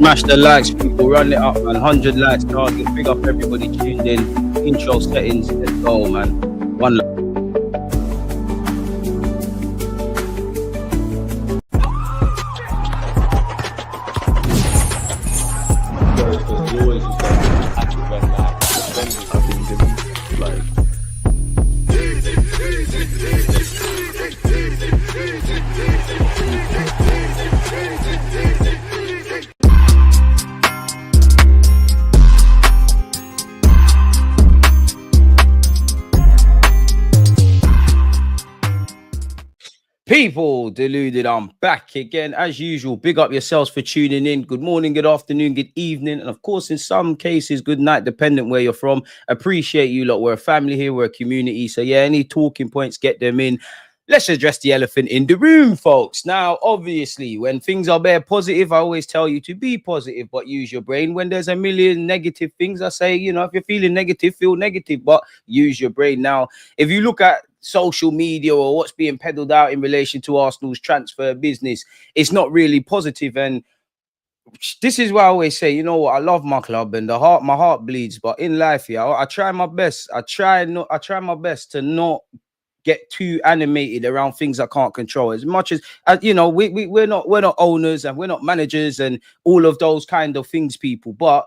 Smash the likes, people. Run it up, man. 100 likes target. Big up everybody tuned in. Intro settings. Let's go, man. One. People deluded, I'm back again as usual. Big up yourselves for tuning in. Good morning, good afternoon, good evening, and of course in some cases good night, dependent where you're from. Appreciate you lot. We're a family here, we're a community, so yeah, any talking points, get them in. Let's address the elephant in the room, folks. Now obviously when things are bare positive, I always tell you to be positive but use your brain. When there's a million negative things, I say, you know, if you're feeling negative, feel negative but use your brain. Now if you look at social media or what's being peddled out in relation to Arsenal's transfer business, it's not really positive. And this is why I always say, you know what, I love my club and my heart bleeds, but in life, yeah, I try my best. I try my best to not get too animated around things I can't control. As much as you know, we're not owners and we're not managers and all of those kind of things, people, but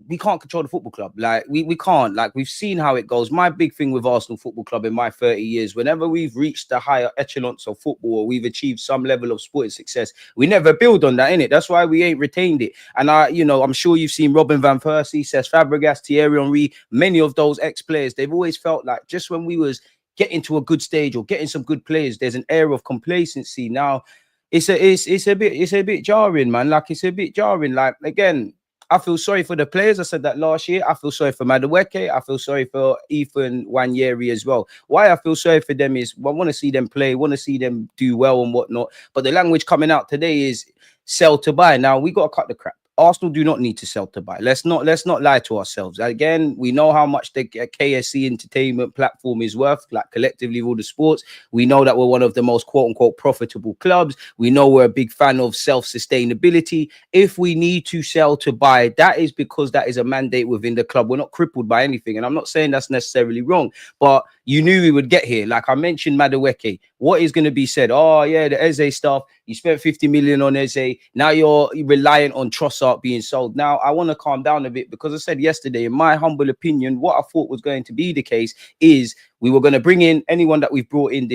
we can't control the football club. Like we can't. Like we've seen how it goes. My big thing with Arsenal Football Club in my 30 years, whenever we've reached the higher echelons of football or we've achieved some level of sporting success, we never build on that, innit? That's why we ain't retained it. And I'm sure you've seen Robin van Persie, Cesc Fabregas, Thierry Henry, many of those ex-players, they've always felt like just when we was getting to a good stage or getting some good players, there's an air of complacency. Now it's a bit jarring, man. Like it's a bit jarring. Like again, I feel sorry for the players. I said that last year. I feel sorry for Madueke. I feel sorry for Ethan Nwaneri as well. Why I feel sorry for them is I want to see them play, want to see them do well and whatnot. But the language coming out today is sell to buy. Now we got to cut the crap. Arsenal do not need to sell to buy. Let's not lie to ourselves. Again, we know how much the KSC entertainment platform is worth, like collectively with all the sports. We know that we're one of the most quote-unquote profitable clubs. We know we're a big fan of self-sustainability. If we need to sell to buy, that is because that is a mandate within the club. We're not crippled by anything. And I'm not saying that's necessarily wrong, but you knew we would get here. Like I mentioned Madueke. What is going to be said? Oh, yeah, the Eze stuff. You spent 50 million on Eze. Now you're reliant on Trossard being sold. Now, I want to calm down a bit because I said yesterday, in my humble opinion, what I thought was going to be the case is we were going to bring in anyone that we've brought in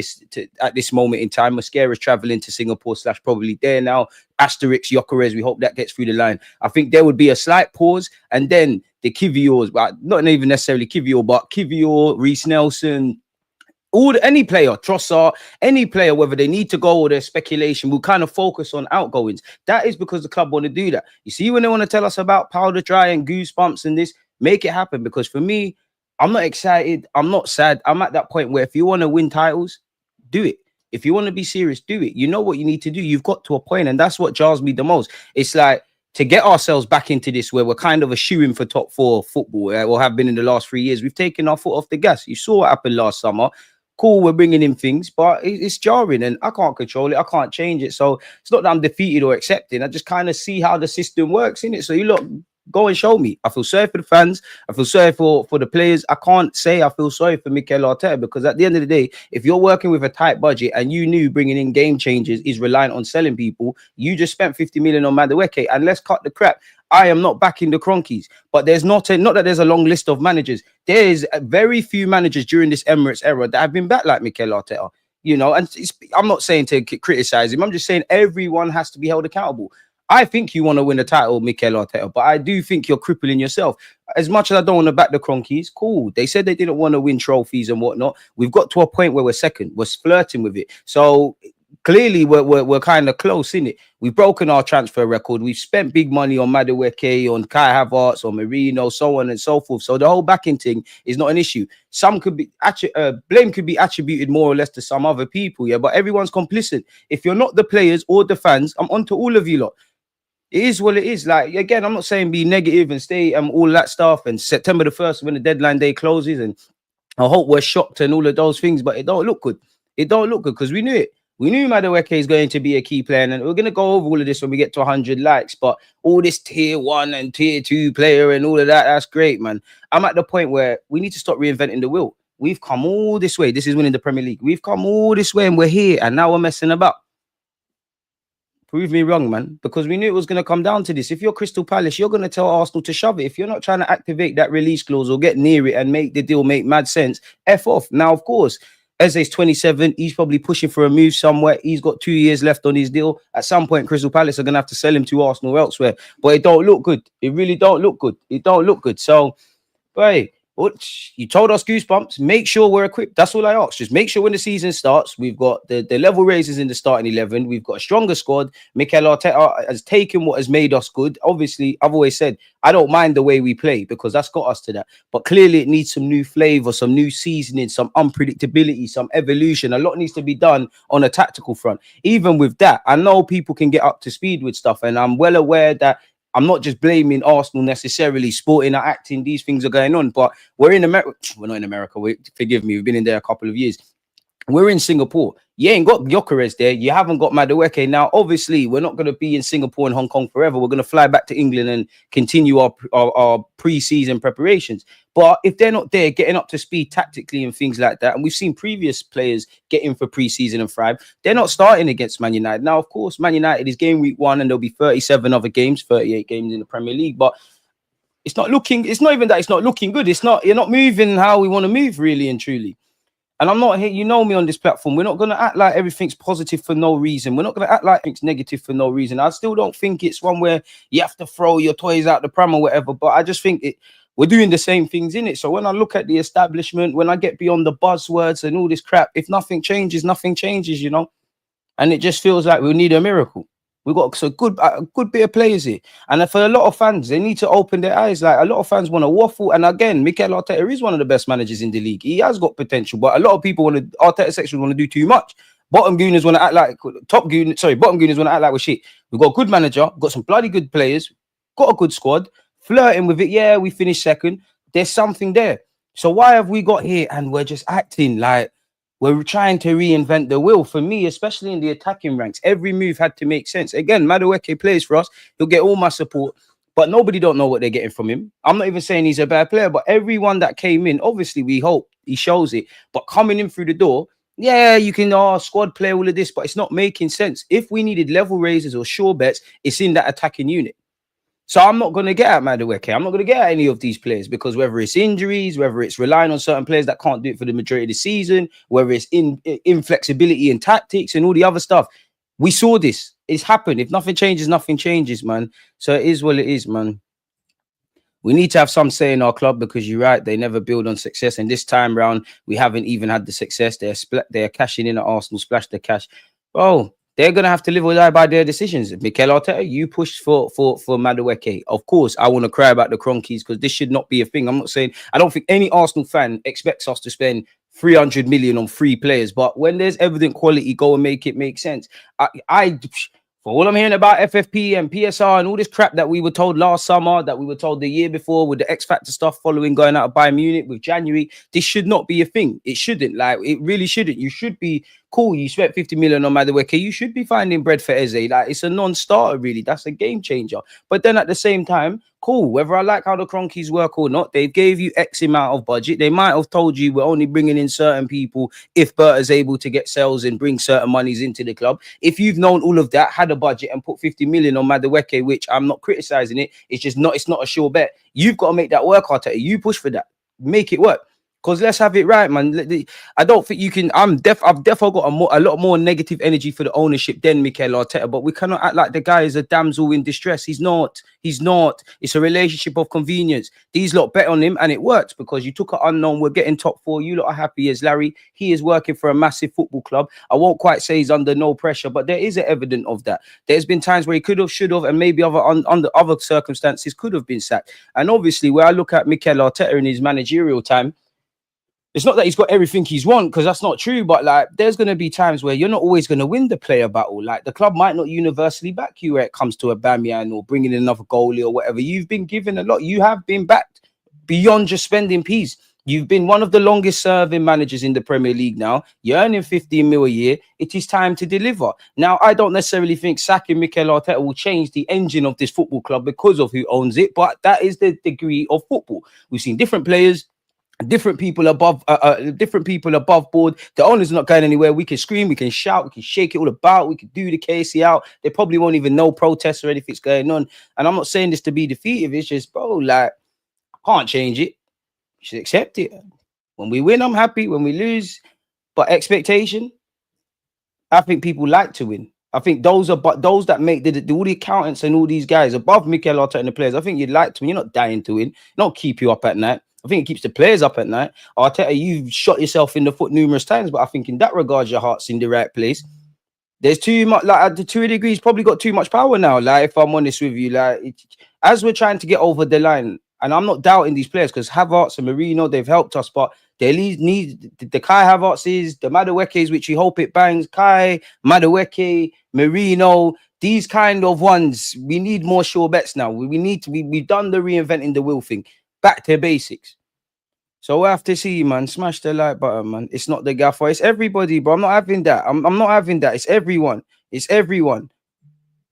at this moment in time. Mascara is traveling to Singapore / probably there now. Asterix, Gyökeres, we hope that gets through the line. I think there would be a slight pause and then the Kiviors, but not even necessarily Kivior, but Kivior, Reece Nelson, any player, Trossard, any player, whether they need to go or there's speculation, will kind of focus on outgoings. That is because the club want to do that. You see, when they want to tell us about powder dry and goosebumps and this, make it happen. Because for me, I'm not excited. I'm not sad. I'm at that point where if you want to win titles, do it. If you want to be serious, do it. You know what you need to do. You've got to a point, and that's what jars me the most. It's like to get ourselves back into this where we're kind of a shoo-in for top four football, or have been in the last 3 years. We've taken our foot off the gas. You saw what happened last summer. Cool, we're bringing in things, but it's jarring and I can't control it. I can't change it. So it's not that I'm defeated or accepting. I just kind of see how the system works in it. So you look, go and show me. I feel sorry for the fans. I feel sorry for the players. I can't say I feel sorry for Mikel Arteta because at the end of the day, if you're working with a tight budget and you knew bringing in game changers is reliant on selling people, you just spent 50 million on Madueke, and let's cut the crap. I am not backing the Cronkies, but there's not that there's a long list of managers. There is very few managers during this Emirates era that have been backed like Mikel Arteta, you know, and I'm not saying to criticize him. I'm just saying everyone has to be held accountable. I think you want to win the title, Mikel Arteta, but I do think you're crippling yourself. As much as I don't want to back the Cronkies, cool. They said they didn't want to win trophies and whatnot. We've got to a point where we're second. We're flirting with it. So clearly we're kind of close, in it. We've broken our transfer record. We've spent big money on Madueke, on Kai Havertz, on Marino, so on and so forth. So the whole backing thing is not an issue. Some could be blame could be attributed more or less to some other people, yeah. But everyone's complicit. If you're not the players or the fans, I'm onto all of you lot. It is what it is. Like, again, I'm not saying be negative and stay all that stuff. And September the 1st, when the deadline day closes, and I hope we're shocked and all of those things, but it don't look good. It don't look good because we knew it. We knew Madueke is going to be a key player, and we're going to go over all of this when we get to 100 likes. But all this tier 1 and tier 2 player and all of that, that's great, man. I'm at the point where we need to stop reinventing the wheel. We've come all this way. This is winning the Premier League. We've come all this way and we're here, and now we're messing about. Prove me wrong, man, because we knew it was going to come down to this. If you're Crystal Palace, you're going to tell Arsenal to shove it. If you're not trying to activate that release clause or get near it and make the deal make mad sense, F off. Now, of course, Eze's 27. He's probably pushing for a move somewhere. He's got 2 years left on his deal. At some point, Crystal Palace are going to have to sell him to Arsenal or elsewhere. But it don't look good. It really don't look good. It don't look good. So, hey, you told us Goosebumps, make sure we're equipped. That's all I ask. Just make sure when the season starts, we've got the level raises in the starting 11. We've got a stronger squad. Mikel Arteta has taken what has made us good. Obviously, I've always said, I don't mind the way we play because that's got us to that. But clearly it needs some new flavor, some new seasoning, some unpredictability, some evolution. A lot needs to be done on a tactical front. Even with that, I know people can get up to speed with stuff. And I'm well aware that I'm not just blaming Arsenal necessarily, sporting or acting. These things are going on, but we're in America. We're not in America. Forgive me. We've been in there a couple of years. We're in Singapore. You ain't got Gyökeres there. You haven't got Madueke. Now, obviously, we're not going to be in Singapore and Hong Kong forever. We're going to fly back to England and continue our pre-season preparations. But if they're not there, getting up to speed tactically and things like that, and we've seen previous players get in for pre-season and thrive, they're not starting against Man United. Now, of course, Man United is game week 1 and there'll be 37 other games, 38 games in the Premier League. But it's not even that it's not looking good. You're not moving how we want to move, really and truly. And I'm not here, you know me on this platform. We're not going to act like everything's positive for no reason. We're not going to act like it's negative for no reason. I still don't think it's one where you have to throw your toys out the pram or whatever. But I just think we're doing the same things in it. So when I look at the establishment, when I get beyond the buzzwords and all this crap, if nothing changes, you know. And it just feels like we need a miracle. We've got a good bit of players here. And for a lot of fans, they need to open their eyes. Like, a lot of fans want to waffle. And again, Mikel Arteta is one of the best managers in the league. He has got potential, but a lot of people Arteta sections want to do too much. Bottom gooners want to act like bottom gooners want to act like we're shit. We've got a good manager, got some bloody good players, got a good squad, flirting with it. Yeah, we finished second. There's something there. So why have we got here and we're just acting like we're trying to reinvent the wheel? For me, especially in the attacking ranks, every move had to make sense. Again, Madueke plays for us. He'll get all my support, but nobody don't know what they're getting from him. I'm not even saying he's a bad player, but everyone that came in, obviously we hope he shows it. But coming in through the door, yeah, you can squad play all of this, but it's not making sense. If we needed level raises or sure bets, it's in that attacking unit. So I'm not going to get at Madueke. I'm not going to get at any of these players because whether it's injuries, whether it's relying on certain players that can't do it for the majority of the season, whether it's inflexibility in tactics and all the other stuff, we saw this. It's happened. If nothing changes, man. So it is what it is, man. We need to have some say in our club because you're right. They never build on success. And this time round, we haven't even had the success. They're cashing in at Arsenal, splash the cash. Bro, they're going to have to live or die by their decisions. Mikel Arteta, you pushed for Madueke. Of course, I want to cry about the Cronkies because this should not be a thing. I'm not saying, I don't think any Arsenal fan expects us to spend 300 million on 3 players. But when there's evident quality, go and make it make sense. For all I'm hearing about FFP and PSR and all this crap that we were told last summer, that we were told the year before with the X Factor stuff following going out of Bayern Munich with January, this should not be a thing. It shouldn't. Like, it really shouldn't. You should be cool. You spent 50 million on Madueke. You should be finding bread for Eze. Like, it's a non-starter, really. That's a game changer. But then at the same time, cool. Whether I like how the Cronkies work or not, they gave you X amount of budget. They might have told you we're only bringing in certain people if Berta's able to get sales and bring certain monies into the club. If you've known all of that, had a budget and put 50 million on Madueke, which I'm not criticizing it, it's not a sure bet. You've got to make that work, Arteta. You push for that. Make it work. Because let's have it right, man. I don't think you can. I've definitely got a lot more negative energy for the ownership than Mikel Arteta. But we cannot act like the guy is a damsel in distress. He's not. He's not. It's a relationship of convenience. These lot bet on him, and it works because you took an unknown. We're getting top 4. You lot are happy as Larry. He is working for a massive football club. I won't quite say he's under no pressure, but there is an evidence of that. There's been times where he could have, should have, and maybe under other circumstances could have been sacked. And obviously, where I look at Mikel Arteta in his managerial time, it's not that he's got everything he's won, because that's not true. But like, there's going to be times where you're not always going to win the player battle. Like, the club might not universally back you when it comes to a Aubameyang or bringing in another goalie or whatever. You've been given a lot. You have been backed beyond just spending peas. You've been one of the longest serving managers in the Premier League now. You're earning 15 mil a year. It is time to deliver. Now, I don't necessarily think sacking Mikel Arteta will change the engine of this football club because of who owns it, but that is the degree of football. We've seen different players, different people above board. The owners are not going anywhere. We can scream, we can shout, we can shake it all about, we can do the KC out. They probably won't even know protests or anything's going on. And I'm not saying this to be defeative. It's just, bro, like, I can't change it. You should accept it. When we win, I'm happy. When we lose, but expectation, I think people like to win. I think those that make all the accountants and all these guys above Mikel Arteta and the players. I think you'd like to win. You're not dying to win. Not keep you up at night. I think it keeps the players up at night. Arteta, you've shot yourself in the foot numerous times, but I think in that regard, your heart's in the right place. There's too much, like, the 2 degrees probably got too much power now. Like, if I'm honest with you, like, as we're trying to get over the line, and I'm not doubting these players because Havertz and Marino, they've helped us, but they need the Kai Havertz's, the Madueke's, which we hope it bangs. Kai, Madueke, Marino, these kind of ones, we need more sure bets now. We've done the reinventing the wheel thing. Back to basics. So we'll have to see, man. Smash the like button, man. It's not the gaffer. It's everybody, bro. I'm not having that. I'm not having that. It's everyone. It's everyone.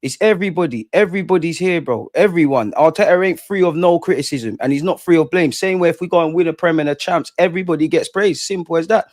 It's everybody. Everybody's here, bro. Everyone. Arteta ain't free of no criticism, and he's not free of blame. Same way if we go and win a Prem and a Champs, everybody gets praised. Simple as that.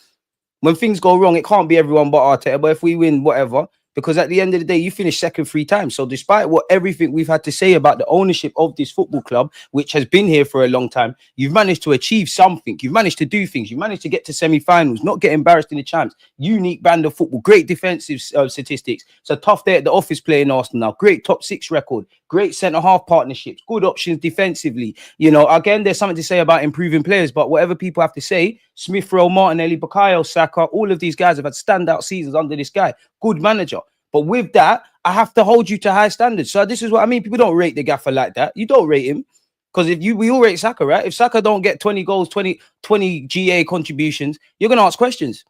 When things go wrong, it can't be everyone but Arteta. But if we win, whatever. Because at the end of the day, you finish second 3 times. So despite everything we've had to say about the ownership of this football club, which has been here for a long time, you've managed to achieve something. You've managed to do things. You've managed to get to semi-finals, not get embarrassed in the champs. Unique brand of football, great defensive statistics. It's a tough day at the office playing Arsenal now. Great top 6 record, great centre-half partnerships, good options defensively. You know, again, there's something to say about improving players, but whatever people have to say, Smith Rowe, Martinelli, Bukayo Saka, all of these guys have had standout seasons under this guy. Good manager. But with that, I have to hold you to high standards. So this is what I mean. People don't rate the gaffer like that. You don't rate him. Because we all rate Saka, right? If Saka don't get 20 goals, 20 GA contributions, you're going to ask questions.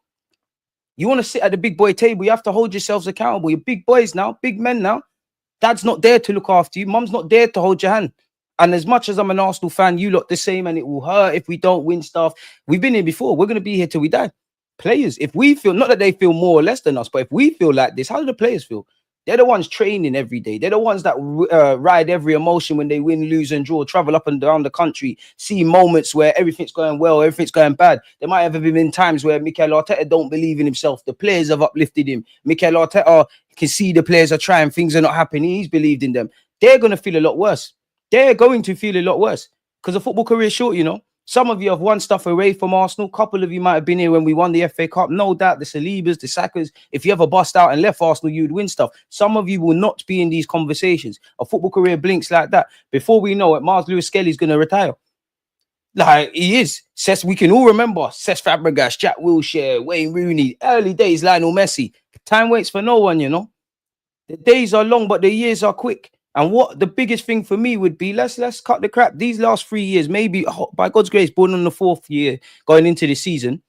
You want to sit at the big boy table, you have to hold yourselves accountable. You're big boys now, big men now. Dad's not there to look after you. Mum's not there to hold your hand. And as much as I'm an Arsenal fan, you lot the same, and it will hurt if we don't win stuff. We've been here before. We're going to be here till we die. Players, if we feel, not that they feel more or less than us, but if we feel like this, how do the players feel? They're the ones training every day. They're the ones that ride every emotion when they win, lose, and draw, travel up and down the country, see moments where everything's going well, everything's going bad. There might have been times where Mikel Arteta don't believe in himself. The players have uplifted him. Mikel Arteta can see the players are trying, things are not happening. He's believed in them. They're going to feel a lot worse. They're going to feel a lot worse because the football career is short, you know. Some of you have won stuff away from Arsenal. A couple of you might have been here when we won the FA Cup. No doubt, the Salibas, the Sakas. If you ever bust out and left Arsenal, you'd win stuff. Some of you will not be in these conversations. A football career blinks like that. Before we know it, Miles Lewis-Skelly's going to retire. Like, he is. We can all remember Cesc Fabregas, Jack Wilshere, Wayne Rooney, early days, Lionel Messi. Time waits for no one, you know. The days are long, but the years are quick. And what the biggest thing for me would be, let's cut the crap. These last 3 years, maybe by God's grace, born on the 4th year going into the season,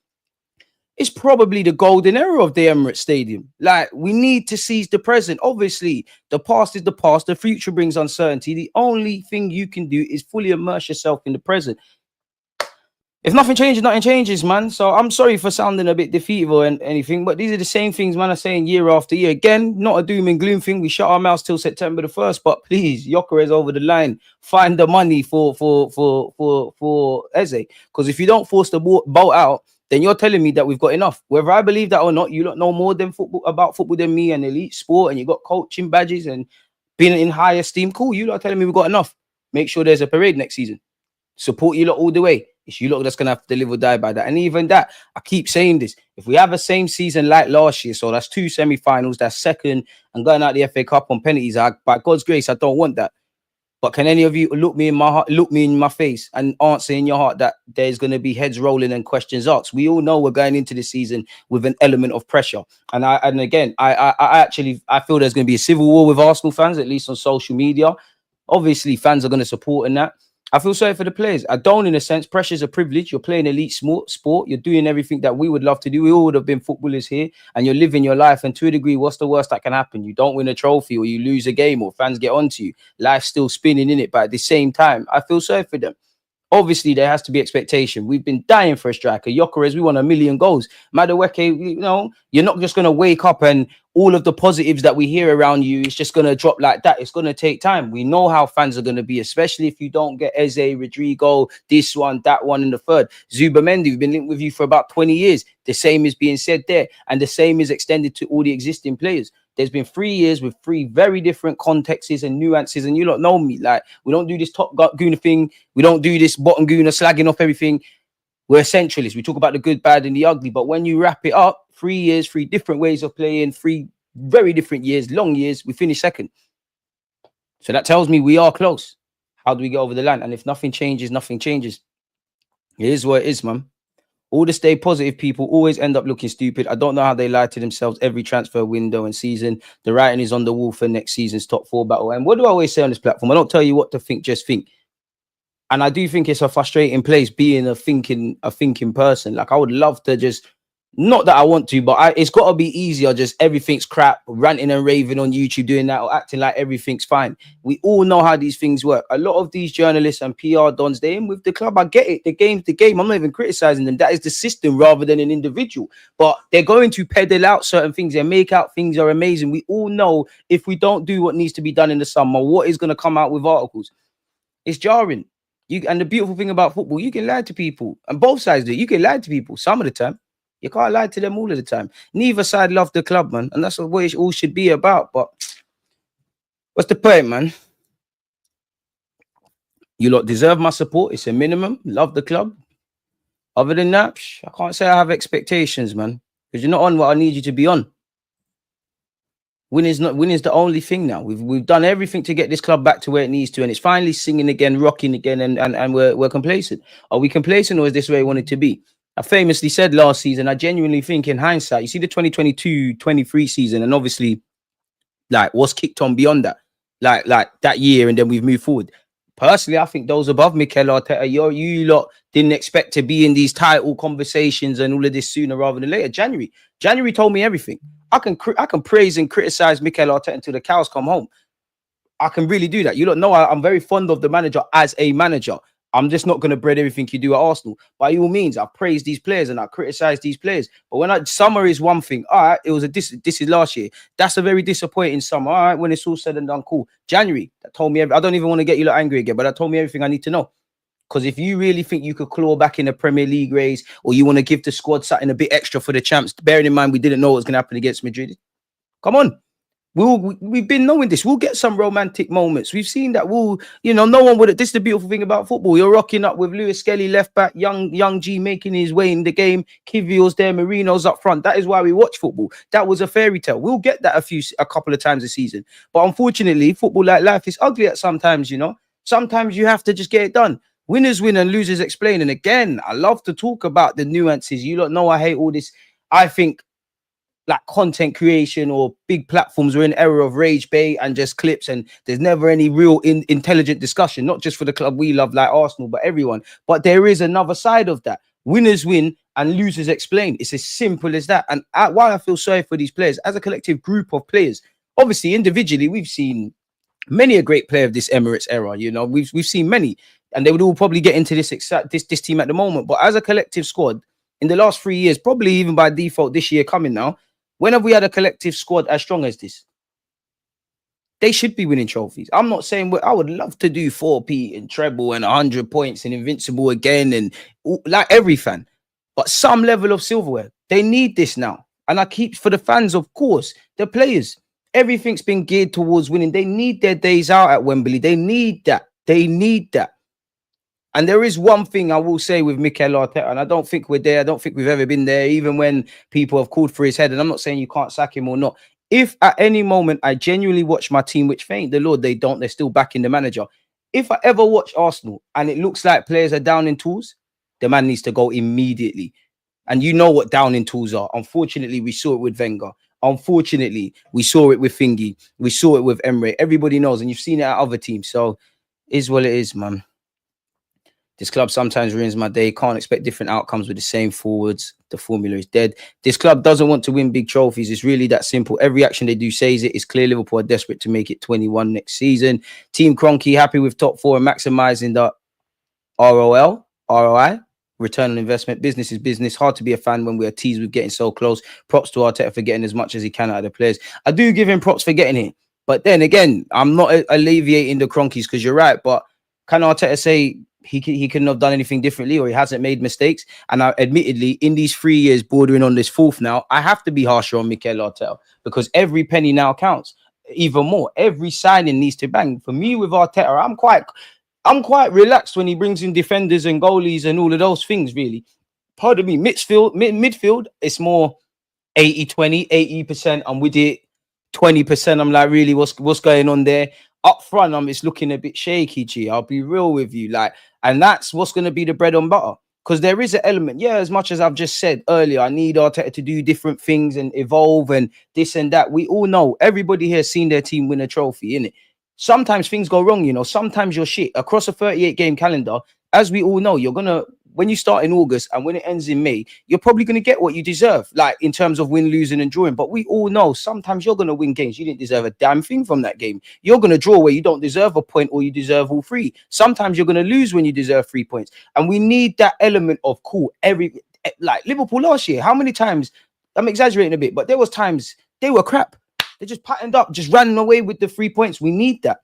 it's probably the golden era of the Emirates Stadium. Like, we need to seize the present. Obviously, the past is the past. The future brings uncertainty. The only thing you can do is fully immerse yourself in the present. If nothing changes, nothing changes, man. So I'm sorry for sounding a bit defeated or anything, but these are the same things, man, are saying year after year. Again, not a doom and gloom thing. We shut our mouths till September the 1st, but please, Gyökeres over the line. Find the money for Eze. Because if you don't force the boat out, then you're telling me that we've got enough. Whether I believe that or not, you lot know more than about football than me and elite sport, and you got coaching badges and being in high esteem. Cool, you lot telling me we've got enough. Make sure there's a parade next season. Support you lot all the way. It's you lot that's going to have to live or die by that. And even that, I keep saying this. If we have a same season like last year, so that's 2 semi-finals, that's second, and going out the FA Cup on penalties, by God's grace, I don't want that. But can any of you look me in my heart, look me in my face and answer in your heart that there's going to be heads rolling and questions asked? We all know we're going into the season with an element of pressure. And I feel there's going to be a civil war with Arsenal fans, at least on social media. Obviously, fans are going to support in that. I feel sorry for the players. I don't, in a sense. Pressure's a privilege. You're playing elite sport. You're doing everything that we would love to do. We all would have been footballers here, and you're living your life. And to a degree, what's the worst that can happen? You don't win a trophy, or you lose a game, or fans get onto you. Life's still spinning in it. But at the same time, I feel sorry for them. Obviously, there has to be expectation. We've been dying for a striker. Gyökeres, we want 1 million goals. Madueke, you're not just going to wake up and all of the positives that we hear around you is just going to drop like that. It's going to take time. We know how fans are going to be, especially if you don't get Eze, Rodrygo, this one, that one, and the third. Zubamendi, we've been linked with you for about 20 years. The same is being said there. And the same is extended to all the existing players. There's been 3 years with 3 very different contexts and nuances. And you lot know me. Like, we don't do this top gooner thing. We don't do this bottom gooner slagging off everything. We're essentialists. We talk about the good, bad, and the ugly. But when you wrap it up, 3 years, 3 different ways of playing, 3 very different years, long years, we finish second. So that tells me we are close. How do we get over the line? And if nothing changes, nothing changes. It is what it is, man. All the stay positive people always end up looking stupid. I don't know how they lie to themselves every transfer window and season. The writing is on the wall for next season's top 4 battle. And what do I always say on this platform? I don't tell you what to think, just think. And I do think it's a frustrating place being a thinking person. Like, I would love to just, not that I want to, but it's got to be easier. Just everything's crap, ranting and raving on YouTube, doing that or acting like everything's fine. We all know how these things work. A lot of these journalists and PR dons, they're in with the club. I get it. The game's the game. I'm not even criticizing them. That is the system rather than an individual. But they're going to peddle out certain things. They make out things are amazing. We all know if we don't do what needs to be done in the summer, what is going to come out with articles? It's jarring. And the beautiful thing about football, you can lie to people. And both sides do it. You can lie to people some of the time. You can't lie to them all of the time. Neither side love the club, man. And that's what it all should be about. But what's the point, man? You lot deserve my support. It's a minimum. Love the club. Other than that, I can't say I have expectations, man. Because you're not on what I need you to be on. Winning's the only thing now. We've done everything to get this club back to where it needs to, and it's finally singing again, rocking again, and we're complacent. Are we complacent, or is this where we want it to be? I famously said last season, I genuinely think in hindsight, you see the 2022-23 season, and obviously, like, what's kicked on beyond that, like that year, and then we've moved forward. Personally, I think those above Mikel Arteta, you lot didn't expect to be in these title conversations and all of this sooner rather than later. January told me everything. I can praise and criticize Mikel Arteta until the cows come home. I can really do that. You don't know I'm very fond of the manager as a manager. I'm just not going to bread everything you do at Arsenal. By all means, I praise these players and I criticize these players. But when summer is one thing. All right, it was this is last year. That's a very disappointing summer. All right, when it's all said and done, cool. January, that told me I don't even want to get you angry again, but that told me everything I need to know. Because if you really think you could claw back in the Premier League race, or you want to give the squad something a bit extra for the champs, bearing in mind we didn't know what was going to happen against Madrid, come on. We've been knowing this. We'll get some romantic moments. We've seen that. No one would. This is the beautiful thing about football. You're rocking up with Lewis Skelly left back, young G making his way in the game. Kivio's there, Marino's up front. That is why we watch football. That was a fairy tale. We'll get that a couple of times a season. But unfortunately, football, like life, is ugly at sometimes. Sometimes you have to just get it done. Winners win and losers explain. And again, I love to talk about the nuances. You don't know I hate all this. I think, like, content creation or big platforms are in era of rage bait and just clips, and there's never any real intelligent discussion, not just for the club we love like Arsenal, but everyone. But there is another side of that. Winners win and losers explain. It's as simple as that. And while I feel sorry for these players, as a collective group of players, obviously individually we've seen many a great player of this Emirates era. We've seen many, and they would all probably get into this team at the moment. But as a collective squad in the last 3 years, probably even by default this year coming now, when have we had a collective squad as strong as this? They should be winning trophies. I'm not saying I would love to do 4P and treble and 100 points and invincible again and like every fan. But some level of silverware. They need this now. And I keep, for the fans, of course, the players. Everything's been geared towards winning. They need their days out at Wembley. They need that. They need that. And there is one thing I will say with Mikel Arteta, and I don't think we're there. I don't think we've ever been there, even when people have called for his head. And I'm not saying you can't sack him or not. If at any moment I genuinely watch my team, which thank the Lord they don't, they're still backing the manager. If I ever watch Arsenal and it looks like players are down in tools, the man needs to go immediately. And you know what down in tools are. Unfortunately, we saw it with Wenger. Unfortunately, we saw it with Fingy. We saw it with Emre. Everybody knows, and you've seen it at other teams. So it is what it is, man. This club sometimes ruins my day. Can't expect different outcomes with the same forwards. The formula is dead. This club doesn't want to win big trophies. It's really that simple. Every action they do says it. It's clear Liverpool are desperate to make it 21 next season. Team Cronky happy with top 4 and maximising that. ROL, ROI, return on investment. Business is business. Hard to be a fan when we're teased with getting so close. Props to Arteta for getting as much as he can out of the players. I do give him props for getting it. But then again, I'm not alleviating the cronkies because you're right. But can Arteta say he couldn't have done anything differently or he hasn't made mistakes? And admittedly, in these 3 years, bordering on this fourth now, I have to be harsher on Mikel Arteta because every penny now counts. Even more, every signing needs to bang. For me, with Arteta, I'm quite relaxed when he brings in defenders and goalies and all of those things, really. Pardon me, midfield, it's more 80-20, 80%. I'm with it. 20%, I'm like, really, what's going on there? Up front, it's looking a bit shaky, G. I'll be real with you. Like, and that's what's going to be the bread and butter. Because there is an element, yeah, as much as I've just said earlier, I need Arteta to do different things and evolve and this and that. We all know, everybody here has seen their team win a trophy, innit? Sometimes things go wrong, you know. Sometimes you're shit. Across a 38-game calendar, as we all know, you're going to, when you start in August and when it ends in May, you're probably going to get what you deserve, like in terms of win, losing and drawing. But we all know sometimes you're going to win games. You didn't deserve a damn thing from that game. You're going to draw where you don't deserve a point or you deserve all three. Sometimes you're going to lose when you deserve 3 points. And we need that element of cool. Like Liverpool last year, how many times, I'm exaggerating a bit, but there was times they were crap. They just patterned up, just ran away with the 3 points. We need that.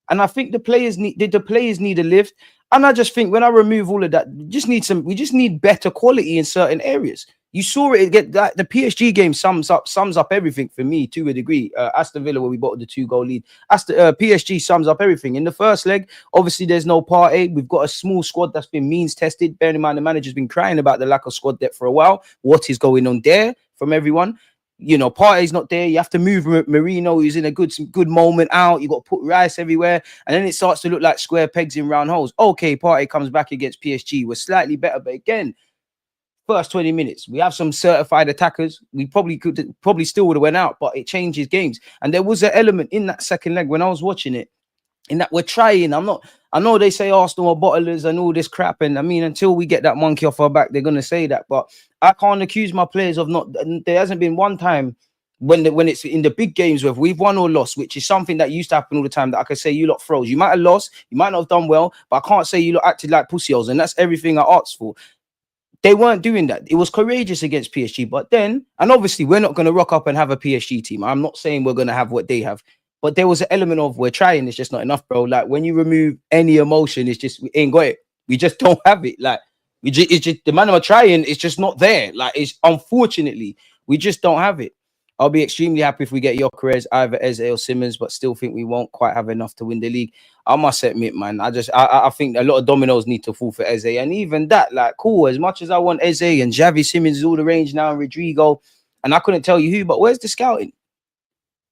And I think the players need a lift. And I just think when I remove all of that, we just need better quality in certain areas. You saw it get that the PSG game sums up everything for me to a degree. Aston Villa, where we bought the 2-goal lead. PSG sums up everything. In the first leg, obviously there's no Partey. We've got a small squad that's been means tested. Bearing in mind the manager's been crying about the lack of squad depth for a while. What is going on there from everyone? You know, Partey's not there. You have to move Marino, who's in a good moment, out. You got to put Rice everywhere, and then it starts to look like square pegs in round holes. Okay, Partey comes back against PSG. We're slightly better, but again, first 20 minutes, we have some certified attackers. We probably still would have went out, but it changes games. And there was an element in that second leg when I was watching it, in that we're trying. I know they say Arsenal are bottlers and all this crap, and I mean, until we get that monkey off our back, they're gonna say that. But I can't accuse my players of not. There hasn't been one time when it's in the big games where we've won or lost, which is something that used to happen all the time, that I could say you lot froze. You might have lost, you might not have done well, but I can't say you lot acted like pussy-holes, and that's everything I asked for. They weren't doing that. It was courageous against PSG, but then, and obviously we're not going to rock up and have a PSG team. I'm not saying we're going to have what they have, but there was an element of we're trying. It's just not enough, bro. Like when you remove any emotion, it's just, we ain't got it. We just don't have it. Like it's just the man of trying. It's just not there. Like it's unfortunately, we just don't have it. I'll be extremely happy if we get Gyökeres, either Eze or Simons, but still think we won't quite have enough to win the league. I must admit, man, I think a lot of dominoes need to fall for Eze. And even that, like, cool, as much as I want Eze and Xavi Simons is all the range now, and Rodrygo, and I couldn't tell you who, but where's the scouting?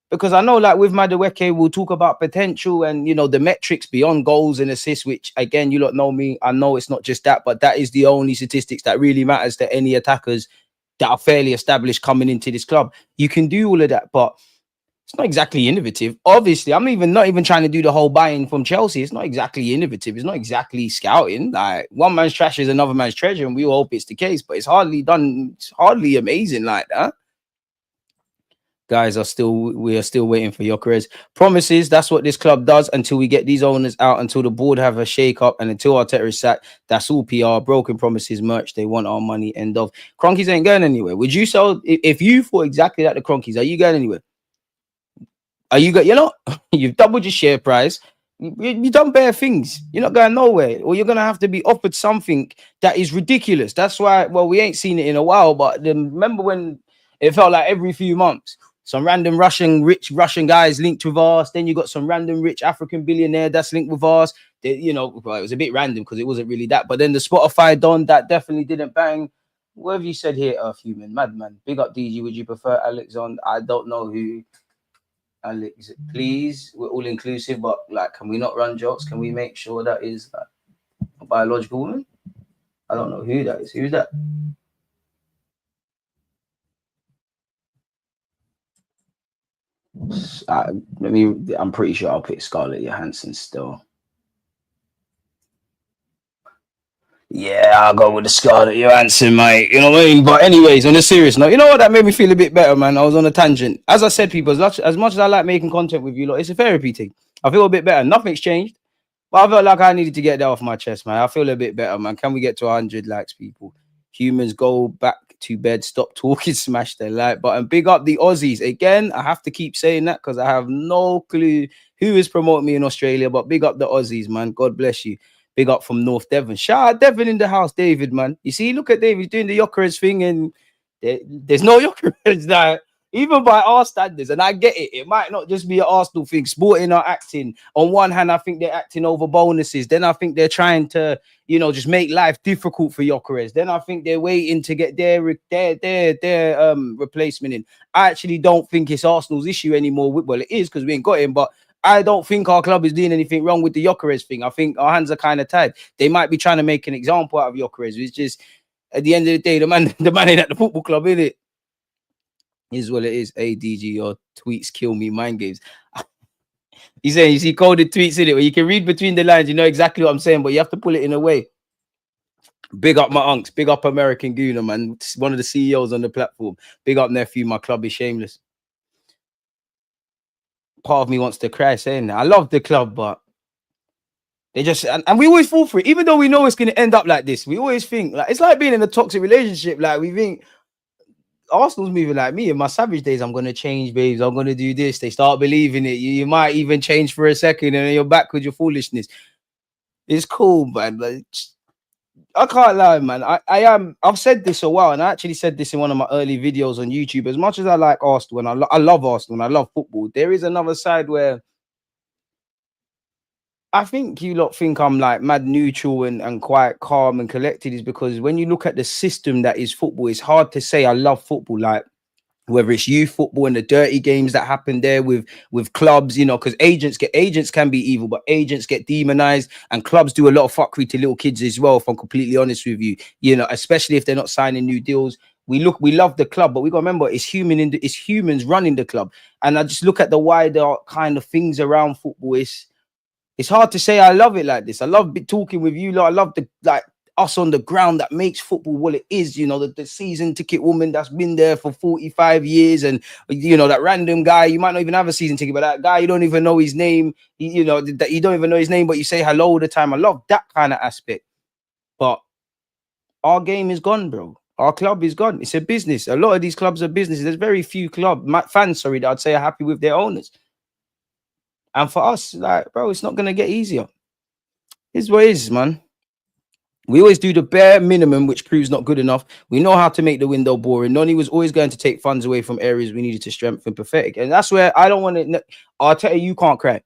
Because I know, like, with Madueke, we'll talk about potential and, you know, the metrics beyond goals and assists, which, again, you lot know me. I know it's not just that, but that is the only statistics that really matters to any attackers that are fairly established coming into this club. You can do all of that, but it's not exactly innovative. Obviously, I'm not even trying to do the whole buying from Chelsea. It's not exactly innovative. It's not exactly scouting. Like one man's trash is another man's treasure, and we all hope it's the case, but it's hardly done. It's hardly amazing like that. Guys we are still waiting for Gyökeres. Promises, that's what this club does until we get these owners out, until the board have a shake up, and until Arteta is sacked. That's all PR, broken promises, merch. They want our money. End of. Cronkies ain't going anywhere. Would you sell if you thought exactly like the Cronkies? Are you going anywhere? Are you got? You're not. You've doubled your share price. You've done bare things. You're not going nowhere, or you're gonna have to be offered something that is ridiculous. That's why. Well, we ain't seen it in a while, but remember when it felt like every few months some random rich Russian guys linked with us. Then you got some random rich African billionaire that's linked with us. You know, well, it was a bit random because it wasn't really that. But then the Spotify Don, that definitely didn't bang. What have you said here, Earth Human? Madman. Big up DG. Would you prefer Alex on? I don't know who Alex. Please, we're all inclusive, but like, can we not run jokes? Can we make sure that is a biological woman? I don't know who that is. Who's that? I'm pretty sure I'll pick Scarlett Johansson still. Yeah, I'll go with the Scarlett Johansson, mate. You know what I mean? But anyways, on a serious note, you know what? That made me feel a bit better, man. I was on a tangent. As I said, people, as much as I like making content with you lot, it's a therapy thing. I feel a bit better. Nothing's changed. But I felt like I needed to get that off my chest, man. I feel a bit better, man. Can we get to 100 likes, people? Humans, go back to bed. Stop talking. Smash the like button. Big up the Aussies. Again, I have to keep saying that because I have no clue who is promoting me in Australia. But big up the Aussies, man. God bless you. Big up from North Devon. Shout out Devon in the house, David, man. You see, look at David. He's doing the Gyökeres thing, and there's no Gyökeres now. Even by our standards, and I get it, it might not just be an Arsenal thing. Sporting are acting. On one hand, I think they're acting over bonuses. Then I think they're trying to, just make life difficult for Gyökeres. Then I think they're waiting to get their replacement in. I actually don't think it's Arsenal's issue anymore. Well, it is because we ain't got him, but I don't think our club is doing anything wrong with the Gyökeres thing. I think our hands are kind of tied. They might be trying to make an example out of Gyökeres. It's just, at the end of the day, the man ain't at the football club, is it? Is what it is. ADG, your tweets kill me. Mind games. He's saying, you see coded tweets in it where you can read between the lines. You know exactly what I'm saying, but you have to pull it in a way. Big up my unks. Big up American Gooner, man. One of the CEOs on the platform. Big up nephew. My club is shameless. Part of me wants to cry saying that. I love the club, but they just and we always fall for it. Even though we know it's going to end up like this, we always think like it's like being in a toxic relationship. Like we think Arsenal's moving like me in my savage days. I'm going to change, babes. I'm going to do this. They start believing it. You might even change for a second and then you're back with your foolishness. It's cool, man. Like, I can't lie, man. I've said this a while, and I actually said this in one of my early videos on YouTube. As much as I like Arsenal and I love Arsenal and I love football, there is another side where I think you lot think I'm like mad neutral and quite calm and collected, is because when you look at the system that is football, it's hard to say I love football. Like whether it's youth football and the dirty games that happen there with clubs, because agents can be evil, but agents get demonized, and clubs do a lot of fuckery to little kids as well. If I'm completely honest with you, especially if they're not signing new deals. We love the club, but we gotta remember it's humans running the club. And I just look at the wider kind of things around football. It's hard to say I love it like this. I love talking with you lot. I love the us on the ground that makes football what it is. The season ticket woman that's been there for 45 years, and that random guy, you might not even have a season ticket, but that guy you don't even know his name. That you don't even know his name, but you say hello all the time. I love that kind of aspect. But our game is gone, bro. Our club is gone. It's a business. A lot of these clubs are businesses. There's very few fans, that I'd say are happy with their owners. And for us, like, bro, it's not going to get easier. It's what it is, man. We always do the bare minimum, which proves not good enough. We know how to make the window boring. Noni was always going to take funds away from areas we needed to strengthen. Pathetic. And that's where I don't want to... Arteta, you can't cry.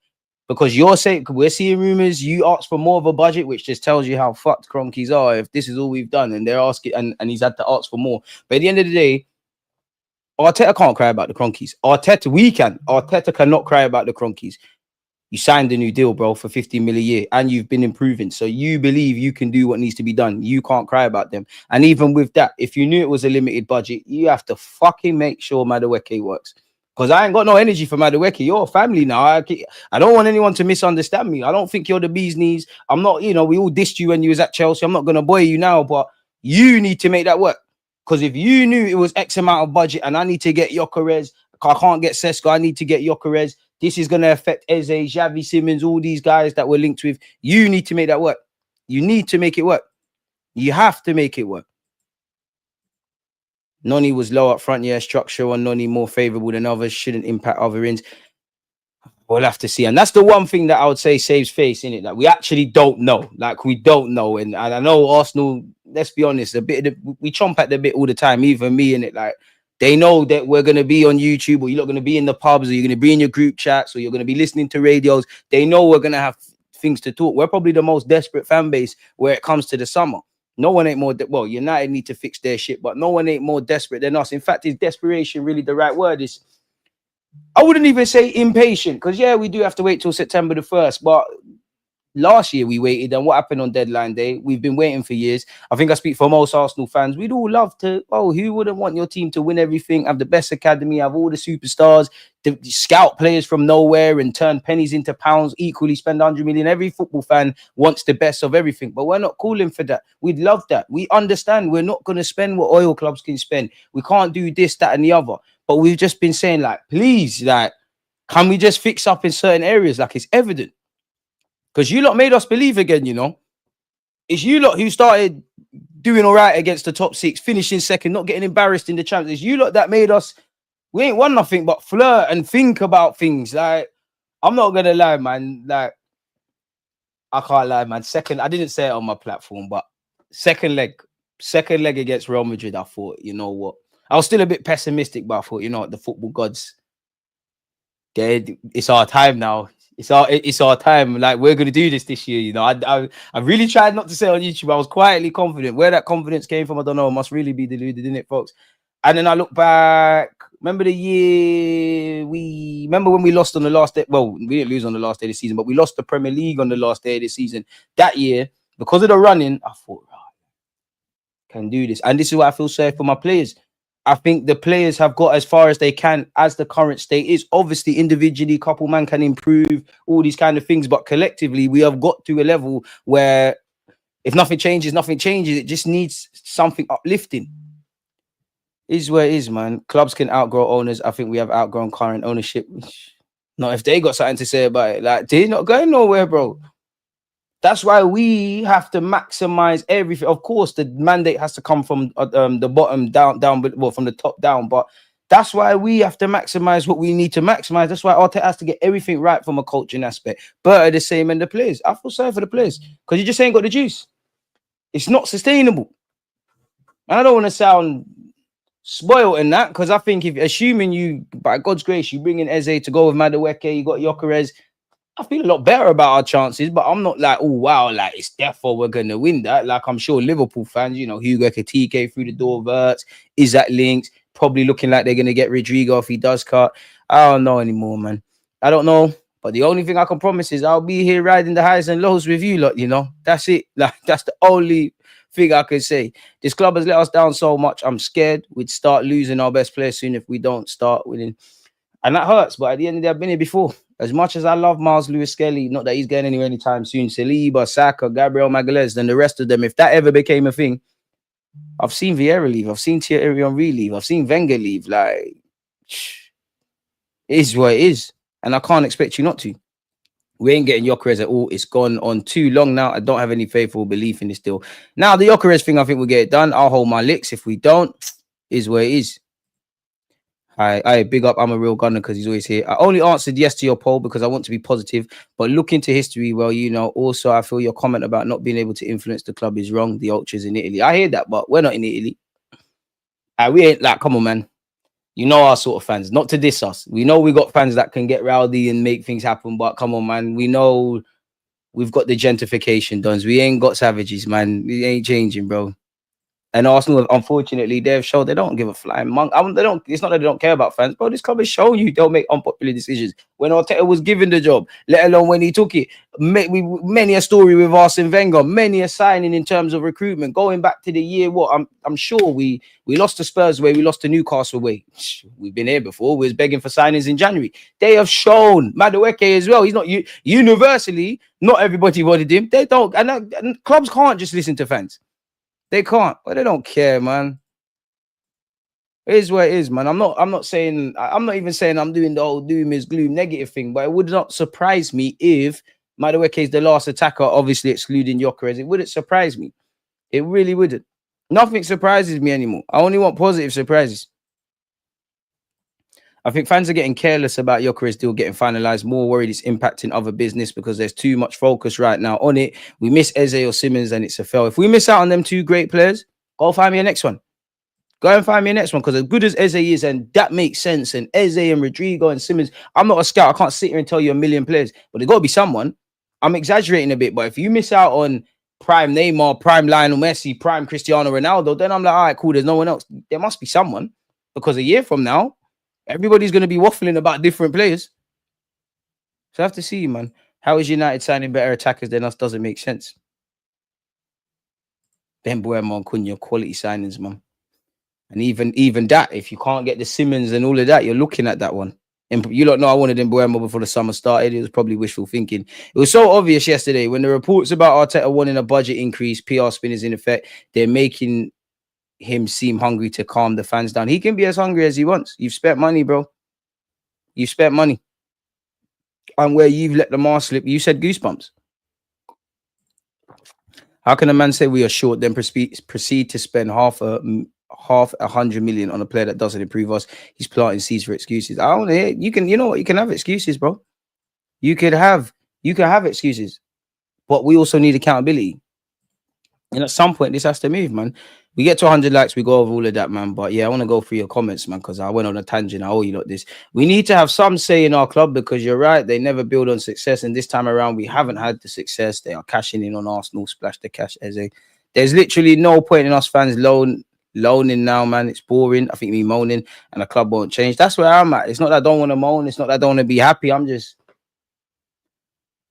Because you're saying... We're seeing rumours. You asked for more of a budget, which just tells you how fucked Cronkies are if this is all we've done. And they're asking... And he's had to ask for more. But at the end of the day, Arteta can't cry about the Cronkies. We can. Arteta cannot cry about the Cronkies. You signed a new deal, bro, for 15 million a year, and you've been improving. So you believe you can do what needs to be done. You can't cry about them. And even with that, if you knew it was a limited budget, you have to fucking make sure Madueke works. Because I ain't got no energy for Madueke. You're a family now. I don't want anyone to misunderstand me. I don't think you're the bee's knees. I'm not, we all dissed you when you was at Chelsea. I'm not going to boy you now, but you need to make that work. Because if you knew it was X amount of budget and I need to get Gyökeres, I can't get Sesko, I need to get Gyökeres, this is going to affect Eze, Xavi Simons, all these guys that we're linked with. You need to make that work. You need to make it work. You have to make it work. Noni was low up front. Yeah, structure on Noni more favourable than others. Shouldn't impact other ins. We'll have to see. And that's the one thing that I would say saves face, in it. Like, we actually don't know. Like, we don't know. And I know Arsenal, let's be honest, we chomp at the bit all the time, even me, in it. Like, they know that we're going to be on YouTube, or you're not going to be in the pubs, or you're going to be in your group chats, or you're going to be listening to radios. They know we're going to have things to talk. We're probably the most desperate fan base where it comes to the summer. No one ain't more... Well, United need to fix their shit, but no one ain't more desperate than us. In fact, is desperation really the right word? I wouldn't even say impatient, because, yeah, we do have to wait till September the 1st, but... Last year we waited, and what happened on deadline day? We've been waiting for years. I think I speak for most Arsenal fans. We'd all love to. Oh, who wouldn't want your team to win everything, have the best academy, have all the superstars, the scout players from nowhere, and turn pennies into pounds, equally spend 100 million. Every football fan wants the best of everything, but we're not calling for that. We'd love that. We understand we're not going to spend what oil clubs can spend. We can't do this, that, and the other. But we've just been saying, like, please, like, can we just fix up in certain areas? Like, it's evident. Because you lot made us believe again, you know. It's you lot who started doing all right against the top 6, finishing second, not getting embarrassed in the Champions. It's you lot that made us, we ain't won nothing but flirt and think about things. Like, I'm not going to lie, man. Like, I can't lie, man. Second, I didn't say it on my platform, but second leg against Real Madrid, I thought, you know what? I was still a bit pessimistic, but I thought, you know what, the football gods, it's our time now. It's our time. Like, we're gonna do this year. You know, I really tried not to say it on YouTube. I was quietly confident. Where that confidence came from, I don't know. It must really be deluded, didn't it, folks? And then I look back. Remember the year remember when we lost on the last day? Well, we didn't lose on the last day of the season, but we lost the Premier League on the last day of the season. That year, because of the running, I thought, can do this. And this is why I feel sorry for my players. I think the players have got as far as they can as the current state is. Obviously, individually, couple man can improve, all these kind of things. But collectively, we have got to a level where if nothing changes, nothing changes. It just needs something uplifting. Is where it is, man. Clubs can outgrow owners. I think we have outgrown current ownership. Not if they got something to say about it. Like, they're not going nowhere, bro. That's why we have to maximize everything. Of course, the mandate has to come from the bottom down, well, from the top down. But that's why we have to maximize what we need to maximize. That's why Arteta has to get everything right from a coaching aspect. But at the same end, the players. I feel sorry for the players because you just ain't got the juice. It's not sustainable. And I don't want to sound spoiled in that, because I think if assuming you, by God's grace, you bring in Eze to go with Madueke, you got Gyökeres, I feel a lot better about our chances. But I'm not like, oh wow, like it's therefore we're gonna win that. Like, I'm sure Liverpool fans, you know, Hugo Ekitike through the door, Verts, is that linked? Probably looking like they're gonna get Rodrygo if he does cut. I don't know anymore, man. I don't know. But the only thing I can promise is I'll be here riding the highs and lows with you lot, you know. That's it. Like, that's the only thing I can say. This club has let us down so much. I'm scared we'd start losing our best players soon if we don't start winning. And that hurts. But at the end of the day, I've been here before. As much as I love Miles Lewis-Skelly, not that he's going anywhere anytime soon, Saliba, Saka, Gabriel Magalhaes, then the rest of them, if that ever became a thing, I've seen Vieira leave. I've seen Thierry Henry leave. I've seen Wenger leave. Like, it is what it is. And I can't expect you not to. We ain't getting Gyökeres at all. It's gone on too long now. I don't have any faithful belief in this deal. Now, the Gyökeres thing, I think we'll get it done. I'll hold my licks. If we don't, is where it is. I big up. I'm a real gunner because he's always here. I only answered yes to your poll because I want to be positive. But look into history. Well, you know, also, I feel your comment about not being able to influence the club is wrong. The ultras in Italy. I hear that, but we're not in Italy. We ain't like, come on, man. You know our sort of fans, not to diss us. We know we got fans that can get rowdy and make things happen, but come on, man. We know we've got the gentrification done. We ain't got savages, man. We ain't changing, bro. And Arsenal, unfortunately, they've shown they don't give a flying monk. They don't. It's not that they don't care about fans, bro. This club has shown you they'll make unpopular decisions. When Arteta was given the job, let alone when he took it, many a story with Arsene Wenger, many a signing in terms of recruitment. Going back to the year, I'm sure we lost to Spurs away, we lost to Newcastle away. We've been here before. We was begging for signings in January. They have shown Madueke as well. He's not universally. Not everybody wanted him. They don't, and clubs can't just listen to fans. They can't, but they don't care, man. It is what it is, man. I'm not even saying I'm doing the whole doom is gloom negative thing, but it would not surprise me if Madueke is the last attacker, obviously excluding Gyökeres. It wouldn't surprise me. It really wouldn't. Nothing surprises me anymore. I only want positive surprises. I think fans are getting careless about Gyökeres deal getting finalized, more worried it's impacting other business because there's too much focus right now on it. We miss Eze or Simons and it's a fail. If we miss out on them two great players, go find me a next one. Go and find me a next one, because as good as Eze is, and that makes sense, and Eze and Rodrygo and Simons, I'm not a scout. I can't sit here and tell you a million players, but there's got to be someone. I'm exaggerating a bit, but if you miss out on prime Neymar, prime Lionel Messi, prime Cristiano Ronaldo, then I'm like, all right, cool, there's no one else. There must be someone, because a year from now, everybody's going to be waffling about different players. So I have to see, man. How is United signing better attackers than us? Doesn't make sense. Then Buemo and Cunha, quality signings, man. And even that, if you can't get the Simmons and all of that, you're looking at that one. And you don't know I wanted Buemo before the summer started. It was probably wishful thinking. It was so obvious yesterday when the reports about Arteta wanting a budget increase, PR spin is in effect. They're making him seem hungry to calm the fans down. He can be as hungry as he wants. You've spent money, bro. You've spent money. And where you've let the mask slip, you said Goosebumps. How can a man say we are short, then proceed to spend half 100 million on a player that doesn't improve us? He's planting seeds for excuses. I don't hear you can. You know what? You can have excuses, bro. You could have excuses, but we also need accountability. And at some point, this has to move, man. We get to 100 likes, we go over all of that, man. But yeah, I want to go through your comments, man, because I went on a tangent. I owe you lot this. We need to have some say in our club because you're right. They never build on success. And this time around, we haven't had the success. They are cashing in on Arsenal, splash the cash, Eze. There's literally no point in us fans loaning now, man. It's boring. I think me moaning and the club won't change. That's where I'm at. It's not that I don't want to moan. It's not that I don't want to be happy. I'm just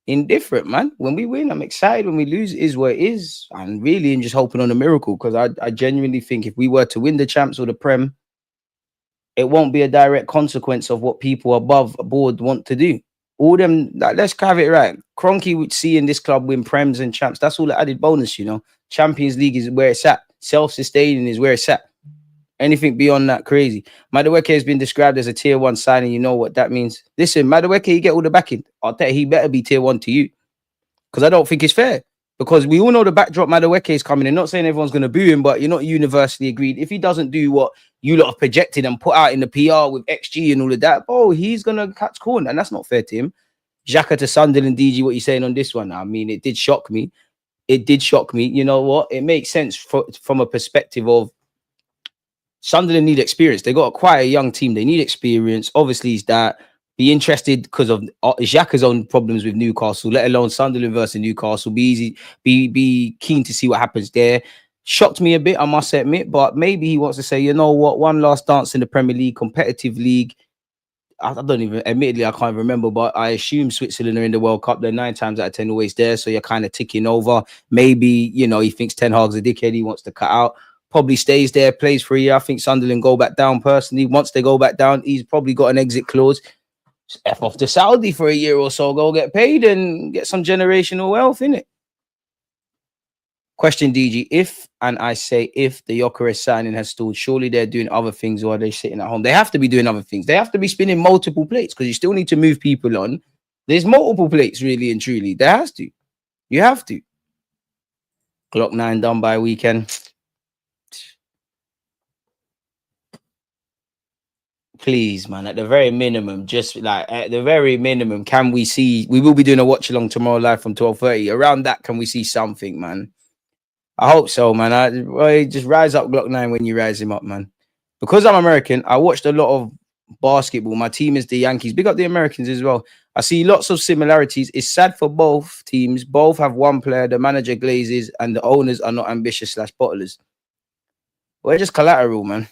indifferent, man. When we win, I'm excited. When we lose, it is what it is. I'm really just hoping on a miracle because I genuinely think if we were to win the champs or the Prem, it won't be a direct consequence of what people above board want to do. All them, like, let's have it right. Kroenke would see in this club win Prems and champs. That's all the added bonus, you know. Champions League is where it's at. Self-sustaining is where it's at. Anything beyond that, crazy. Madueke has been described as a tier 1 signing. You know what that means. Listen, Madueke, you get all the backing. Arteta, he better be tier 1 to you. Because I don't think it's fair. Because we all know the backdrop Madueke is coming in. Not saying everyone's going to boo him, but you're not universally agreed. If he doesn't do what you lot have projected and put out in the PR with XG and all of that, he's going to catch corn. And that's not fair to him. Xhaka to Sunderland, DG, what you saying on this one? I mean, it did shock me. You know what? It makes sense from a perspective of Sunderland need experience. They got quite a young team. They need experience. Obviously, is that be interested because of Xhaka's own problems with Newcastle, let alone Sunderland versus Newcastle. Be keen to see what happens there. Shocked me a bit, I must admit, but maybe he wants to say, you know what, one last dance in the Premier League, competitive league. I don't even, admittedly, I can't remember, but I assume Switzerland are in the World Cup. They're 9 times out of 10 always there, so you're kind of ticking over. Maybe, you know, he thinks Ten Hag's a dickhead. He wants to cut out. Probably stays there, plays for a year. I think Sunderland go back down personally. Once they go back down, he's probably got an exit clause. Just F off to Saudi for a year or so, go get paid and get some generational wealth, innit? Question, DG, if the Gyökeres signing has stalled, surely they're doing other things or are they sitting at home? They have to be doing other things. They have to be spinning multiple plates because you still need to move people on. There's multiple plates, really and truly. There has to. You have to. Glock 9 done by weekend. Please, man, at the very minimum, can we see? We will be doing a watch along tomorrow live from 12:30. Around that, can we see something, man? I hope so, man. I just rise up Glock 9 when you rise him up, man. Because I'm American, I watched a lot of basketball. My team is the Yankees. Big up the Americans as well. I see lots of similarities. It's sad for both teams. Both have one player, the manager glazes, and the owners are not ambitious / bottlers. We're just collateral, man.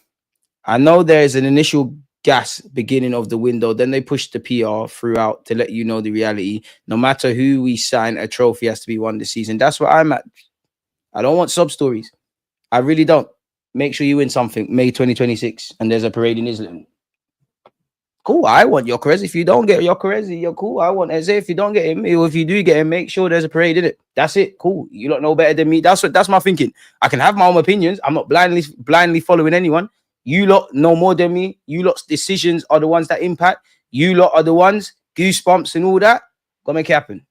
I know there is an initial gas beginning of the window. Then they push the PR throughout to let you know the reality. No matter who we sign, a trophy has to be won this season. That's where I'm at. I don't want sub stories. I really don't. Make sure you win something. May 2026. And there's a parade in Islington. Cool. I want Gyökeres. If you don't get Gyökeres, you're cool. I want Eze. If you don't get him, or if you do get him, make sure there's a parade in it. That's it. Cool. You don't know better than me. That's my thinking. I can have my own opinions. I'm not blindly following anyone. You lot know more than me. You lot's decisions are the ones that impact. You lot are the ones, goosebumps and all that. Go make it happen.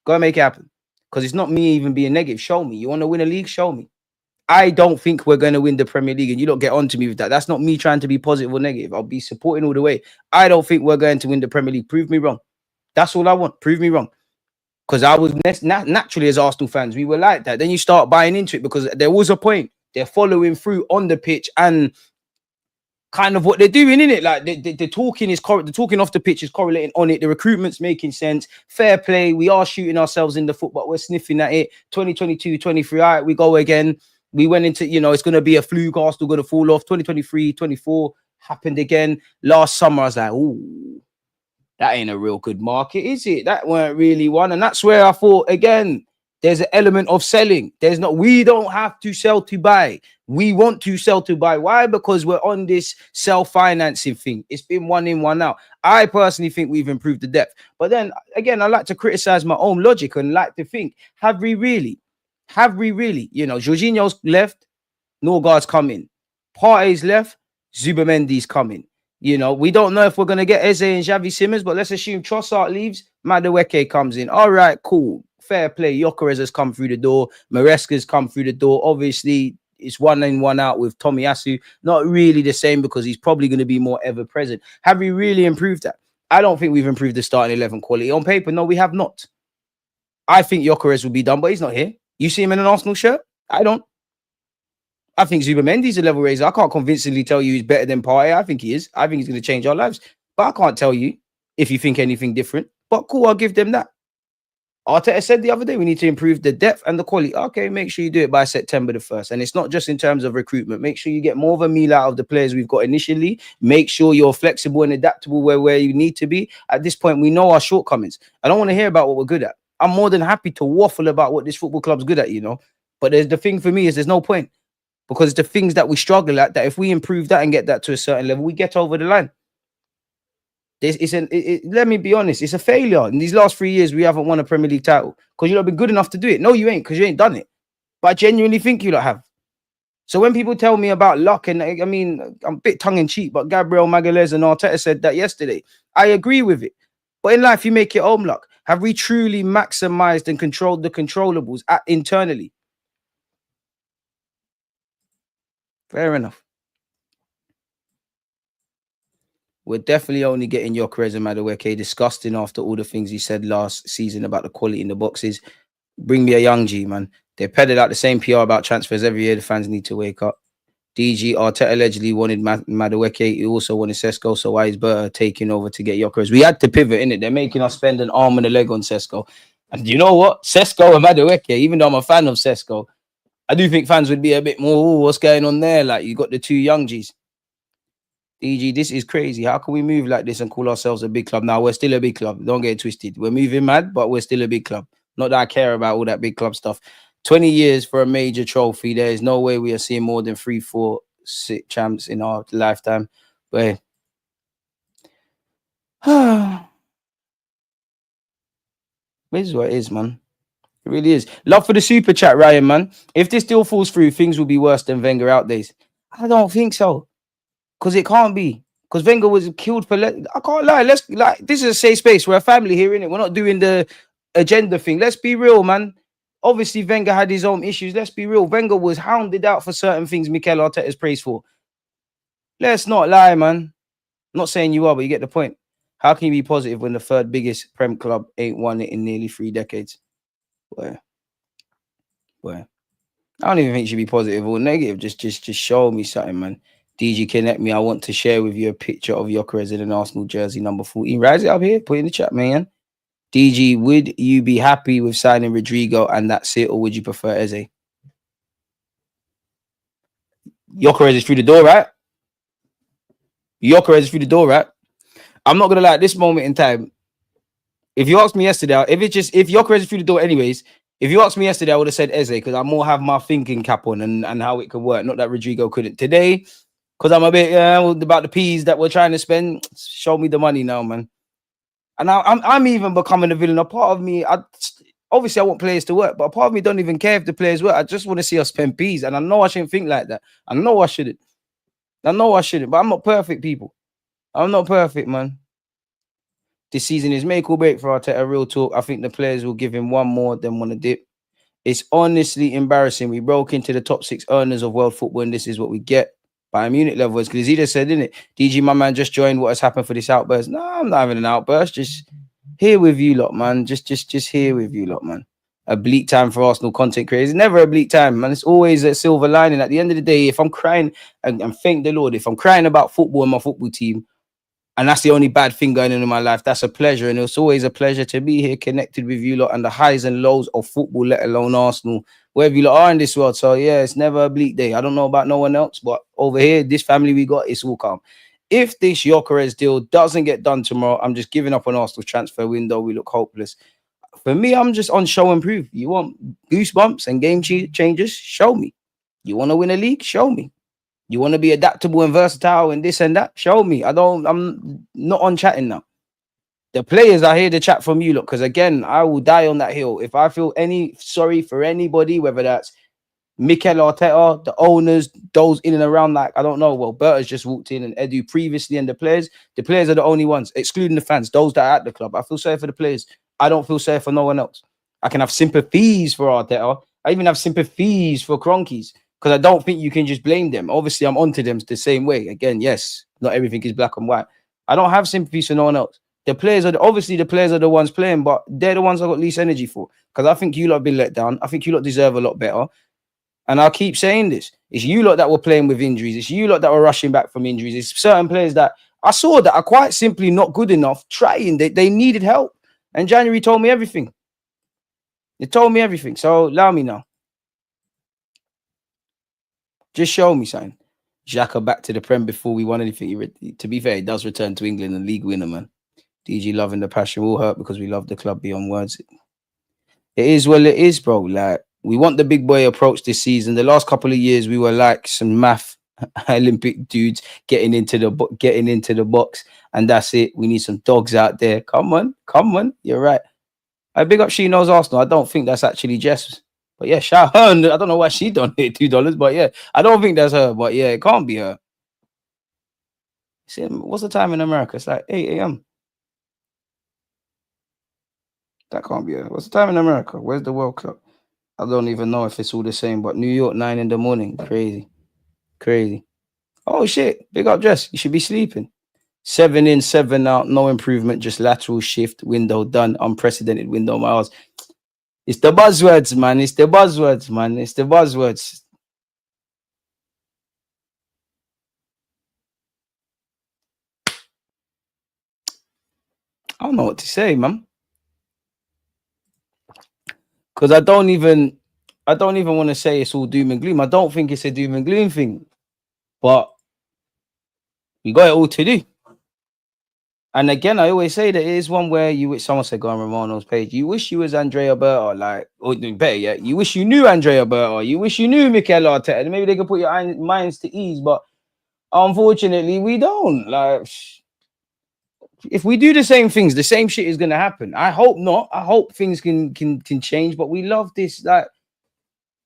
Go make it happen. Because it's not me even being negative. Show me. You want to win a league? Show me. I don't think we're going to win the Premier League, and you don't get on to me with that. That's not me trying to be positive or negative. I'll be supporting all the way. I don't think we're going to win the Premier League. Prove me wrong. That's all I want. Prove me wrong. Because I was naturally, as Arsenal fans, we were like that. Then you start buying into it because there was a point. They're following through on the pitch and kind of what they're doing, in it, like the talking off the pitch is correlating on it. The recruitment's making sense. Fair play. We are shooting ourselves in the foot, but we're sniffing at it. 2022, 23. All right, we go again. We went into, it's going to be a fluke. Arsenal going to fall off. 2023, 24 happened again. Last summer, I was like, ooh, that ain't a real good market, is it? That weren't really one. And that's where I thought, again, there's an element of selling. We don't have to sell to buy. We want to sell to buy. Why? Because we're on this self-financing thing. It's been one in, one out. I personally think we've improved the depth. But then, again, I like to criticize my own logic and like to think, have we really? Jorginho's left, Norgard's coming. Partey's left, Zubamendi's coming. We don't know if we're going to get Eze and Xavi Simons, but let's assume Trossard leaves, Madueke comes in. All right, cool. fair play. Gyökeres has come through the door. Maresca's come through the door. Obviously, it's one in, one out with Tomiyasu. Not really the same because he's probably going to be more ever present. Have we really improved that? I don't think we've improved the starting 11 quality. On paper, no, we have not. I think Gyökeres will be done, but he's not here. You see him in an Arsenal shirt? I don't. I think Zubamendi's a level raiser. I can't convincingly tell you he's better than Partey. I think he is. I think he's going to change our lives. But I can't tell you if you think anything different. But cool, I'll give them that. Arteta said the other day, we need to improve the depth and the quality. Okay, make sure you do it by September the 1st. And it's not just in terms of recruitment. Make sure you get more of a meal out of the players we've got initially. Make sure you're flexible and adaptable where you need to be. At this point, we know our shortcomings. I don't want to hear about what we're good at. I'm more than happy to waffle about what this football club's good at, you know. But the thing for me is there's no point. Because it's the things that we struggle at, that if we improve that and get that to a certain level, we get over the line. Let me be honest, it's a failure. In these last 3 years, we haven't won a Premier League title because you've not been good enough to do it. No, you ain't, because you ain't done it. But I genuinely think you lot have. So when people tell me about luck, and I mean, I'm a bit tongue-in-cheek, but Gabriel Magalhaes and Arteta said that yesterday. I agree with it. But in life, you make your own luck. Have we truly maximized and controlled the controllables internally? Fair enough. We're definitely only getting Gyökeres and Madueke. Disgusting after all the things he said last season about the quality in the boxes. Bring me a young G, man. They peddled out the same PR about transfers every year. The fans need to wake up. DG, Arteta allegedly wanted Madueke. He also wanted Sesko. So why is Berta taking over to get Gyökeres? We had to pivot, innit? They're making us spend an arm and a leg on Sesko. And you know what? Sesko and Madueke, even though I'm a fan of Sesko, I do think fans would be a bit more, what's going on there? Like, you got the two young Gs. DG, this is crazy. How can we move like this and call ourselves a big club? Now, we're still a big club. Don't get it twisted. We're moving mad, but we're still a big club. Not that I care about all that big club stuff. 20 years for a major trophy. There is no way we are seeing more than 3, 4, 6 champs in our lifetime. But this is what it is, man. It really is. Love for the super chat, Ryan, man. If this deal falls through, things will be worse than Wenger out days. I don't think so. Because it can't be. Because Wenger was killed for... I can't lie. This is a safe space. We're a family here, innit? We're not doing the agenda thing. Let's be real, man. Obviously, Wenger had his own issues. Let's be real. Wenger was hounded out for certain things Mikel Arteta's praised for. Let's not lie, man. I'm not saying you are, but you get the point. How can you be positive when the third biggest Prem club ain't won it in nearly 3 decades? Where? I don't even think you should be positive or negative. Just show me something, man. DG, connect me. I want to share with you a picture of Gyökeres in an Arsenal jersey, number 14. Rise it up here. Put it in the chat, man. DG, would you be happy with signing Rodrygo and that's it, or would you prefer Eze? Gyökeres is through the door, right? Gyökeres is through the door, right? I'm not gonna lie. At this moment in time, if you asked me yesterday, if Gyökeres is through the door, anyways. If you asked me yesterday, I would have said Eze because I more have my thinking cap on and how it could work. Not that Rodrygo couldn't. Today, because I'm a bit about the peas that we're trying to spend. Show me the money now, man. And now I'm even becoming a villain. A part of me, obviously I want players to work, but a part of me don't even care if the players work. I just want to see us spend peas. And I know I shouldn't think like that. I know I shouldn't. But I'm not perfect, people. I'm not perfect, man. This season is make or break for Arteta. Real talk. I think the players will give him one more than want to dip. It's honestly embarrassing. We broke into the top 6 earners of world football, and this is what we get. Bayern Munich level, as Glazida said, didn't it? DG, my man, just joined. What has happened for this outburst? No, I'm not having an outburst. Just here with you lot, man. Just here with you lot, man. A bleak time for Arsenal content creators. It's never a bleak time, man. It's always a silver lining. At the end of the day, if I'm crying, and thank the Lord, if I'm crying about football and my football team, and that's the only bad thing going on in my life, that's a pleasure. And it's always a pleasure to be here connected with you lot and the highs and lows of football, let alone Arsenal, wherever you lot are in this world. So, yeah, it's never a bleak day. I don't know about no one else, but over here, this family we got, it's all calm. If this Gyökeres deal doesn't get done tomorrow, I'm just giving up on Arsenal's transfer window. We look hopeless. For me, I'm just on show and prove. You want goosebumps and game changes? Show me. You want to win a league? Show me. You want to be adaptable and versatile and this and that? Show me. I'm not on chatting now. The players, I hear the chat from you, look, because again, I will die on that hill. If I feel any sorry for anybody, whether that's Mikel Arteta, the owners, those in and around, like, I don't know. Well, Berta's just walked in and Edu previously, and the players are the only ones, excluding the fans, those that are at the club. I feel sorry for the players. I don't feel sorry for no one else. I can have sympathies for Arteta. I even have sympathies for Cronkies because I don't think you can just blame them. Obviously, I'm onto them the same way. Again, yes, not everything is black and white. I don't have sympathies for no one else. The players are obviously the players are the ones playing, but they're the ones I got least energy for because I think you lot have been let down. I think you lot deserve a lot better. And I'll keep saying this. It's you lot that were playing with injuries. It's you lot that were rushing back from injuries. It's certain players that I saw that are quite simply not good enough trying. They needed help. And January told me everything. It told me everything. So allow me now. Just show me something. Xhaka back to the Prem before we won anything. To be fair, he does return to England and league winner, man. DG loving the passion will hurt because we love the club beyond words. It is what it is, bro. Like, we want the big boy approach this season. The last couple of years, we were like some math Olympic dudes getting into the box, and that's it. We need some dogs out there. Come on. You're right. I big up She Knows Arsenal. I don't think that's actually Jess. But yeah, shout her. I don't know why she done it, $2. But yeah, I don't think that's her. But yeah, it can't be her. See, what's the time in America? It's like 8 a.m. That can't be her. What's the time in America? Where's the World Cup? I don't even know if it's all the same. But New York, 9 in the morning. Crazy. Oh shit. Big up Jess. You should be sleeping. 7 in, 7 out. No improvement. Just lateral shift. Window done. Unprecedented window miles. It's the buzzwords, man. It's the buzzwords. I don't know what to say, man. Because I don't even want to say it's all doom and gloom. I don't think it's a doom and gloom thing. But we got it all to do. And again, I always say that it is one where you wish someone said go on Romano's page. You wish you was Andrea Berta, like, or better yet, you wish you knew Andrea Berta. You wish you knew Mikel Arteta. Maybe they could put your minds to ease, but unfortunately, we don't. Like, if we do the same things, the same shit is gonna happen. I hope not. I hope things can change. But we love this, like,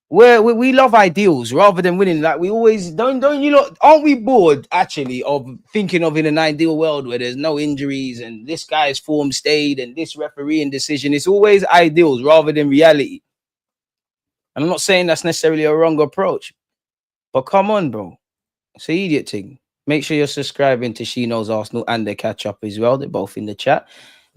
we love ideals rather than winning. Like, we always don't you know, aren't we bored actually of thinking of in an ideal world where there's no injuries and this guy's form stayed and this refereeing decision? It's always ideals rather than reality. And I'm not saying that's necessarily a wrong approach, but come on, bro, it's an idiot thing. Make sure you're subscribing to She Knows Arsenal and the catch up as well. They're both in the chat.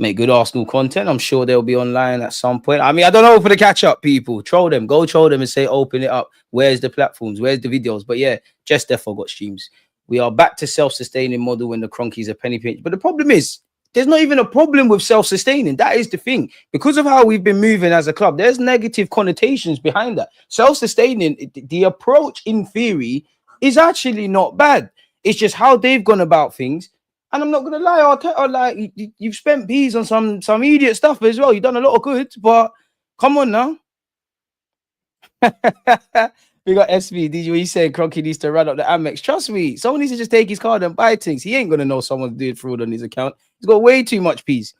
Make good Arsenal content. I'm sure they'll be online at some point. I mean, I don't know for the catch-up people. Troll them. Go troll them and say, open it up. Where's the platforms? Where's the videos? But yeah, just therefore got streams. We are back to self-sustaining model when the Cronkies are penny pinch. But the problem is, there's not even a problem with self-sustaining. That is the thing. Because of how we've been moving as a club, there's negative connotations behind that. Self-sustaining, the approach in theory is actually not bad. It's just how they've gone about things. And I'm not gonna lie, Arteta, like, you've spent bees on some idiot stuff as well. You've done a lot of good, but come on now. We got SV. Did you say Cronky needs to run up the Amex? Trust me, someone needs to just take his card and buy things. He ain't gonna know someone's doing fraud on his account. He's got way too much peas.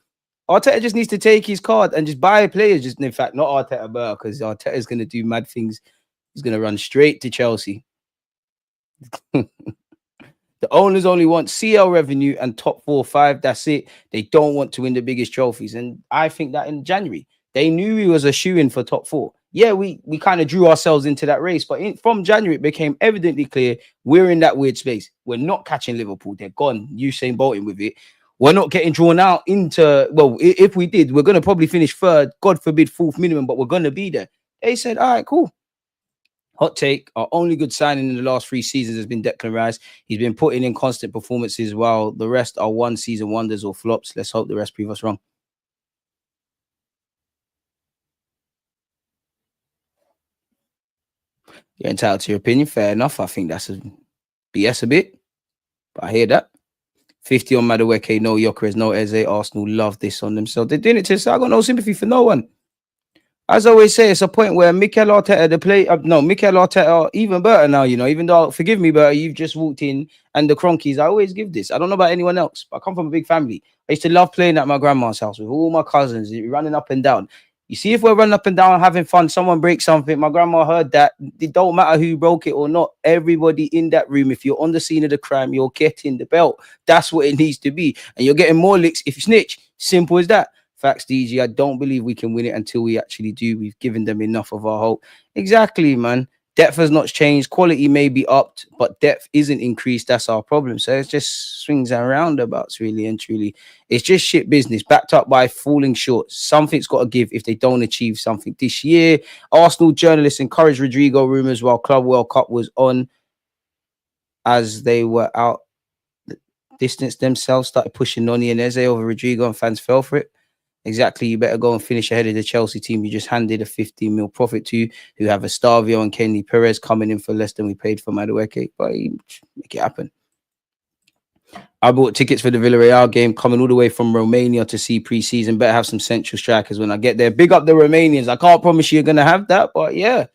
Arteta just needs to take his card and just buy players. Just, in fact, not Arteta, because Arteta is gonna do mad things. He's gonna run straight to Chelsea. The owners only want CL revenue and top 4 or 5. That's it. They don't want to win the biggest trophies. And I think that in January, they knew he was a shoe-in for top 4. Yeah, we kind of drew ourselves into that race. But from January, it became evidently clear we're in that weird space. We're not catching Liverpool. They're gone. Usain Bolting with it. We're not getting drawn out into, well, if we did, we're going to probably finish 3rd, God forbid, 4th minimum, but we're going to be there. They said, all right, cool. Hot take, our only good signing in the last 3 seasons has been Declan Rice. He's been putting in constant performances while the rest are one-season wonders or flops. Let's hope the rest prove us wrong. You're entitled to your opinion. Fair enough. I think that's a BS a bit, but I hear that. 50 on Madueke, no Gyökeres, no Eze. Arsenal love this on themselves. They're doing it to us. I got no sympathy for no one. As I always say, it's a point where Mikel Arteta, Mikel Arteta, even Berta now, you know, even though, forgive me, Berta, you've just walked in, and the Cronkies, I always give this. I don't know about anyone else, but I come from a big family. I used to love playing at my grandma's house with all my cousins, running up and down. You see, if we're running up and down, having fun, someone breaks something, my grandma heard that, it don't matter who broke it or not, everybody in that room, if you're on the scene of the crime, you're getting the belt. That's what it needs to be. And you're getting more licks if you snitch. Simple as that. Facts, DG. I don't believe we can win it until we actually do. We've given them enough of our hope. Exactly, man. Depth has not changed. Quality may be upped, but depth isn't increased. That's our problem. So it's just swings and roundabouts, really and truly. It's just shit business, backed up by falling short. Something's got to give if they don't achieve something this year. Arsenal journalists encouraged Rodrygo rumours while Club World Cup was on, as they were out distanced themselves, started pushing Noni and Eze over Rodrygo, and fans fell for it. Exactly, you better go and finish ahead of the Chelsea team you just handed a 15 mil profit to, who have Estavio and Kenny Perez coming in for less than we paid for Madueke. But make it happen. I bought tickets for the Villarreal game, coming all the way from Romania to see pre-season. Better have some central strikers when I get there. Big up the Romanians. I can't promise you're going to have that, but yeah.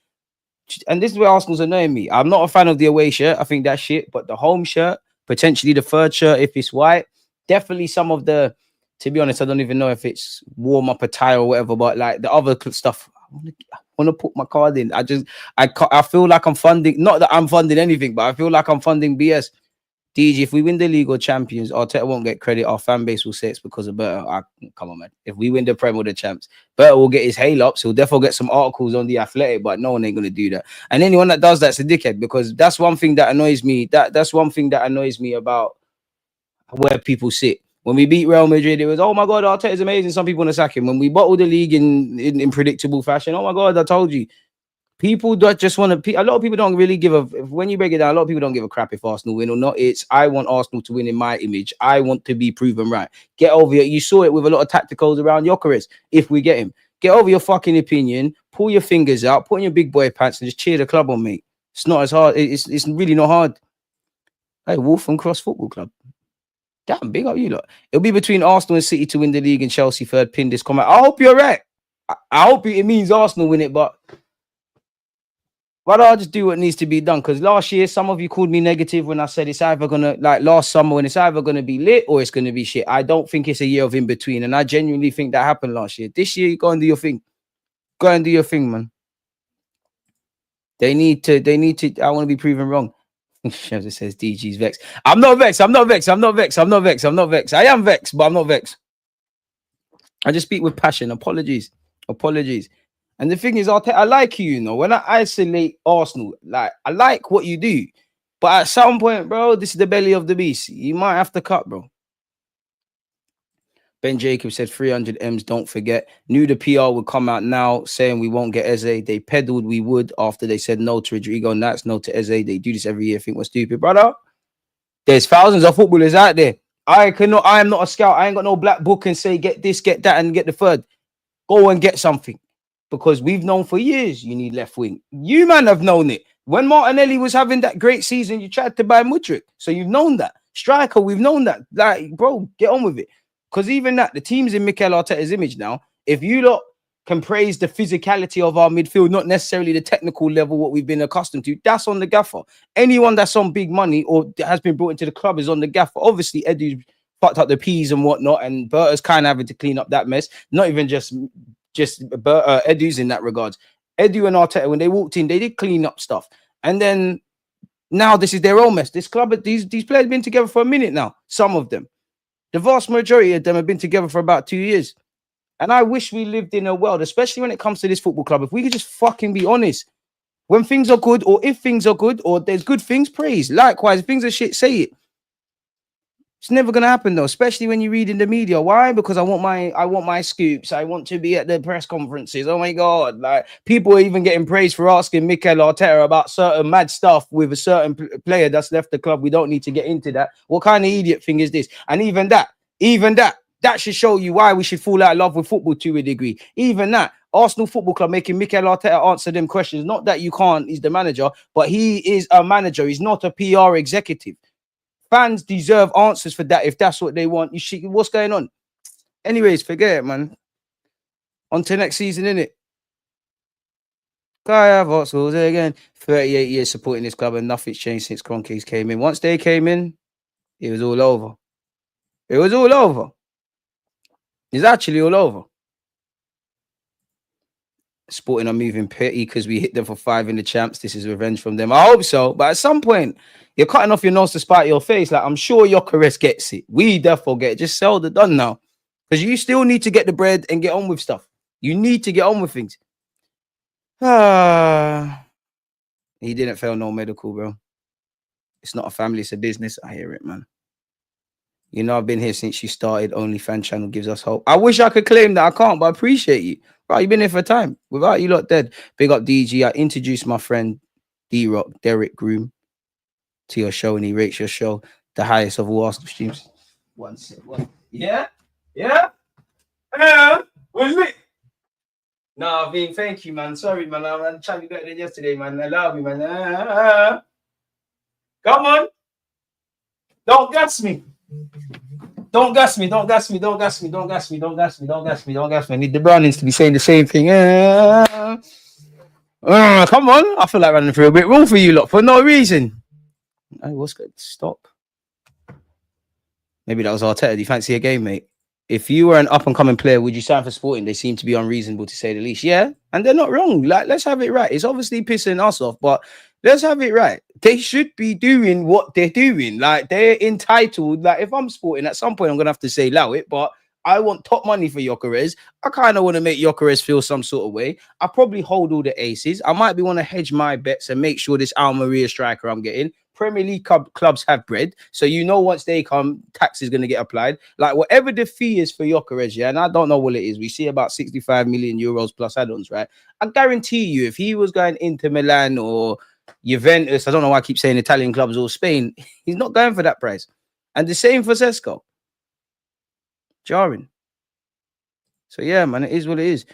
And this is where Arsenal's annoying me. I'm not a fan of the away shirt. I think that's shit. But the home shirt, potentially the third shirt if it's white, definitely some of the... To be honest, I don't even know if it's warm up attire or whatever, but like the other stuff, I want to put my card in. I feel like I'm funding, not that I'm funding anything, but I feel like I'm funding BS. DG, if we win the league or champions, Arteta won't get credit. Our fan base will say it's because of Berta. Come on, man. If we win the Prem or the champs, Berta will get his hail up. So he'll definitely get some articles on the Athletic, but no one ain't going to do that. And anyone that does that's a dickhead, because that's one thing that annoys me. That's one thing that annoys me about where people sit. When we beat Real Madrid, it was, oh my God, Arteta's amazing. Some people want to sack him. When we bottled the league in predictable fashion, oh my God, I told you. People don't just want to, a lot of people don't really give a, when you break it down, a lot of people don't give a crap if Arsenal win or not. It's, I want Arsenal to win in my image. I want to be proven right. Get over it. You saw it with a lot of tacticals around Gyökeres. If we get him, get over your fucking opinion, pull your fingers out, put on your big boy pants and just cheer the club on, mate. It's not as hard. It's really not hard. Hey, Wolf and Cross Football Club. Damn, big up you lot. It'll be between Arsenal and City to win the league and Chelsea third. Pin this comment. I hope you're right. I hope it means Arsenal win it, but I'll just do what needs to be done. Because last year, some of you called me negative when I said it's either going to, like last summer, when it's either going to be lit or it's going to be shit. I don't think it's a year of in between. And I genuinely think that happened last year. This year, go and do your thing. Go and do your thing, man. They need to, I want to be proven wrong. It says DG's vexed. I'm not vexed. I am vexed, but I'm not vexed. I just speak with passion. Apologies. And the thing is, I like you, you know, when I isolate Arsenal, like I like what you do. But at some point, bro, this is the belly of the beast. You might have to cut, bro. Ben Jacobs said 300 M's, don't forget. Knew the PR would come out now saying we won't get Eze. They peddled we would after they said no to Rodrygo, Nats, no to Eze. They do this every year. Think we're stupid, brother. There's thousands of footballers out there. I am not a scout. I ain't got no black book and say get this, get that, and get the third. Go and get something. Because we've known for years you need left wing. You, man, have known it. When Martinelli was having that great season, you tried to buy Mudryk. So you've known that. Striker, we've known that. Like, bro, get on with it. Because even that, the team's in Mikel Arteta's image now. If you lot can praise the physicality of our midfield, not necessarily the technical level, what we've been accustomed to, that's on the gaffer. Anyone that's on big money or has been brought into the club is on the gaffer. Obviously, Edu's fucked up the peas and whatnot, and Berta's kind of having to clean up that mess. Not even just Edu's in that regards. Edu and Arteta, when they walked in, they did clean up stuff. And then now this is their own mess. This club, these players have been together for a minute now, some of them. The vast majority of them have been together for about 2 years. And I wish we lived in a world, especially when it comes to this football club, if we could just fucking be honest. When things are good, or if things are good, or there's good things, praise. Likewise, if things are shit, say it. It's never gonna happen though, especially when you read in the media. Why? Because I want my scoops. I want to be at the press conferences. Oh my God. Like, people are even getting praised for asking Mikel Arteta about certain mad stuff with a certain player that's left the club. We don't need to get into that. What kind of idiot thing is this? And even that should show you why we should fall out of love with football to a degree. Even that, Arsenal Football Club making Mikel Arteta answer them questions. Not that you can't, he's the manager, but he is a manager. He's not a PR executive. Fans deserve answers for that if that's what they want. What's going on? Anyways, forget it, man. On to next season, innit? Kaya Vauxhalls again. 38 years supporting this club and nothing's changed since Kroenkes came in. Once they came in, it was all over. It was all over. It's actually all over. Sporting are moving petty because we hit them for 5 in the champs. This is revenge from them. I hope so. But at some point, you're cutting off your nose to spite your face. Like, I'm sure Gyökeres gets it. We therefore get it. Just sell the done now. Because you still need to get the bread and get on with stuff. You need to get on with things. He didn't fail no medical, bro. It's not a family, it's a business. I hear it, man. You know, I've been here since you started. OnlyFans channel gives us hope. I wish I could claim that I can't, but I appreciate you. Right, you've been here for time. Without you lot dead. Big up DG. I introduced my friend D-Rock, Derek Groom, to your show, and he rates your show the highest of all Arsenal streams. One sec. Yeah? Yeah? What's it? No, Vin, thank you, man. Sorry, man. I'm trying to be better than yesterday, man. I love you, man. Come on. Don't gas me. Don't gas me. Don't gas me. Don't gas me. Don't gas me. Don't gas me. Don't gas me. Don't gas me. I need the Brownings to be saying the same thing. Come on. I feel like running through a bit wrong for you lot for no reason. Hey, what's good? Stop. Maybe that was Arteta. Do you fancy a game, mate? If you were an up-and-coming player, would you sign for Sporting? They seem to be unreasonable, to say the least. Yeah, and they're not wrong. Like, let's have it right. It's obviously pissing us off, but let's have it right. They should be doing what they're doing. Like, they're entitled. Like, if I'm Sporting, at some point, I'm going to have to say, allow it, but I want top money for Gyökeres. I kind of want to make Gyökeres feel some sort of way. I probably hold all the aces. I might be want to hedge my bets and make sure this Almeria striker I'm getting. Premier League clubs have bread, so you know once they come, tax is going to get applied. Like whatever the fee is for Gyökeres, yeah, and I don't know what it is. We see about 65 million euros plus add-ons, right? I guarantee you, if he was going into Milan or Juventus, I don't know why I keep saying Italian clubs or Spain, he's not going for that price. And the same for Sesko. Jarring. So yeah, man, it is what it is.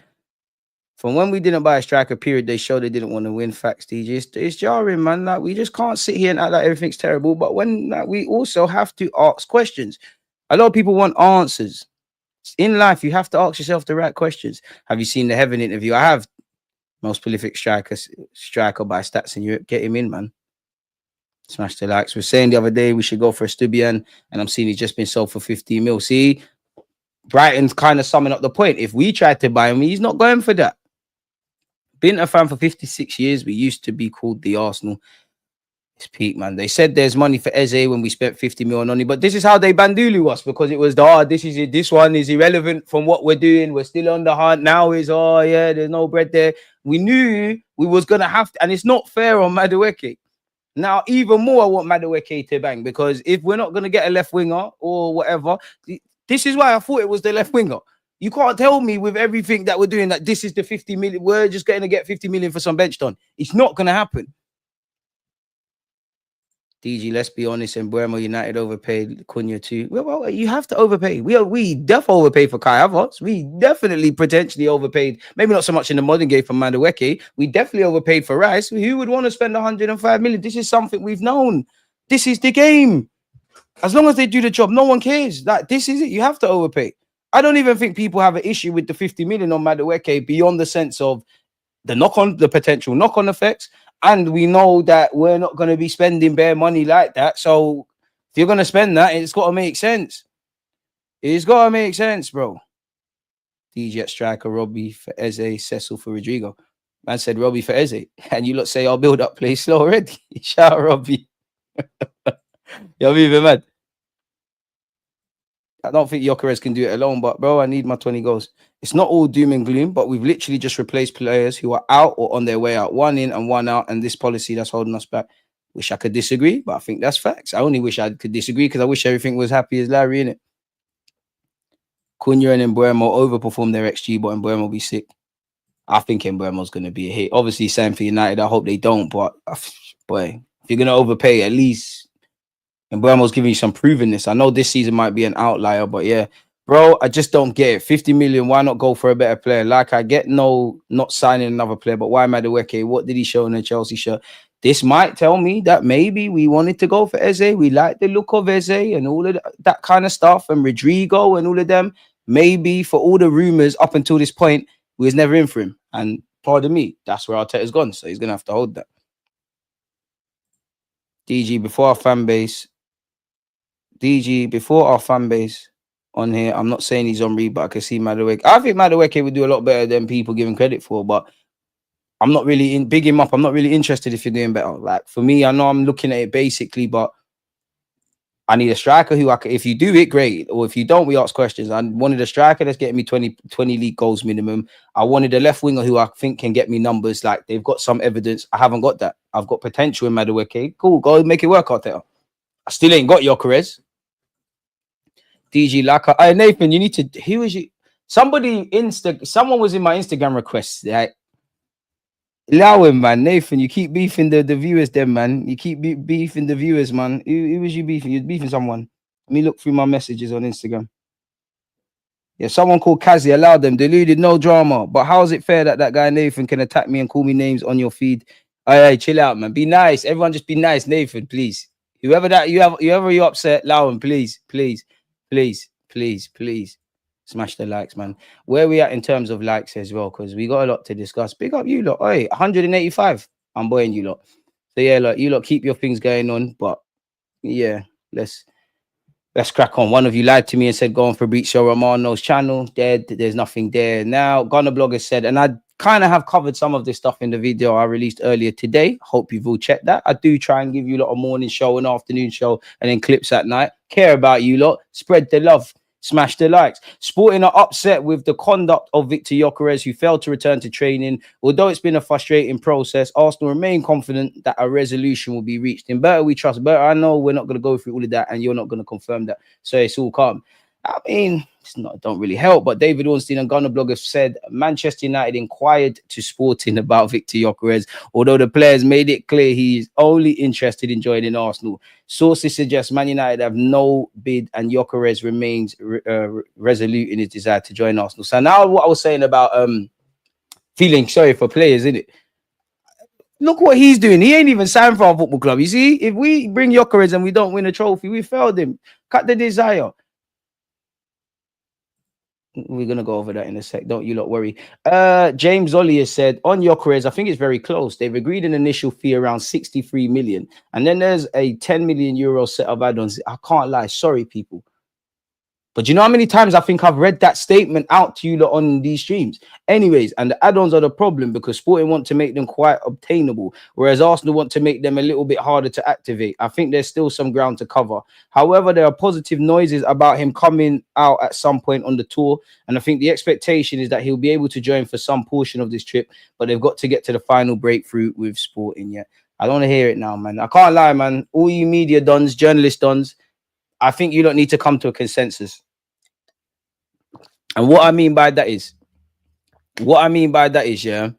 From when we didn't buy a striker, period, they showed they didn't want to win. Facts, DJ. It's jarring, man. Like, we just can't sit here and act like everything's terrible. But when we also have to ask questions. A lot of people want answers. In life, you have to ask yourself the right questions. Have you seen the Heaven interview? I have. Most prolific striker by stats in Europe. Get him in, man. Smash the likes. We're saying the other day we should go for a Stubian, and I'm seeing he's just been sold for 15 mil. See, Brighton's kind of summing up the point. If we tried to buy him, he's not going for that. Been a fan for 56 years. We used to be called the Arsenal. It's peak, man. They said there's money for Eze when we spent 50 mil on Oni, but this is how they bandulu us, because it was this one is irrelevant from what we're doing. We're still on the hunt. Now is, there's no bread there. We knew we was going to have to, and it's not fair on Madueke. Now, even more, I want Madueke to bang, because if we're not going to get a left winger or whatever, this is why I thought it was the left winger. You can't tell me with everything that we're doing that this is the 50 million. We're just going to get 50 million for some bench done. It's not going to happen. DG, let's be honest, and Buemo United overpaid Cunha too. Well, you have to overpay. We definitely overpaid for Kai Havertz. We definitely potentially overpaid. Maybe not so much in the modern game for Madueke. We definitely overpaid for Rice. Who would want to spend 105 million? This is something we've known. This is the game. As long as they do the job, no one cares. Like, this is it. You have to overpay. I don't even think people have an issue with the 50 million on Madueke beyond the sense of the potential knock-on effects. And we know that we're not going to be spending bare money like that. So if you're going to spend that, it's got to make sense. It's got to make sense, bro. DJ striker, Robbie for Eze, Cecil for Rodrygo. Man said Robbie for Eze. And you lot say, I'll build up, play slow already. Shout out, Robbie. You're moving mad. I don't think Gyökeres can do it alone, but bro, I need my 20 goals. It's not all doom and gloom, but we've literally just replaced players who are out or on their way out. One in and one out, and this policy that's holding us back. Wish I could disagree, but I think that's facts. I only wish I could disagree because I wish everything was happy as Larry, innit? Cunha and Mbuemo overperform their XG, but Mbuemo will be sick. I think Mbuemo's going to be a hit. Obviously, same for United. I hope they don't, but boy, if you're going to overpay, at least and Buemo's giving you some provenness. I know this season might be an outlier, but yeah, bro, I just don't get it. 50 million, why not go for a better player? Like, I get not signing another player, but why Madueke? What did he show in the Chelsea shirt? This might tell me that maybe we wanted to go for Eze. We like the look of Eze and all of that kind of stuff, and Rodrygo and all of them. Maybe for all the rumours up until this point, we was never in for him. And pardon me, that's where Arteta's gone, so he's going to have to hold that. DG, before our fan base on here, I'm not saying he's on read, but I can see Madueke. I think Madueke would do a lot better than people give him credit for, but I'm not really big him up. I'm not really interested if you're doing better. Like, for me, I know I'm looking at it basically, but I need a striker who if you do it, great. Or if you don't, we ask questions. I wanted a striker that's getting me 20 league goals minimum. I wanted a left winger who I think can get me numbers. Like they've got some evidence. I haven't got that. I've got potential in Madueke. Cool, go make it work out there. I still ain't got Gyökeres. DG Laka. Hey, Nathan, you need to. Who was you? Someone was in my Instagram requests. Right? Allow him, man. Nathan, you keep beefing the viewers, then, man. You keep beefing the viewers, man. Who was you beefing? You're beefing someone. Let me look through my messages on Instagram. Yeah, someone called Kazi. Allow them. Deluded, no drama. But how is it fair that that guy Nathan can attack me and call me names on your feed? Hey, chill out, man. Be nice. Everyone just be nice, Nathan, please. Whoever you're upset, allow him, please, please, please, please, please. Smash the likes, man. Where we at in terms of likes as well, because we got a lot to discuss. Big up you lot. Hey, 185. I'm buying you lot. So yeah, look, you lot keep your things going on. But yeah, let's crack on. One of you lied to me and said go on Fabrizio Romano's channel. Dead. There's nothing there now. Gunner Blogger said, and I kind of have covered some of this stuff in the video I released earlier today. Hope you've all checked that. I do try and give you a lot of morning show and afternoon show and then clips at night. Care about you lot. Spread the love. Smash the likes. Sporting are upset with the conduct of Victor Gyökeres, who failed to return to training. Although it's been a frustrating process, Arsenal remain confident that a resolution will be reached. In Berta, we trust. Berta, I know we're not going to go through all of that, and you're not going to confirm that. So it's all calm. I mean, it's not, don't really help. But David Ornstein and Gunner Blog have said Manchester United inquired to Sporting about Victor Gyökeres, although the players made it clear he's only interested in joining Arsenal. Sources suggest Man United have no bid and Gyökeres remains resolute in his desire to join Arsenal. So now what I was saying about feeling sorry for players, isn't it? Look what he's doing. He ain't even signed for our football club. You see, if we bring Gyökeres and we don't win a trophy, we failed him. Cut the desire. We're going to go over that in a sec. Don't you lot worry. James Ollie has said, on Gyökeres, I think it's very close. They've agreed an initial fee around 63 million. And then there's a 10 million euro set of add-ons. I can't lie. Sorry, people. But you know how many times I think I've read that statement out to you lot on these streams? Anyways, and the add-ons are the problem because Sporting want to make them quite obtainable, whereas Arsenal want to make them a little bit harder to activate. I think there's still some ground to cover. However, there are positive noises about him coming out at some point on the tour, and I think the expectation is that he'll be able to join for some portion of this trip, but they've got to get to the final breakthrough with Sporting yet. I don't want to hear it now, man. I can't lie, man. All you media dons, journalist dons, I think you don't need to come to a consensus. And what I mean by that is, yeah,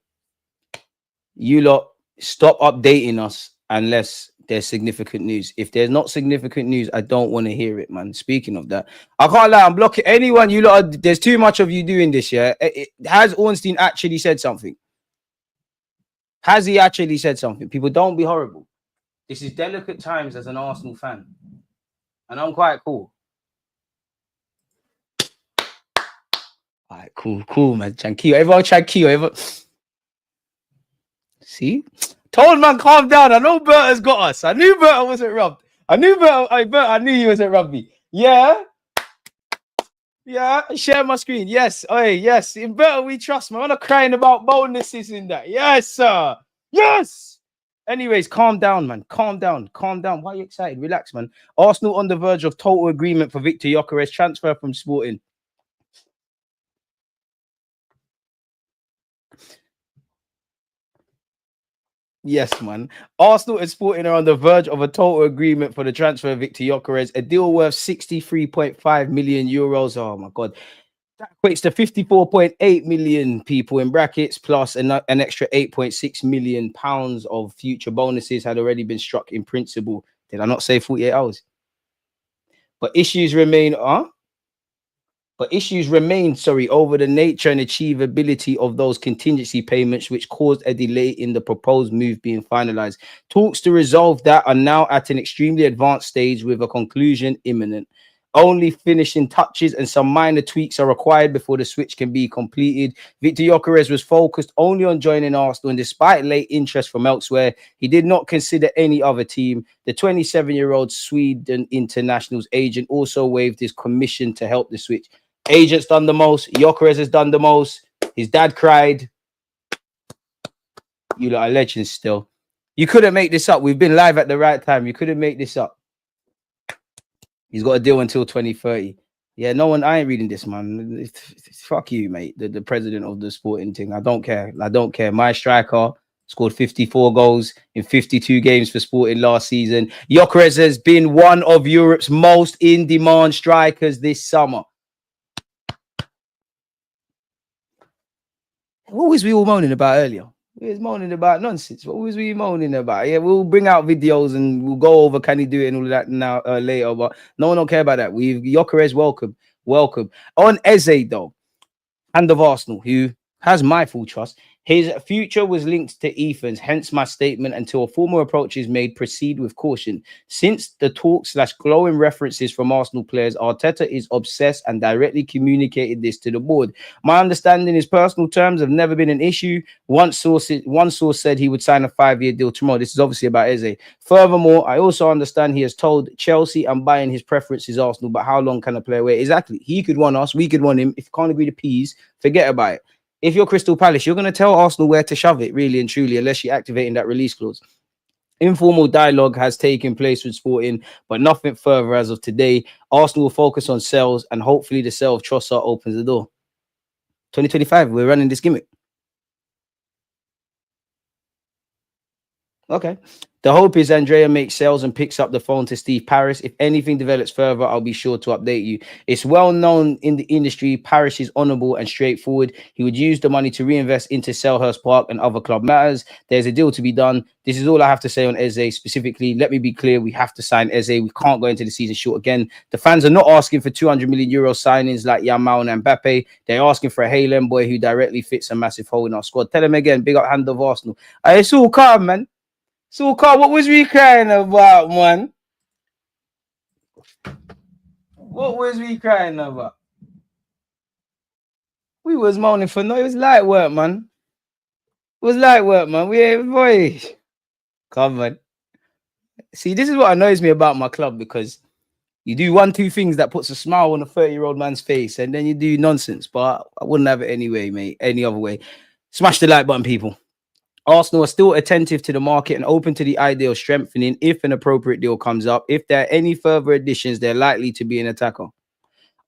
you lot stop updating us unless there's significant news. If there's not significant news, I don't want to hear it, man. Speaking of that, I can't lie, I'm blocking anyone. You lot, there's too much of you doing this, yeah. Has Ornstein actually said something? Has he actually said something? People, don't be horrible. This is delicate times as an Arsenal fan. And I'm quite cool. All right, cool, man. Tranquilo. Everyone tranquilo. Everyone... See? Told man, calm down. I know Berta's got us. I knew Berta wasn't rubbed. I knew you wasn't rubby. Yeah? Yeah, share my screen. Yes. Oh, yes. In Berta, we trust, man. I'm not crying about bonuses in that. Yes, sir. Yes. Anyways, calm down, man. Calm down. Why are you excited? Relax, man. Arsenal on the verge of total agreement for Victor Gyökeres transfer from Sporting. Yes, man. Arsenal and Sporting are on the verge of a total agreement for the transfer of Victor Gyökeres, a deal worth 63.5 million euros. Oh, my God. That equates to 54.8 million people in brackets, plus an extra 8.6 million pounds of future bonuses had already been struck in principle. Did I not say 48 hours? But issues remain, over the nature and achievability of those contingency payments, which caused a delay in the proposed move being finalized. Talks to resolve that are now at an extremely advanced stage with a conclusion imminent. Only finishing touches and some minor tweaks are required before the switch can be completed. Victor Gyökeres was focused only on joining Arsenal, and despite late interest from elsewhere, he did not consider any other team. The 27-year-old Sweden international's agent also waived his commission to help the switch. Agent's done the most. Gyökeres has done the most. His dad cried. You lot are legends still. You couldn't make this up. We've been live at the right time. You couldn't make this up. He's got a deal until 2030. Yeah, no one. I ain't reading this, man. Fuck you, mate. The president of the sporting thing. I don't care. I don't care. My striker scored 54 goals in 52 games for Sporting last season. Gyökeres has been one of Europe's most in-demand strikers this summer. What was we all moaning about earlier? We was moaning about nonsense. What was we moaning about? Yeah, we'll bring out videos and we'll go over can he do it and all of that now later. But no one don't care about that. We've Gyökeres, welcome. On Eze though, and of Arsenal, who has my full trust. His future was linked to Ethan's, hence my statement. Until a formal approach is made, proceed with caution. Since the talk/glowing references from Arsenal players, Arteta is obsessed and directly communicated this to the board. My understanding is personal terms have never been an issue. One source said he would sign a 5-year deal tomorrow. This is obviously about Eze. Furthermore, I also understand he has told Chelsea and Bayern his preference is Arsenal, but how long can a player wait? Exactly. He could want us, we could want him. If you can't agree to peas, forget about it. If you're Crystal Palace, you're going to tell Arsenal where to shove it, really and truly, unless you're activating that release clause. Informal dialogue has taken place with Sporting, but nothing further as of today. Arsenal will focus on sales, and hopefully the sale of Trossard opens the door. 2025, we're running this gimmick. Okay. The hope is Andrea makes sales and picks up the phone to Steve Paris. If anything develops further, I'll be sure to update you. It's well known in the industry, Paris is honourable and straightforward. He would use the money to reinvest into Selhurst Park and other club matters. There's a deal to be done. This is all I have to say on Eze specifically. Let me be clear, we have to sign Eze. We can't go into the season short again. The fans are not asking for 200 million euro signings like Yamal and Mbappe. They're asking for a Haaland boy who directly fits a massive hole in our squad. Tell them again, big up hand of Arsenal. It's all calm, man. So, Carl, what was we crying about, man? What was we crying about? We was moaning for no. It was light work, man. It was light work, man. Boy. Come on. See, this is what annoys me about my club because you do 1-2 things that puts a smile on a 30-year-old man's face, and then you do nonsense. But I wouldn't have it anyway, mate. Any other way. Smash the like button, people. Arsenal are still attentive to the market and open to the idea of strengthening if an appropriate deal comes up. If there are any further additions, they're likely to be an attacker.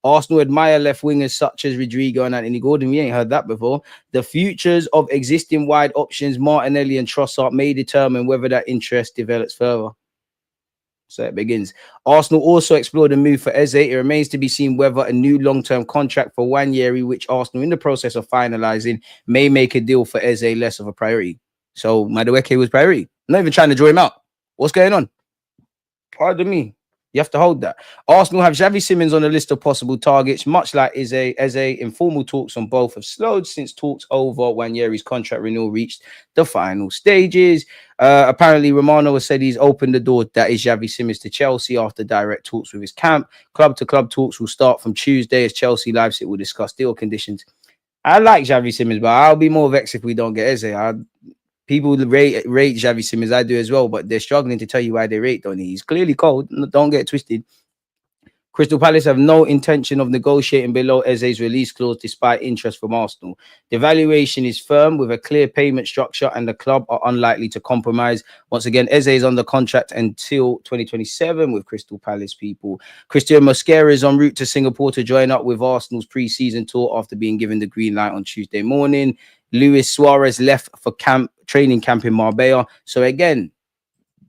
Arsenal admire left wingers such as Rodrygo and Anthony Gordon. We ain't heard that before. The futures of existing wide options, Martinelli and Trossard, may determine whether that interest develops further. So it begins. Arsenal also explored a move for Eze. It remains to be seen whether a new long-term contract for Nwaneri, which Arsenal in the process of finalising, may make a deal for Eze less of a priority. So Madueke was priority. I'm not even trying to draw him out. What's going on? Pardon me. You have to hold that. Arsenal have Xavi Simons on a list of possible targets, much like Eze. Informal talks on both have slowed since talks over Nwaneri's contract renewal reached the final stages. Apparently, Romano has said he's opened the door, that is Xavi Simons, to Chelsea after direct talks with his camp. Club-to-club talks will start from Tuesday as Chelsea Leipzig will discuss deal conditions. I like Xavi Simons, but I'll be more vexed if we don't get Eze. People rate Xavi Simons, I do as well, but they're struggling to tell you why they rate Donny. He's clearly cold. Don't get twisted. Crystal Palace have no intention of negotiating below Eze's release clause despite interest from Arsenal. The valuation is firm with a clear payment structure and the club are unlikely to compromise. Once again, Eze is under contract until 2027 with Crystal Palace people. Christian Mosquera is en route to Singapore to join up with Arsenal's pre-season tour after being given the green light on Tuesday morning. Luis Suarez left for training camp in Marbella. So again,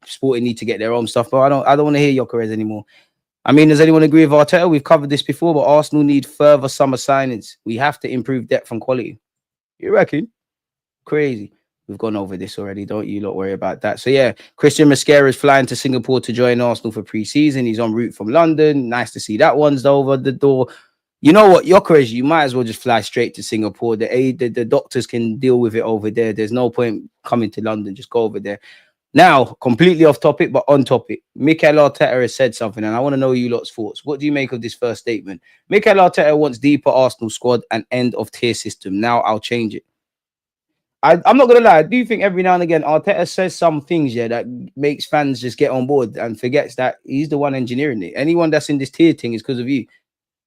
Sporting need to get their own stuff, but I don't want to hear Gyökeres anymore. I mean, does anyone agree with Arteta? We've covered this before, but Arsenal need further summer signings. We have to improve depth and quality. You reckon? Crazy. We've gone over this already. Don't you lot worry about that. So yeah, Christian Mosquera is flying to Singapore to join Arsenal for pre-season. He's en route from London. Nice to see that one's over the door. You know what, Gyökeres, you might as well just fly straight to Singapore. The doctors can deal with it over there. There's no point coming to London. Just go over there. Now, completely off topic, but on topic. Mikel Arteta has said something, and I want to know you lot's thoughts. What do you make of this first statement? Mikel Arteta wants deeper Arsenal squad and end of tier system. Now I'll change it. I'm not going to lie. I do think every now and again, Arteta says some things, that makes fans just get on board and forgets that he's the one engineering it. Anyone that's in this tier thing is because of you.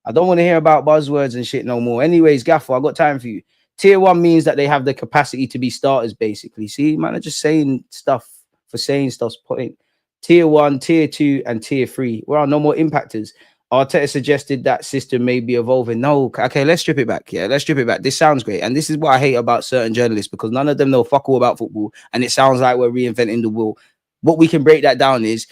I don't want to hear about buzzwords and shit no more. Anyways, Gaffer, I got time for you. Tier 1 means that they have the capacity to be starters, basically. See, man, I'm just saying stuff for saying stuff's point. Tier 1, Tier 2, and Tier 3. Well, no more impactors. Arteta suggested that system may be evolving. No, okay, let's strip it back. Yeah, let's strip it back. This sounds great. And this is what I hate about certain journalists, because none of them know fuck all about football. And it sounds like we're reinventing the wheel. What we can break that down is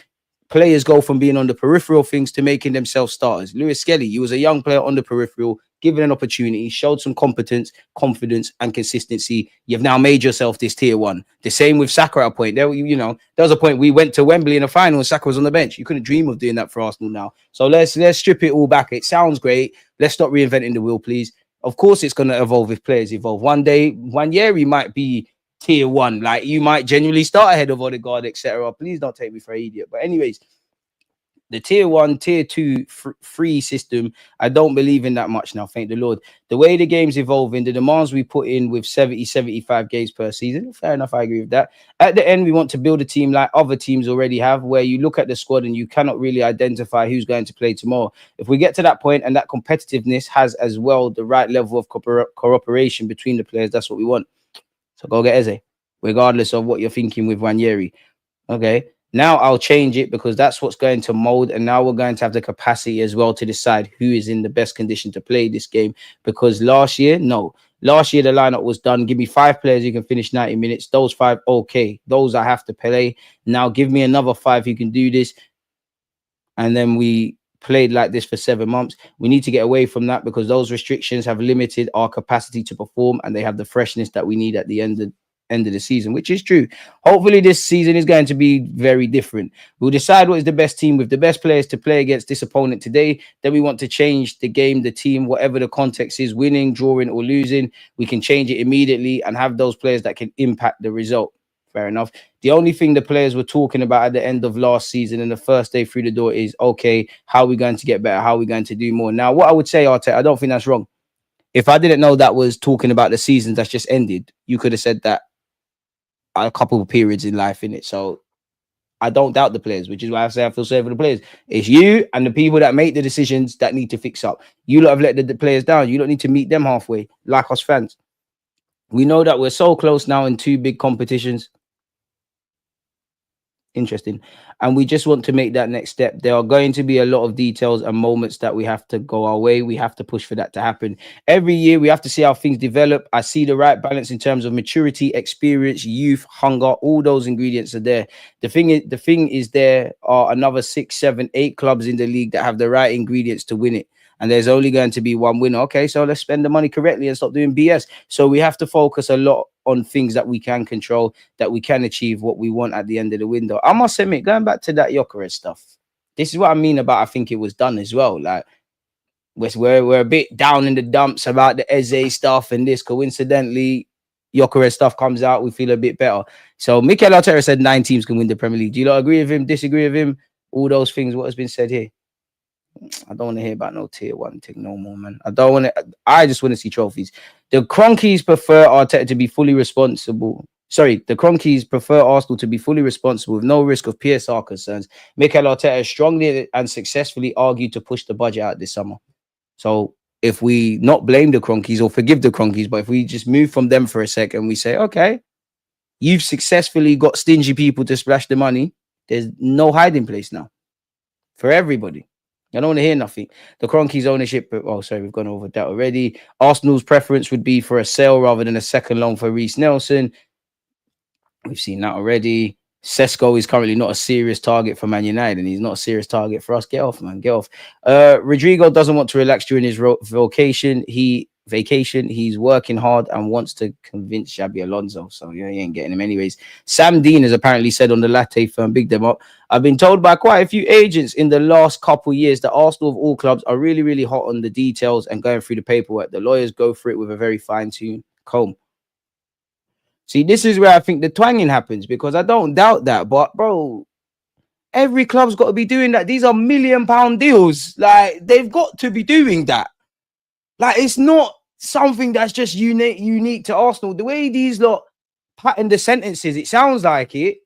players go from being on the peripheral things to making themselves starters. Lewis Skelly, you was a young player on the peripheral, given an opportunity, showed some competence, confidence, and consistency. You've now made yourself this tier 1. The same with Saka at a point. There, there was a point we went to Wembley in a final and Saka was on the bench. You couldn't dream of doing that for Arsenal now. So let's strip it all back. It sounds great. Let's stop reinventing the wheel, please. Of course, it's going to evolve if players evolve. One day, one year, he might be tier 1. Like, you might genuinely start ahead of Odegaard, etc. Please don't take me for an idiot. But anyways, the tier 1, tier 2 free system, I don't believe in that much now, thank the Lord. The way the game's evolving, the demands we put in with 75 games per season, fair enough, I agree with that. At the end, we want to build a team like other teams already have, where you look at the squad and you cannot really identify who's going to play tomorrow. If we get to that point and that competitiveness has as well the right level of cooperation between the players, that's what we want. So go get Eze, regardless of what you're thinking with Ranieri. Okay. Now I'll change it, because that's what's going to mold. And now we're going to have the capacity as well to decide who is in the best condition to play this game. Because last year, the lineup was done. Give me 5 players who can finish 90 minutes. Those 5, okay. Those I have to play. Now give me another 5 who can do this. And then we played like this for 7 months. We need to get away from that, because those restrictions have limited our capacity to perform, and they have the freshness that we need at the end of the season, which is true. Hopefully this season is going to be very different. We'll decide what is the best team with the best players to play against this opponent today. Then we want to change the game, the team, whatever the context is, winning, drawing, or losing. We can change it immediately and have those players that can impact the result. Fair enough. The only thing the players were talking about at the end of last season and the first day through the door is, okay, how are we going to get better? How are we going to do more? Now, what I would say, Arteta, I don't think that's wrong. If I didn't know that was talking about the seasons that's just ended, you could have said that a couple of periods in life, in it. So I don't doubt the players, which is why I say I feel sorry for the players. It's you and the people that make the decisions that need to fix up. You lot have let the players down. You don't need to meet them halfway, like us fans. We know that we're so close now in 2 big competitions. Interesting. And we just want to make that next step. There are going to be a lot of details and moments that we have to go our way. We have to push for that to happen. Every year, we have to see how things develop. I see the right balance in terms of maturity, experience, youth, hunger. All those ingredients are there. The thing is there are another 6, 7, 8 clubs in the league that have the right ingredients to win it. And there's only going to be one winner. Okay, so let's spend the money correctly and stop doing BS. So we have to focus a lot on things that we can control, that we can achieve what we want at the end of the window. I must admit, going back to that Gyökeres stuff, this is what I mean about I think it was done as well. Like, we're a bit down in the dumps about the Eze stuff and this. Coincidentally, Gyökeres stuff comes out, we feel a bit better. So Mikel Arteta said 9 teams can win the Premier League. Do you not agree with him, disagree with him? All those things, what has been said here? I don't want to hear about no tier 1 thing no more, man. I just want to see trophies. The Cronkies prefer Arteta to be fully responsible. Sorry, the Cronkies prefer Arsenal to be fully responsible with no risk of PSR concerns. Mikel Arteta has strongly and successfully argued to push the budget out this summer. So if we not blame the Cronkies or forgive the Cronkies, but if we just move from them for a second, we say, okay, you've successfully got stingy people to splash the money. There's no hiding place now for everybody. I don't want to hear nothing. The Cronkies ownership, oh, sorry, we've gone over that already. Arsenal's preference would be for a sale rather than a second loan for Reece Nelson. We've seen that already. Sesko is currently not a serious target for Man United, and he's not a serious target for us. Get off, man. Get off. Rodrygo doesn't want to relax during his vacation. He's working hard and wants to convince Xabi Alonso. So yeah, he ain't getting him anyways. Sam Dean has apparently said on the Latte firm, big them up. I've been told by quite a few agents in the last couple of years that Arsenal of all clubs are really, really hot on the details and going through the paperwork. The lawyers go through it with a very fine-tuned comb. See, this is where I think the twanging happens, because I don't doubt that. But, bro, every club's got to be doing that. These are £1 million deals. Like, they've got to be doing that. Like, it's not something that's just unique to Arsenal. The way these lot pattern the sentences, it sounds like it.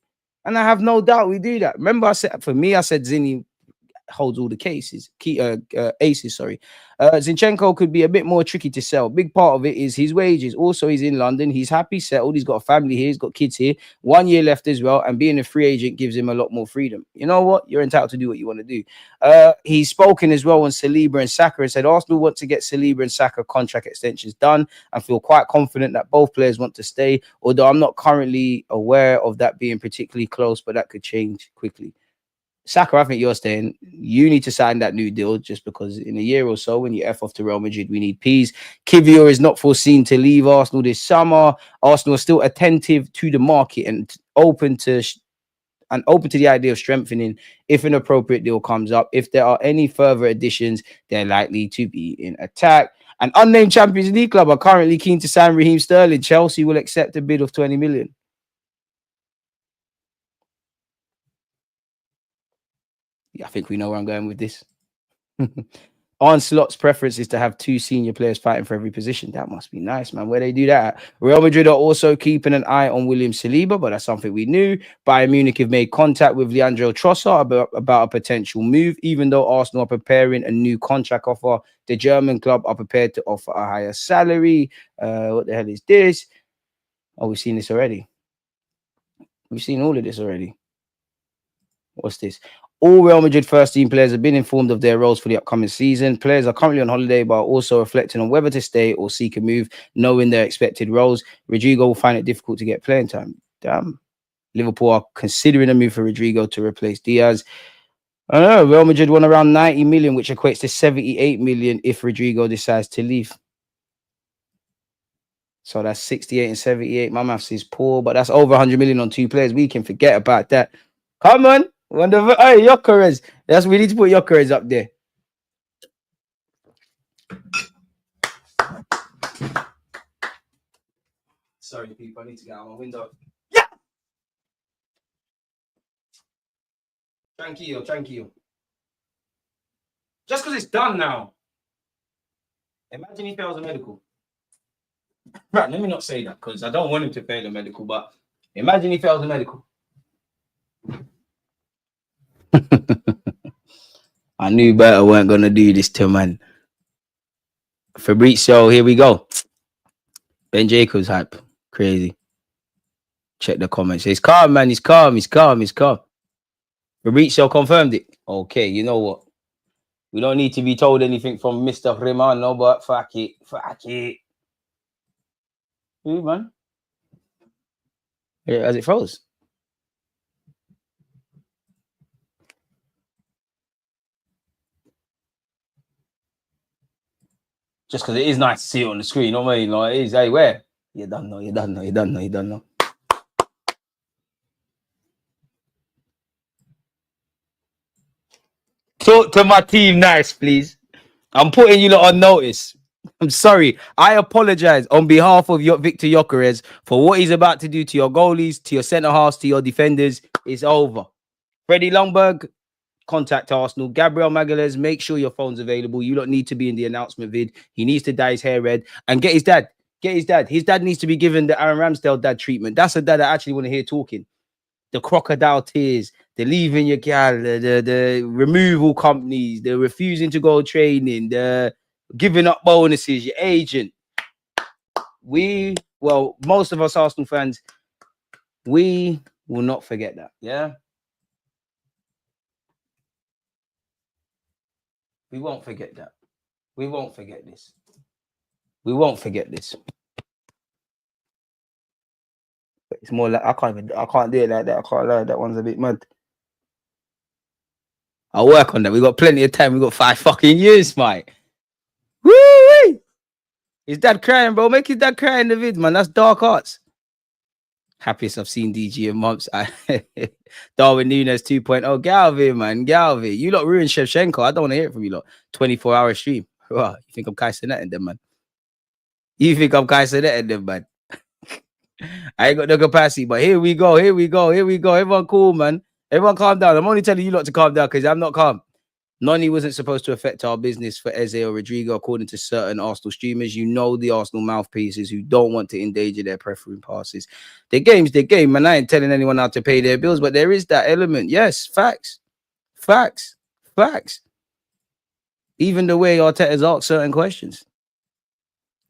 And I have no doubt we do that. Remember, I said Zinni holds all the aces. Sorry, Zinchenko could be a bit more tricky to sell. Big part of it is his wages. Also, he's in London. He's happy, settled. He's got a family here. He's got kids here. 1 year left as well, and being a free agent gives him a lot more freedom. You know what? You're entitled to do what you want to do. He's spoken as well on Saliba and Saka and said Arsenal want to get Saliba and Saka contract extensions done and feel quite confident that both players want to stay, although I'm not currently aware of that being particularly close, but that could change quickly. Saka, I think you're staying. You need to sign that new deal just because in a year or so, when you F off to Real Madrid, we need peas. Kivior is not foreseen to leave Arsenal this summer. Arsenal are still attentive to the market and open to the idea of strengthening if an appropriate deal comes up. If there are any further additions, they're likely to be in attack. An unnamed Champions League club are currently keen to sign Raheem Sterling. Chelsea will accept a bid of 20 million. Yeah, I think we know where I'm going with this. Onslaugh's preference is to have 2 senior players fighting for every position. That must be nice, man. Where they do that. Real Madrid are also keeping an eye on William Saliba, but that's something we knew. Bayern Munich have made contact with Leandro Trossard about a potential move. Even though Arsenal are preparing a new contract offer, the German club are prepared to offer a higher salary. What the hell is this? Oh, we've seen this already. We've seen all of this already. What's this? All Real Madrid first team players have been informed of their roles for the upcoming season. Players are currently on holiday, but are also reflecting on whether to stay or seek a move, knowing their expected roles. Rodrygo will find it difficult to get playing time. Damn. Liverpool are considering a move for Rodrygo to replace Diaz. I don't know. Real Madrid won around 90 million, which equates to 78 million if Rodrygo decides to leave. So that's 68 and 78. My maths is poor, but that's over 100 million on 2 players. We can forget about that. Come on. Wonderful. Hey, Gyökeres. We need to put Gyökeres up there. Sorry, people. I need to get out my window. Yeah. Tranquilo. Just because it's done now. Imagine he fails a medical. Right, let me not say that because I don't want him to fail a medical, but imagine he fails a medical. I knew better weren't going to do this to man. Fabrizio, here we go. Ben Jacobs hype. Crazy. Check the comments. He's calm, man. He's calm. Fabrizio confirmed it. Okay, you know what? We don't need to be told anything from Mr. Rimano, but fuck it. Who, man? Yeah, as it froze. Just because it is nice to see it on the screen, you know what I mean? Like, it is, hey, where? You don't know. Talk to my team nice, please. I'm putting you lot on notice. I'm sorry. I apologize on behalf of Victor Gyökeres for what he's about to do to your goalies, to your centre halves, to your defenders. It's over. Freddie Lundberg, contact Arsenal. Gabriel Magalhaes, make sure your phone's available. You don't need to be in the announcement vid. He needs to dye his hair red and get his dad. His dad needs to be given the Aaron Ramsdale dad treatment. That's a dad I actually want to hear talking. The crocodile tears, the leaving your gal, the removal companies, the refusing to go training, the giving up bonuses, your agent. Most of us Arsenal fans, we will not forget that. Yeah. We won't forget that. We won't forget this. It's more like I can't do it like that. I can't lie. That one's a bit mad. I'll work on that. We got plenty of time. We got 5 fucking years, mate. Woo! His dad crying, bro. Make his dad cry in the vid, man. That's dark arts. Happiest I've seen DG in months. Darwin Núñez 2.0. Galvi, man. Galvi. You lot ruined Shevchenko. I don't want to hear it from you lot. 24-hour stream. You think I'm Kai Cenat them, man? I ain't got no capacity, but here we go. Everyone cool, man. Everyone calm down. I'm only telling you lot to calm down because I'm not calm. Noni wasn't supposed to affect our business for Eze or Rodrygo, according to certain Arsenal streamers. You know the Arsenal mouthpieces who don't want to endanger their preferring passes. Their game's their game, man. I ain't telling anyone how to pay their bills, but there is that element. Yes, facts. Facts. Even the way Arteta's asked certain questions.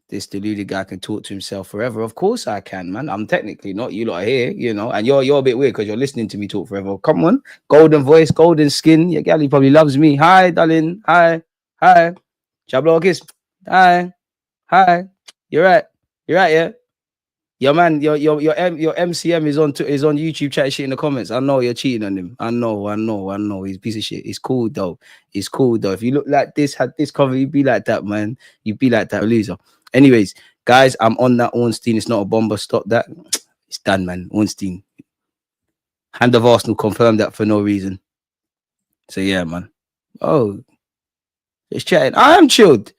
This deluded guy can talk to himself forever. Of course I can, man. I'm technically not. You lot are here, you know, and you're a bit weird because you're listening to me talk forever. Come on. Golden voice, golden skin. Your galley probably loves me. Hi, darling. Hi. Hi. Chablo kiss. Hi. Hi. You're right. You're right, yeah. Your man, your MCM is on YouTube chatting shit in the comments. I know you're cheating on him. I know. He's a piece of shit. It's cool though. It's cool though. If you look like this, had this cover, you'd be like that, man. You'd be like that loser. Anyways, guys, I'm on that Ornstein. It's not a bomber. Stop that. It's done, man. Ornstein. Hand of Arsenal confirmed that for no reason. So yeah, man. Oh, it's chatting. I am chilled.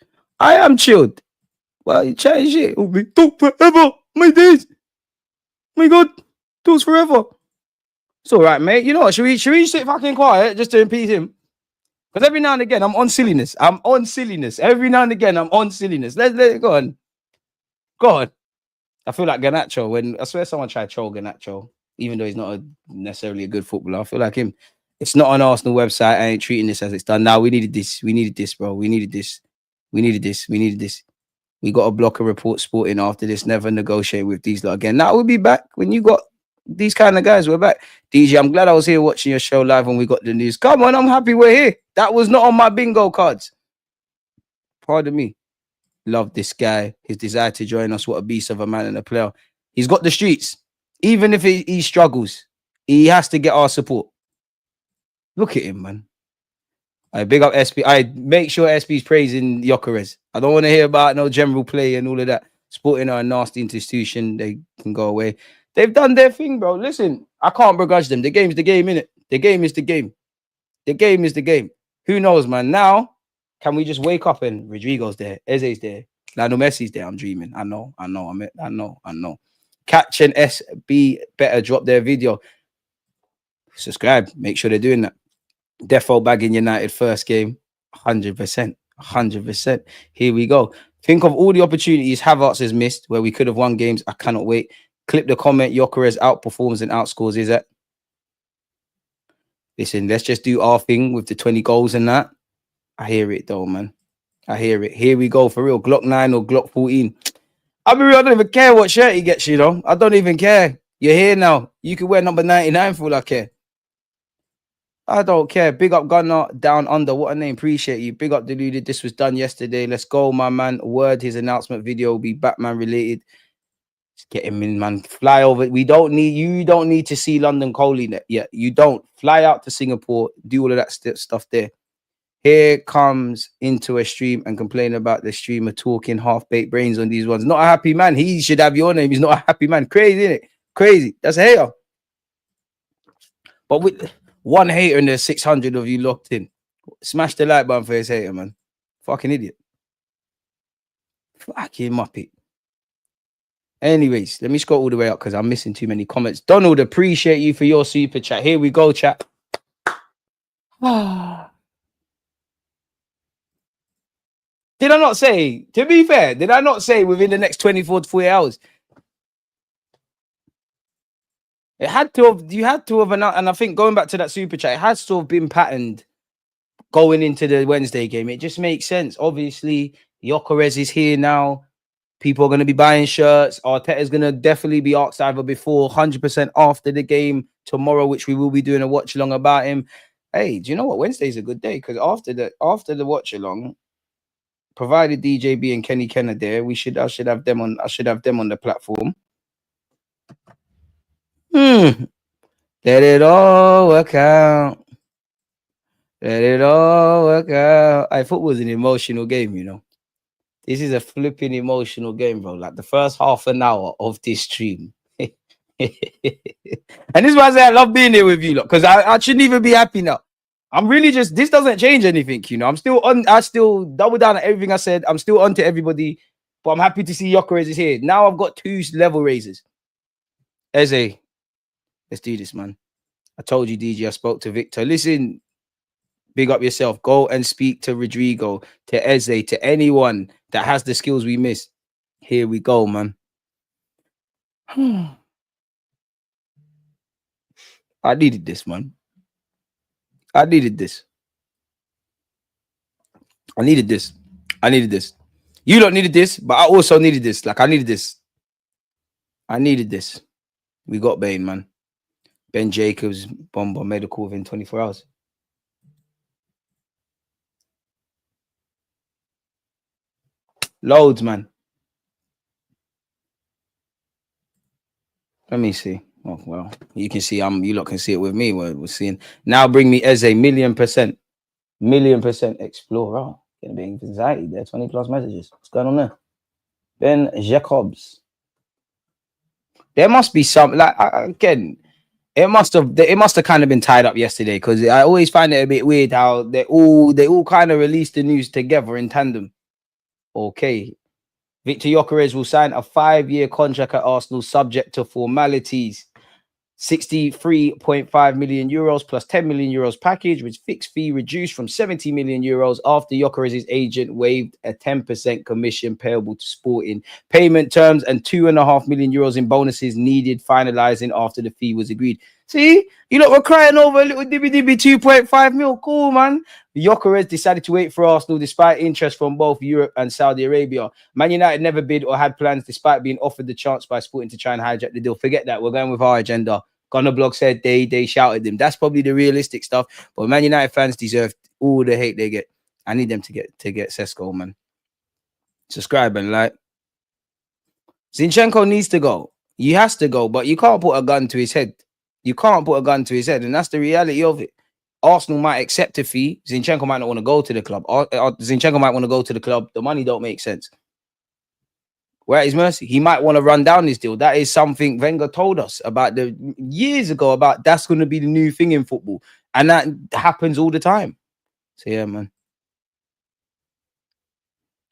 Well, you chatting shit. Oh, we talk forever. My days. My God. Talks forever. It's all right, mate. You know what? Should we sit fucking quiet just to impede him? Because every now and again, I'm on silliness. Every now and again, I'm on silliness. Let it go on. Go on. I feel like Garnacho when I swear someone tried to troll Garnacho, even though he's not necessarily a good footballer. I feel like him. It's not on Arsenal website. I ain't treating this as it's done. Now we needed this, bro. We needed this. We got to block a report sporting after this. Never negotiate with these lot again. Now we'll be back when you got these kind of guys. We're back. DJ, I'm glad I was here watching your show live when we got the news. Come on, I'm happy we're here. That was not on my bingo cards. Pardon me. Love this guy. His desire to join us. What a beast of a man and a player. He's got the streets. Even if he struggles, he has to get our support. Look at him, man. I big up SP. I make sure SP's praising Gyökeres. I don't want to hear about no general play and all of that. Sporting are a nasty institution. They can go away. They've done their thing, bro. Listen, I can't begrudge them. The game's the game, innit? The game is the game. The game is the game. Who knows, man? Now, can we just wake up and Rodrygo's there, Eze's there, Lionel Messi's there? I'm dreaming. I know. Catch and SB better drop their video. Subscribe. Make sure they're doing that. Defo bagging United first game. 100%. Here we go. Think of all the opportunities Havertz has missed where we could have won games. I cannot wait. Clip the comment. Gyökeres outperforms and outscores. Is that? Listen, let's just do our thing with the 20 goals and that. I hear it though, man. I hear it. Here we go for real. Glock 9 or Glock 14. I'll be real. I don't even care what shirt he gets, you know. I don't even care. You're here now. You can wear number 99 for all I care. I don't care. Big up Gunner, down under. What a name. Appreciate you. Big up Deluded. This was done yesterday. Let's go, my man. Word, his announcement video will be Batman related. Let's get him in, man. Fly over. You don't need to see London Coley yet. You don't. Fly out to Singapore. Do all of that stuff there. Here comes into a stream and complain about the streamer talking half-baked brains on these ones. Not a happy man. He should have your name. He's not a happy man. Crazy, isn't it? Crazy. That's a hater. But with one hater and there's 600 of you locked in. Smash the like button for his hater, man. Fucking idiot. Fucking muppet. Anyways, let me scroll all the way up because I'm missing too many comments. Donald, appreciate you for your super chat. Here we go, chat. Did I not say, to be fair, did I not say within the next 24 to 48 hours? It had to have, you had to have, and I think going back to that super chat, it has to have been patterned going into the Wednesday game. It just makes sense. Obviously, Gyökeres is here now. People are going to be buying shirts. Arteta is going to definitely be asked either before, 100% after the game tomorrow, which we will be doing a watch along about him. Hey, do you know what? Wednesday's a good day because after the watch along, provided DJB and Kenny Ken are there, I should have them on the platform. Let it all work out. Football's an emotional game, you know. This is a flipping emotional game, bro. Like the first half an hour of this stream. And this is why I say I love being here with you, look, because I shouldn't even be happy now. I'm really just, this doesn't change anything, you know. I still double down on everything I said. I'm still on to everybody, but I'm happy to see Gyökeres is here. Now I've got 2 level raises. Eze, let's do this, man. I told you, DJ, I spoke to Victor. Listen, big up yourself. Go and speak to Rodrygo, to Eze, to anyone that has the skills we miss. Here we go, man. I needed this, man. I needed this. I needed this. I needed this. You lot needed this, but I also needed this. Like, I needed this. I needed this. We got Bane, man. Ben Jacobs, bomber, medical within 24 hours. Loads, man. Let me see. Oh, well, you can see you lot can see it with me. We're seeing now. Bring me Eze, million percent explorer. Getting a bit of anxiety there. 20 plus messages. What's going on there? Ben Jacobs. There must be some like again. It must have kind of been tied up yesterday because I always find it a bit weird how they all kind of released the news together in tandem. Okay, Victor Gyökeres will sign a 5-year contract at Arsenal subject to formalities. 63.5 million euros plus 10 million euros package, with fixed fee reduced from 70 million euros after Gyökeres' agent waived a 10% commission payable to Sporting. Payment terms and 2.5 million euros in bonuses needed finalizing after the fee was agreed. See, you lot were crying over a little dibby 2.5 mil. Cool, man. Gyökeres decided to wait for Arsenal despite interest from both Europe and Saudi Arabia. Man United never bid or had plans despite being offered the chance by Sporting to try and hijack the deal. Forget that. We're going with our agenda. Gunner Blog said they shouted them. That's probably the realistic stuff. But Man United fans deserve all the hate they get. I need them to get Sesko, man. Subscribe and like. Zinchenko needs to go. He has to go, but you can't put a gun to his head. You can't put a gun to his head, and that's the reality of it. Arsenal might accept a fee. Zinchenko might not want to go to the club. Zinchenko might want to go to the club. The money don't make sense. We're at his mercy. He might want to run down this deal. That is something Wenger told us about years ago about that's going to be the new thing in football. And that happens all the time. So, yeah, man.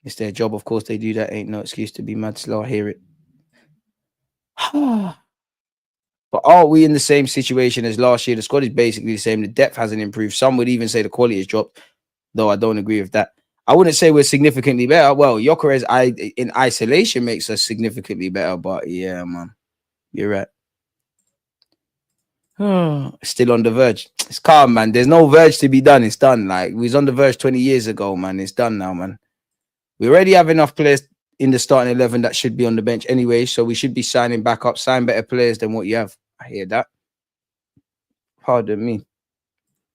It's their job. Of course, they do that. Ain't no excuse to be mad slow. I hear it. But are we in the same situation as last year? The squad is basically the same. The depth hasn't improved. Some would even say the quality has dropped, though I don't agree with that. I wouldn't say we're significantly better. Well, Gyökeres in isolation makes us significantly better, but yeah, man, you're right. Still on the verge. It's calm, man. There's no verge to be done. It's done. Like, we was on the verge 20 years ago, man. It's done now, man. We already have enough players in the starting 11 that should be on the bench anyway, so we should be signing back up, sign better players than what you have. I hear that. Pardon me.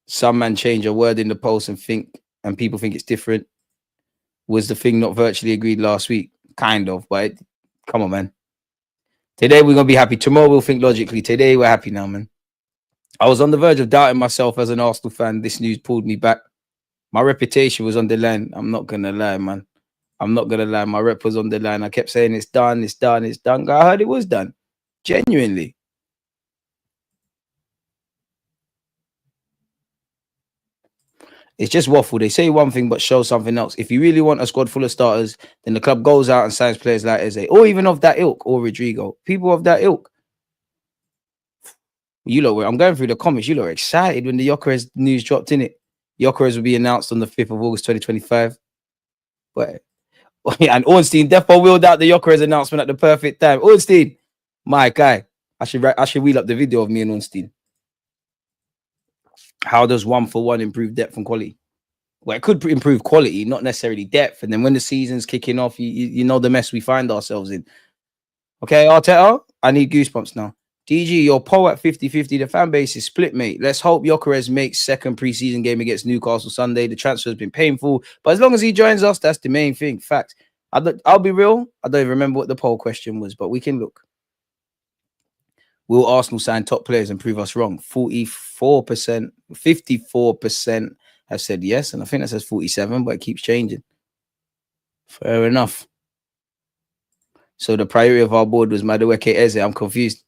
Some man change a word in the post and people think it's different. Was the thing not virtually agreed last week? Kind of, but come on, man. Today we're going to be happy. Tomorrow we'll think logically. Today we're happy now, man. I was on the verge of doubting myself as an Arsenal fan. This news pulled me back. My reputation was on the line. I'm not going to lie, man. I'm not going to lie. My rep was on the line. I kept saying it's done, it's done, it's done. I heard it was done. Genuinely. It's just waffle. They say one thing but show something else. If you really want a squad full of starters, then the club goes out and signs players like Eze, or even of that ilk, or Rodrygo. People of that ilk. You lot were, I'm going through the comments. You lot were excited when the Gyökeres news dropped, in it. Gyökeres will be announced on the 5th of August 2025. But and Ornstein defo wheeled out the Gyökeres announcement at the perfect time. Ornstein, my guy. I should wheel up the video of me and Ornstein. How does 1-for-1 improve depth and quality? Well, it could improve quality, not necessarily depth. And then when the season's kicking off, you know the mess we find ourselves in. Okay, Arteta, I need goosebumps now. DG, you're Poe at 50-50. The fan base is split, mate. Let's hope Gyökeres makes second preseason game against Newcastle Sunday. The transfer has been painful, but as long as he joins us, that's the main thing. Fact. I'll be real. I don't even remember what the poll question was, but we can look. Will Arsenal sign top players and prove us wrong? 44%, 54% have said yes, and I think that says 47, but it keeps changing. Fair enough. So the priority of our board was Madueke Eze. I'm confused.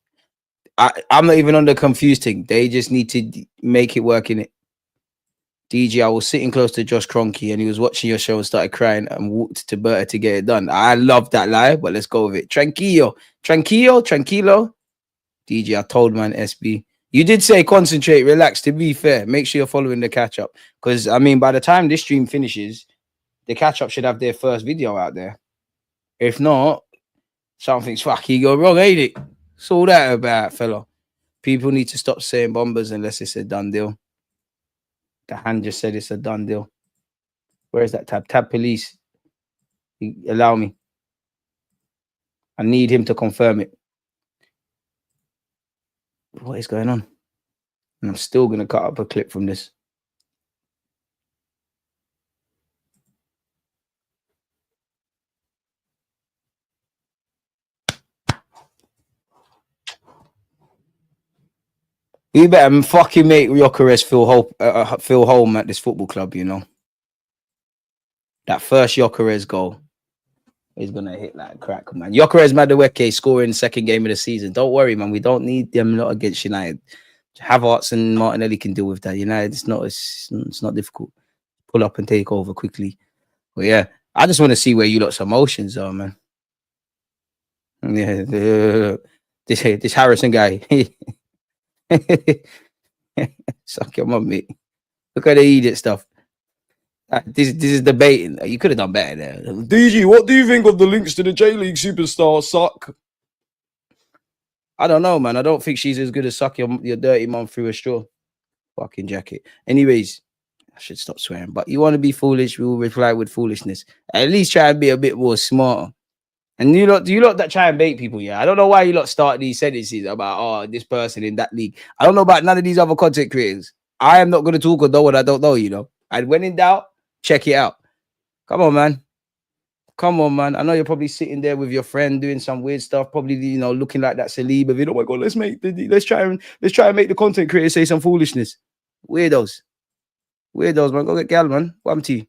I'm not even on the confused thing. They just need to make it work in it. DG, I was sitting close to Josh Kroenke and he was watching your show and started crying and walked to Berta to get it done. I love that lie, but let's go with it. Tranquilo. DG, I told man, SB. You did say concentrate, relax. To be fair, make sure you're following the catch up. Because, I mean, by the time this stream finishes, the catch up should have their first video out there. If not, something's fucking go wrong, ain't it? It's all that about, fella. People need to stop saying bombers unless it's a done deal. The hand just said it's a done deal. Where is that tab? Tab police. Allow me. I need him to confirm it. What is going on? And I'm still going to cut up a clip from this. You better fucking make Gyökeres feel home at this football club, you know. That first Gyökeres goal is going to hit like crack, man. Gyökeres Madueke scoring second game of the season. Don't worry, man. We don't need them lot against United. Havertz and Martinelli can deal with that. United, it's not difficult. Pull up and take over quickly. But yeah, I just want to see where you lot's emotions are, man. Yeah, this Harrison guy. Suck your mum, mate. Look at the idiot stuff. This is debating. You could have done better there. DG, what do you think of the links to the J-League superstar suck? I don't know, man. I don't think she's as good as suck your dirty mum through a straw. Fucking jacket. Anyways, I should stop swearing. But you want to be foolish, we will reply with foolishness. At least try and be a bit more smarter. And you lot that try and bait people, yeah. I don't know why you lot start these sentences about this person in that league. I don't know about none of these other content creators. I am not going to talk or know what I don't know, you know. And when in doubt, check it out. Come on, man. Come on, man. I know you're probably sitting there with your friend doing some weird stuff, probably, you know, looking like that celeb of it. Oh my god, let's try and make the content creator say some foolishness. Weirdos, man. Go get gal, man. What happened to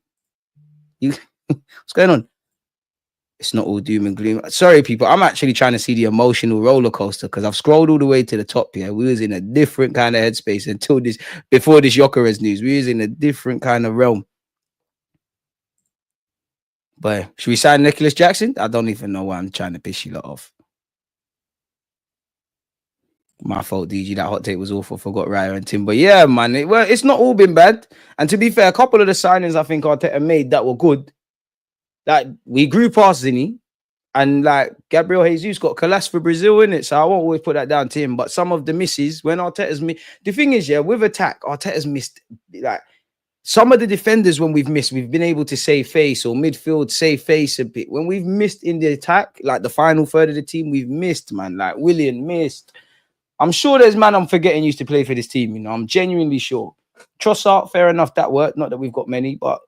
you? What's going on? It's not all doom and gloom. Sorry, people. I'm actually trying to see the emotional roller coaster because I've scrolled all the way to the top here. We was in a different kind of headspace before this Gyökeres news. We was in a different kind of realm. But should we sign Nicholas Jackson? I don't even know why I'm trying to piss you lot off. My fault, DG. That hot take was awful. Forgot Raya and Tim. But yeah, man, it's not all been bad. And to be fair, a couple of the signings I think Arteta made that were good. Like, we grew past Zinni. And like Gabriel Jesus got Kudus for Brazil, in it. So I won't always put that down to him. But some of the misses, when Arteta's the thing is, yeah, with attack, Arteta's missed like some of the defenders when we've missed, we've been able to save face or midfield save face a bit. When we've missed in the attack, like the final third of the team, we've missed, man. Like Willian missed. I'm sure there's man I'm forgetting used to play for this team, you know. I'm genuinely sure. Trossard, fair enough, that worked. Not that we've got many, but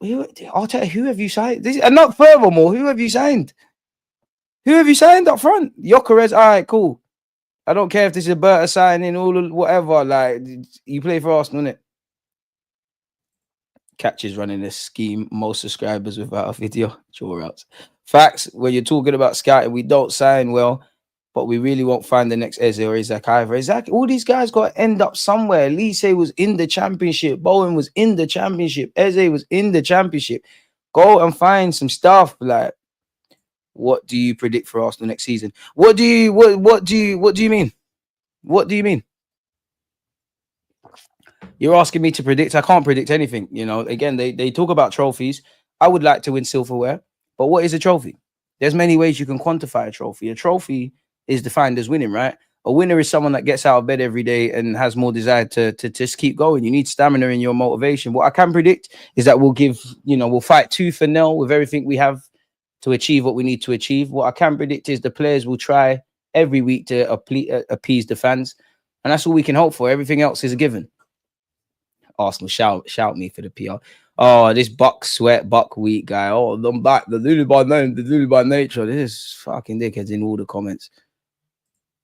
Arteta, who have you signed? And not furthermore, who have you signed? Who have you signed up front? Gyökeres, all right, cool. I don't care if this is a Berta signing, all whatever. Like, you play for Arsenal, innit? Catch is running this scheme. Most subscribers without a video. Draw outs. Facts, when you're talking about scouting, we don't sign well, but we really won't find the next Eze or Isaac either. Isaac, all these guys got to end up somewhere. Lise was in the championship. Bowen was in the championship. Eze was in the championship. Go and find some stuff. Like, what do you predict for Arsenal next season? What do you mean? What do you mean? You're asking me to predict. I can't predict anything. You know, again, they talk about trophies. I would like to win silverware, but what is a trophy? There's many ways you can quantify a trophy. A trophy is defined as winning, right? A winner is someone that gets out of bed every day and has more desire to just keep going. You need stamina in your motivation. What I can predict is that we'll fight tooth and nail with everything we have to achieve what we need to achieve. What I can predict is the players will try every week to appease the fans. And that's all we can hope for. Everything else is a given. Arsenal, shout me for the PR. Oh, this Buck Week guy. Oh, I'm back. The Lulu by name, the Lulu by nature. This is fucking dickheads in all the comments.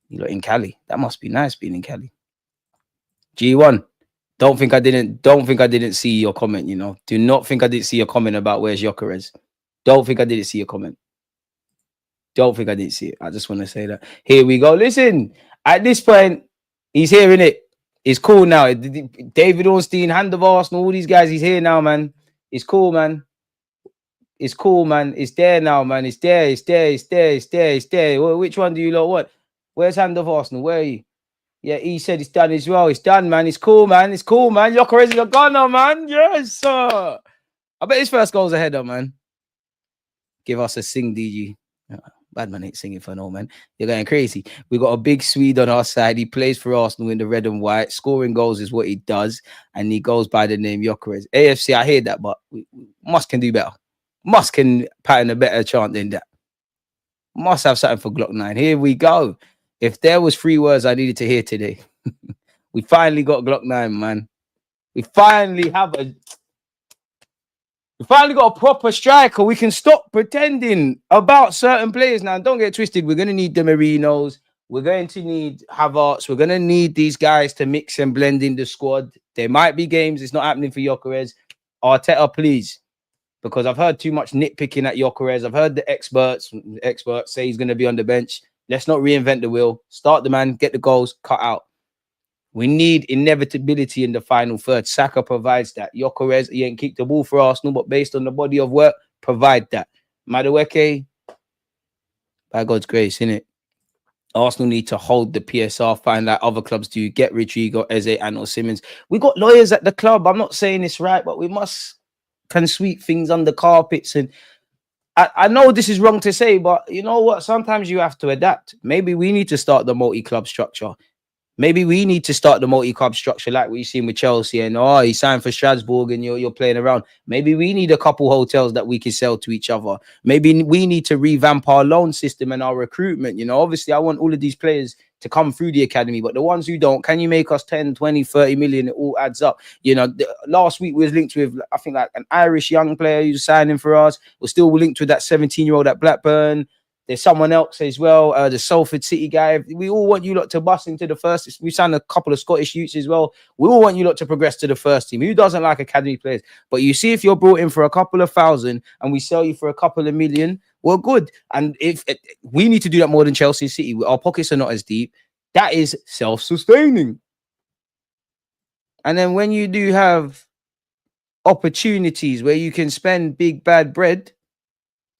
You lot in Cali. That must be nice being in Cali. G1. Don't think I didn't see your comment, you know. Do not think I didn't see your comment about where's Gyökeres. Don't think I didn't see your comment. Don't think I didn't see it. I just want to say that. Here we go. Listen, at this point, he's hearing it. It's cool now. David Ornstein, Hand of Arsenal, all these guys, he's here now, man. It's cool, man. It's cool, man. It's there now, man. It's there. Well, which one do you lot want? Where's Hand of Arsenal? Where are you? Yeah, he said it's done as well. It's done, man. It's cool, man. Gyökeres is a gunner, man. Yes, sir. I bet his first goal's a header, man. Give us a sing, DG. Bad man ain't singing for no man. You're going crazy. We got a big Swede on our side. He plays for Arsenal in the red and white. Scoring goals is what he does, and he goes by the name Gyökeres. AFC, I hear that, but Musk can do better. Musk can pattern a better chant than that. Must have something for Glock 9. Here we go. If there was 3 words I needed to hear today, we finally got Glock 9, man. We finally got a proper striker. We can stop pretending about certain players now. Don't get twisted. We're going to need the Marinos. We're going to need Havertz. We're going to need these guys to mix and blend in the squad. There might be games. It's not happening for Gyökeres. Arteta, please. Because I've heard too much nitpicking at Gyökeres. I've heard the experts say he's going to be on the bench. Let's not reinvent the wheel. Start the man, get the goals, cut out. We need inevitability in the final third. Saka provides that. Gyökeres, he ain't kicked the ball for Arsenal, but based on the body of work, provide that. Madueke, by God's grace, innit? Arsenal need to hold the PSR, find like other clubs do. Get Rodrygo, Eze, and Simons. We got lawyers at the club. I'm not saying this right, but we can sweep things under carpets. And I know this is wrong to say, but you know what? Sometimes you have to adapt. Maybe we need to start the multi-club structure. Maybe we need to start the multi-club structure like we've seen with Chelsea, and he signed for Strasbourg and you're playing around. Maybe we need a couple hotels that we can sell to each other. Maybe we need to revamp our loan system and our recruitment. You know, obviously I want all of these players to come through the academy, but the ones who don't, can you make us 10, 20, 30 million? It all adds up. You know, last week we was linked with, I think, like an Irish young player who's signing for us. We're still linked with that 17-year-old at Blackburn. There's someone else as well, the Salford City guy. We all want you lot to bust into the first. We signed a couple of Scottish youths as well. We all want you lot to progress to the first team. Who doesn't like academy players? But you see, if you're brought in for a couple of thousand and we sell you for a couple of million, well, good. And if we need to do that more than Chelsea City, our pockets are not as deep. That is self-sustaining. And then when you do have opportunities where you can spend big bad bread,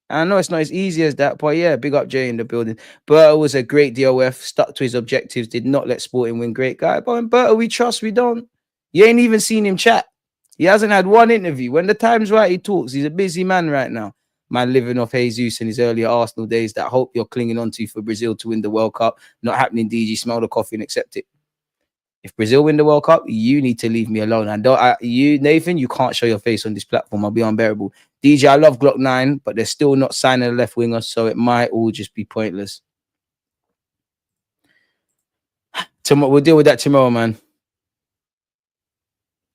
I know it's not as easy as that, but yeah, big up Jay in the building. Berta was a great DOF, stuck to his objectives, did not let Sporting win. Great guy. But in Berta, we trust, we don't. You ain't even seen him chat. He hasn't had one interview. When the time's right, he talks. He's a busy man right now. Man living off Jesus in his earlier Arsenal days. That hope you're clinging on to for Brazil to win the World Cup. Not happening, DG. Smell the coffee and accept it. If Brazil win the World Cup, you need to leave me alone. And you, Nathan, you can't show your face on this platform. I'll be unbearable. DJ, I love Glock 9, but they're still not signing a left winger, so it might all just be pointless. Tomorrow, we'll deal with that tomorrow, man.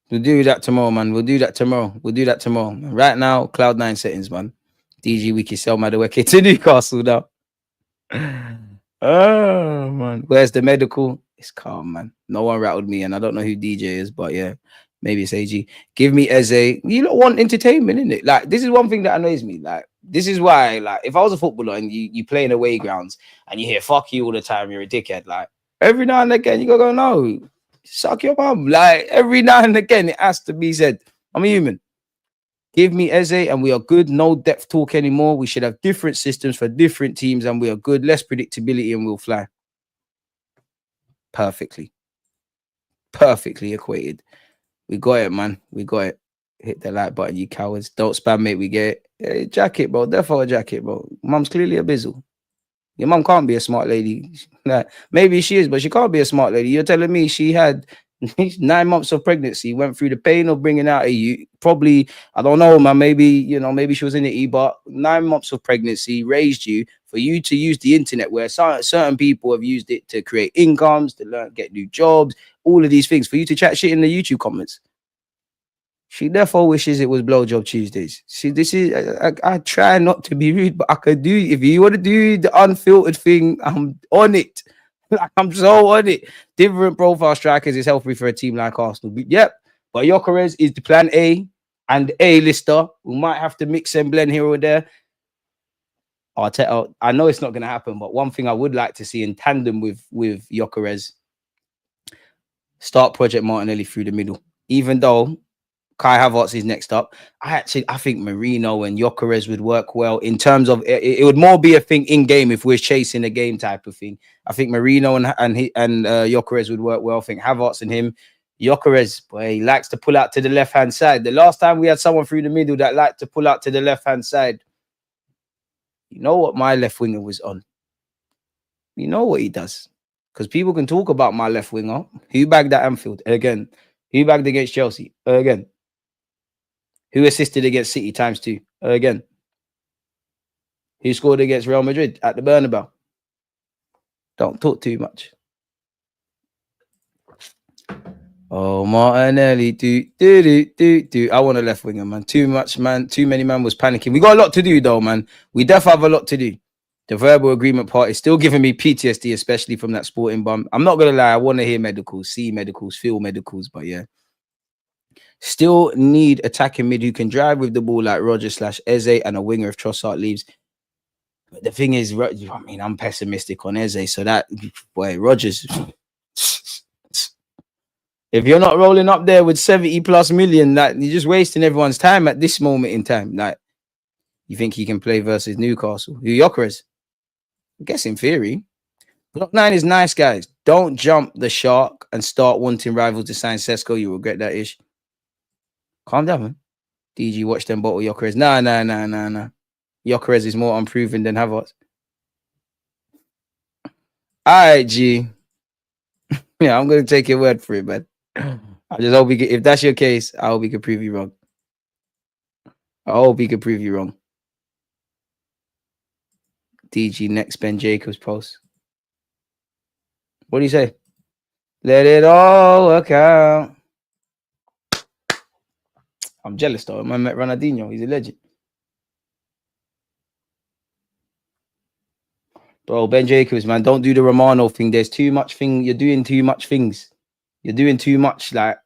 We'll do that tomorrow, man. We'll do that tomorrow. Right now, Cloud9 settings, man. DG, we can sell Madueke to Newcastle now. Oh, man. Where's the medical? It's calm, man. No one rattled me, and I don't know who DJ is, but yeah, maybe it's AG. Give me Eze. You don't want entertainment, innit? Like, this is one thing that annoys me. Like, this is why, like, if I was a footballer and you play in away grounds and you hear fuck you all the time, you're a dickhead. Like, every now and again, you gotta go, no, suck your mum. Like, every now and again, it has to be said. I'm a human. Give me Eze and we are good. No depth talk anymore. We should have different systems for different teams and we are good. Less predictability and we'll fly. Perfectly equated. We got it, man. We got it. Hit the like button, you cowards. Don't spam, mate. We get it. Hey, jacket, bro. Therefore a jacket, bro. Mum's clearly a bizzle. Your mum can't be a smart lady. Like, maybe she is, but she can't be a smart lady. You're telling me she had 9 months of pregnancy, went through the pain of bringing out a you. Probably, I don't know, man. Maybe she was in it, but 9 months of pregnancy raised you for you to use the internet, where certain people have used it to create incomes, to learn, get new jobs, all of these things, for you to chat shit in the YouTube comments. She therefore wishes it was Blowjob Tuesdays. See, this is, I try not to be rude, but I could do, if you want to do the unfiltered thing, I'm on it. Like, I'm so on it. Different profile strikers is healthy for a team like Arsenal. Yep. But Gyökeres is the plan A and A-lister. We might have to mix and blend here or there. Arteta, I know it's not going to happen, but one thing I would like to see in tandem with Gyökeres, start Project Martinelli through the middle. Even though Kai Havertz is next up, I think Marino and Gyökeres would work well in terms of it would more be a thing in game if we're chasing a game type of thing. I think Marino and Gyökeres would work well. I think Havertz and him. Gyökeres, boy, he likes to pull out to the left-hand side. The last time we had someone through the middle that liked to pull out to the left-hand side, You know what my left winger was on. You know what he does. Because people can talk about my left winger. Who bagged at Anfield? Again. Who bagged against Chelsea? Again. Who assisted against City ×2? Again. Who scored against Real Madrid at the Bernabeu? Don't talk too much. Oh, Martinelli, do. I want a left winger, man. Too much, man. Too many man was panicking. We got a lot to do, though, man. We definitely have a lot to do. The verbal agreement part is still giving me PTSD, especially from that sporting bum. I'm not going to lie. I want to hear medicals, see medicals, feel medicals, but yeah. Still need attacking mid who can drive with the ball like Roger/Eze and a winger if Trossard leaves. But the thing is, I mean, I'm pessimistic on Eze, so that, boy, Rogers... If you're not rolling up there with 70+ million, that you're just wasting everyone's time at this moment in time. Like, you think he can play versus Newcastle? Who, Gyökeres? I guess in theory. Block 9 is nice, guys. Don't jump the shark and start wanting rivals to sign Sesko. You regret that ish. Calm down, man. DG, watch them bottle Gyökeres. Nah. Gyökeres is more unproven than Havertz. All right, G. Yeah, I'm going to take your word for it, man. I just hope if that's your case, I hope we can prove you wrong. DG next Ben Jacobs post. What do you say? Let it all work out. I'm jealous though. I met Ronaldinho. He's a legend. Bro, Ben Jacobs, man, don't do the Romano thing. There's too much thing. You're doing too much things. You're doing too much. Like,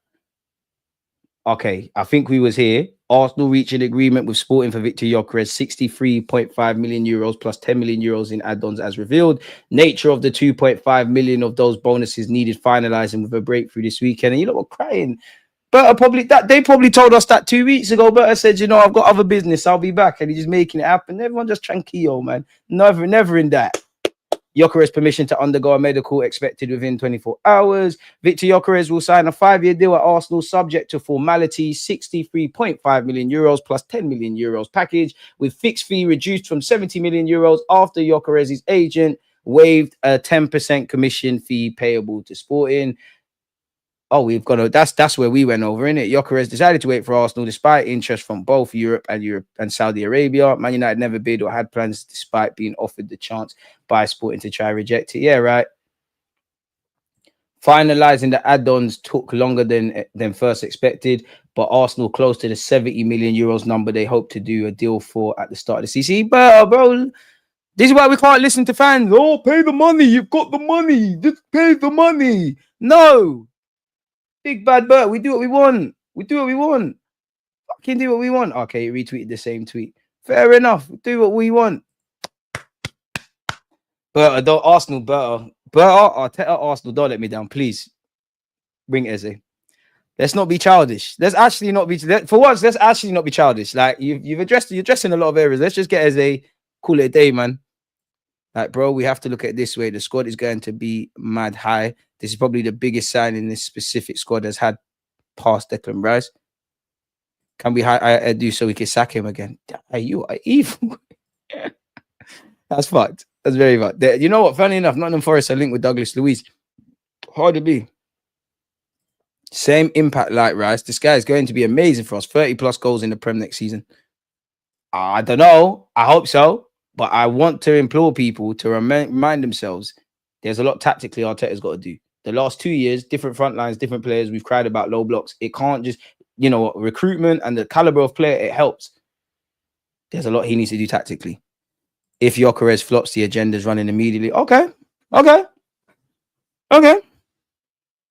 okay, I think we was here. Arsenal reached an agreement with Sporting for Victor Gyökeres, 63.5 million euros plus 10 million euros in add-ons as revealed. Nature of the 2.5 million of those bonuses needed finalizing with a breakthrough this weekend. And you know what, crying. But they probably told us that 2 weeks ago. But I said, you know, I've got other business. I'll be back. And he's just making it happen. Everyone just tranquilo, man. Never in that. Gyökeres permission to undergo a medical expected within 24 hours. Victor Gyökeres will sign a 5-year deal at Arsenal subject to formality, 63.5 million euros plus 10 million euros package with fixed fee reduced from 70 million euros after Gyökeres' agent waived a 10% commission fee payable to Sporting. Oh, we've got that's where we went over, innit? Gyökeres decided to wait for Arsenal despite interest from both Europe and Saudi Arabia. Man United never bid or had plans despite being offered the chance by Sporting to try reject it. Yeah, right. Finalizing the add-ons took longer than first expected, but Arsenal close to the 70 million euros number they hope to do a deal for at the start of the season. But bro, this is why we can't listen to fans. Oh, pay the money. You've got the money. Just pay the money. No. Big bad Bert, we do what we want. Fucking do what we want. Okay, retweeted the same tweet. Fair enough. Do what we want. But Arsenal, Arteta, Arsenal, don't let me down, please. Bring Eze. Let's not be childish. Let's actually not be childish. Like you're addressing a lot of areas. Let's just get Eze, call it a day, man. Like, bro, we have to look at it this way. The squad is going to be mad high. This is probably the biggest sign in this specific squad has had past Declan Rice. Can we hire Edu so we can sack him again? You are evil. That's fucked. That's very fucked. You know what? Funny enough, Nottingham Forest are linked with Douglas Luiz. Hard to be. Same impact like Rice. This guy is going to be amazing for us. 30+ goals in the Prem next season. I don't know. I hope so. But I want to implore people to remind themselves there's a lot tactically Arteta's got to do. The last 2 years, different front lines, different players, we've cried about low blocks. It can't just, you know, recruitment and the caliber of player, it helps. There's a lot he needs to do tactically. If Gyökeres flops, the agenda's running immediately. Okay.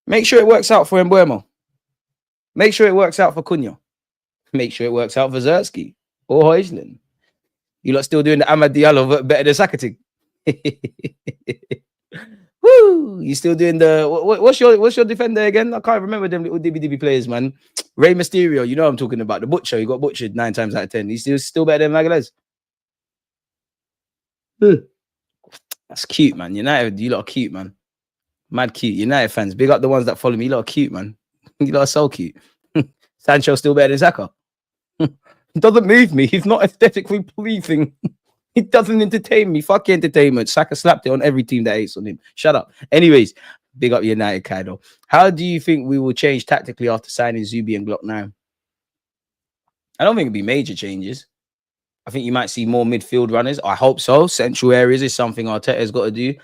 Make sure it works out for Mbeumo. Make sure it works out for Cunha. Make sure it works out for Zerski or Højlund. You lot still doing the Amad Diallo better than Saka thing. Woo! You still doing the what's your defender again? I can't remember them little DB players, man. Rey Mysterio, you know what I'm talking about. The butcher, he got butchered 9 times out of 10. He's still better than Magalhaes. That's cute, man. United, you lot are cute, man. Mad cute. United fans, big up the ones that follow me. You lot are cute, man. You lot are so cute. Sancho still better than Saka. Doesn't move me. He's not aesthetically pleasing. It doesn't entertain me. Fuck your entertainment. Saka slapped it on every team that hates on him. Shut up. Anyways, big up United, Kaido. How do you think we will change tactically after signing Zubi and Glock 9? I don't think it'll be major changes. I think you might see more midfield runners. I hope so. Central areas is something Arteta's got to do.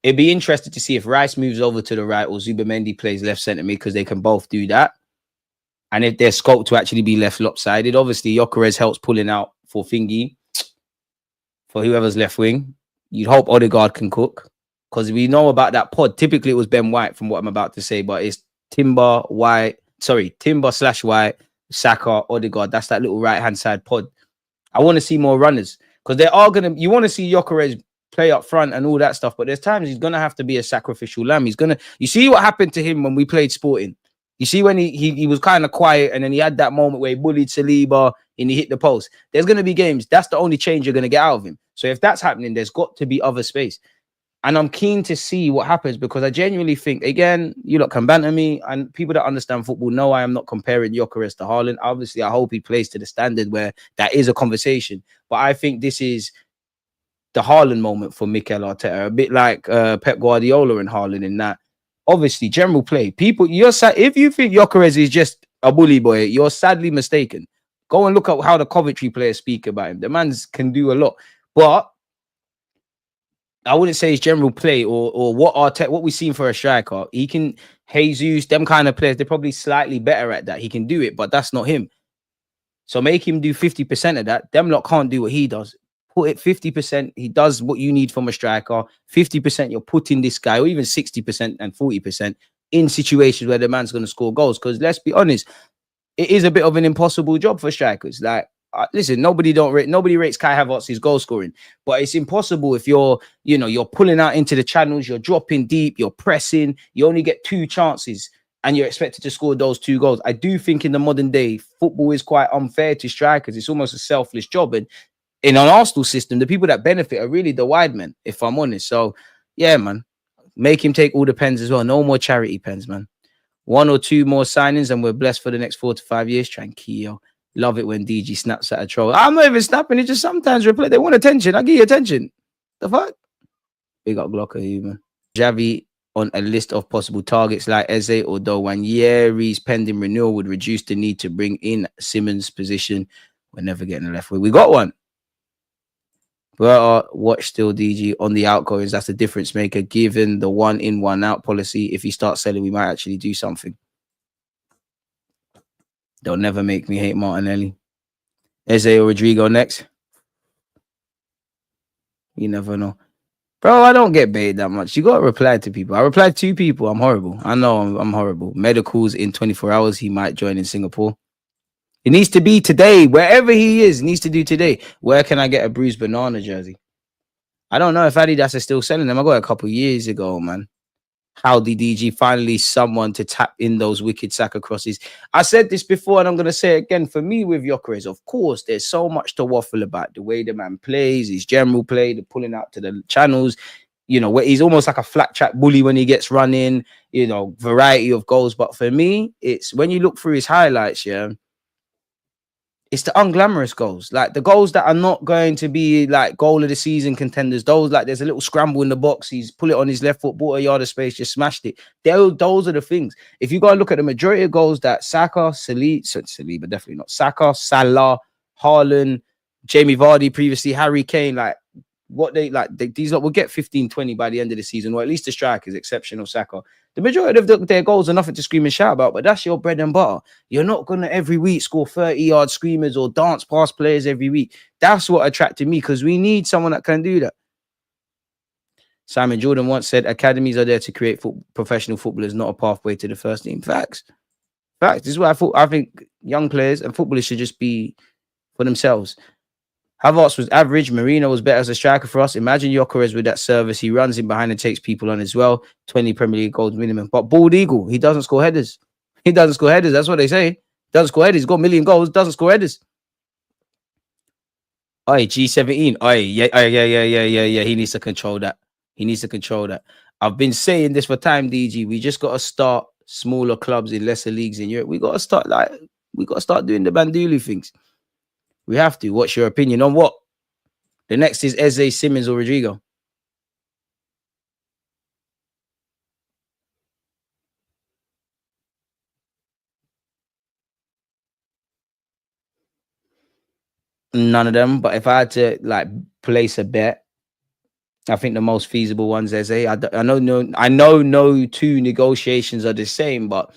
It'd be interesting to see if Rice moves over to the right or Zubamendi plays left centre mid, because they can both do that. And if there's scope to actually be left lopsided, obviously Gyökeres helps pulling out for Thingy, for whoever's left wing. You'd hope Odegaard can cook, because we know about that pod. Typically, it was Ben White from what I'm about to say, but it's Timber / White, Saka, Odegaard. That's that little right-hand side pod. I want to see more runners, because they are going to, you want to see Gyökeres play up front and all that stuff, but there's times he's going to have to be a sacrificial lamb. You see what happened to him when we played Sporting? You see when he was kind of quiet, and then he had that moment where he bullied Saliba and he hit the post. There's going to be games. That's the only change you're going to get out of him. So if that's happening, there's got to be other space. And I'm keen to see what happens, because I genuinely think, again, you lot can banter me, and people that understand football know I am not comparing Gyökeres to Haaland. Obviously, I hope he plays to the standard where that is a conversation. But I think this is the Haaland moment for Mikel Arteta, a bit like Pep Guardiola and Haaland in that. Obviously, general play. People, if you think Gyökeres is just a bully boy, you're sadly mistaken. Go and look at how the Coventry players speak about him. The man can do a lot. But I wouldn't say his general play or what we've seen for a striker. He can, Jesus, them kind of players, they're probably slightly better at that. He can do it, but that's not him. So make him do 50% of that. Them lot can't do what he does. Put it 50%. He does what you need from a striker. 50%, you're putting this guy, or even 60% and 40% in situations where the man's going to score goals. Because let's be honest, it is a bit of an impossible job for strikers. Like, listen, nobody rates Kai Havertz's goal scoring, but it's impossible if you're pulling out into the channels, you're dropping deep, you're pressing, you only get 2 chances, and you're expected to score those 2 goals. I do think in the modern day, football is quite unfair to strikers. It's almost a selfless job, and in an Arsenal system, the people that benefit are really the wide men, if I'm honest. So, yeah, man, make him take all the pens as well. No more charity pens, man. 1 or 2 more signings, and we're blessed for the next 4 to 5 years. Tranquillo. Love it when DG snaps at a troll. I'm not even snapping. It just sometimes replay. They want attention. I give you attention. The fuck? Big up Glocker, you, man. Xavi on a list of possible targets like Eze, although Wanyere's pending renewal would reduce the need to bring in Simons' position. We're never getting a left wing. We got one. But watch still DG on the outgoings. That's the difference maker. Given the 1 in 1 out policy, if he starts selling, we might actually do something. They'll never make me hate Martinelli. Eze or Rodrygo next. You never know. Bro, I don't get baited that much. You got to reply to people. I replied to 2 people. I'm horrible. I know I'm horrible. Medicals in 24 hours. He might join in Singapore. It needs to be today. Wherever he is, needs to do today. Where can I get a bruised banana jersey? I don't know if Adidas is still selling them. I got it a couple years ago, man. How did DG finally someone to tap in those wicked Saka crosses? I said this before, and I'm going to say it again. For me with Gyökeres, of course, there's so much to waffle about. The way the man plays, his general play, the pulling out to the channels, where he's almost like a flat track bully when he gets running, variety of goals. But for me, it's when you look through his highlights, yeah, it's the unglamorous goals, like the goals that are not going to be like goal of the season contenders. Those, like, there's a little scramble in the box, he's pull it on his left foot, bought a yard of space, just smashed it. Those are the things. If you go and look at the majority of goals that Saka, Saliba, definitely not Saka, Salah, Haaland, Jamie Vardy, previously Harry Kane, like these lot will get 15, 20 by the end of the season, or at least the strikers, exceptional Saka. The majority of their goals are nothing to scream and shout about, but that's your bread and butter. You're not going to every week score 30-yard screamers or dance past players every week. That's what attracted me, because we need someone that can do that. Simon Jordan once said, academies are there to create professional footballers, not a pathway to the first team. Facts. This is what I think young players and footballers should just be for themselves. Havertz was average. Marino was better as a striker for us. Imagine Gyökeres with that service. He runs in behind and takes people on as well. 20 Premier League goals minimum. But bald eagle, he doesn't score headers. That's what they say. Doesn't score headers. He's got a million goals. Doesn't score headers. Oi, G17. Oi, yeah. He needs to control that. I've been saying this for time, DG. We just got to start smaller clubs in lesser leagues in Europe. We got to start doing the Bandulu things. We have to. What's your opinion on what? The next is Xavi Simons or Rodrygo. None of them. But if I had to like place a bet, I think the most feasible one's Eze. I know no two negotiations are the same, but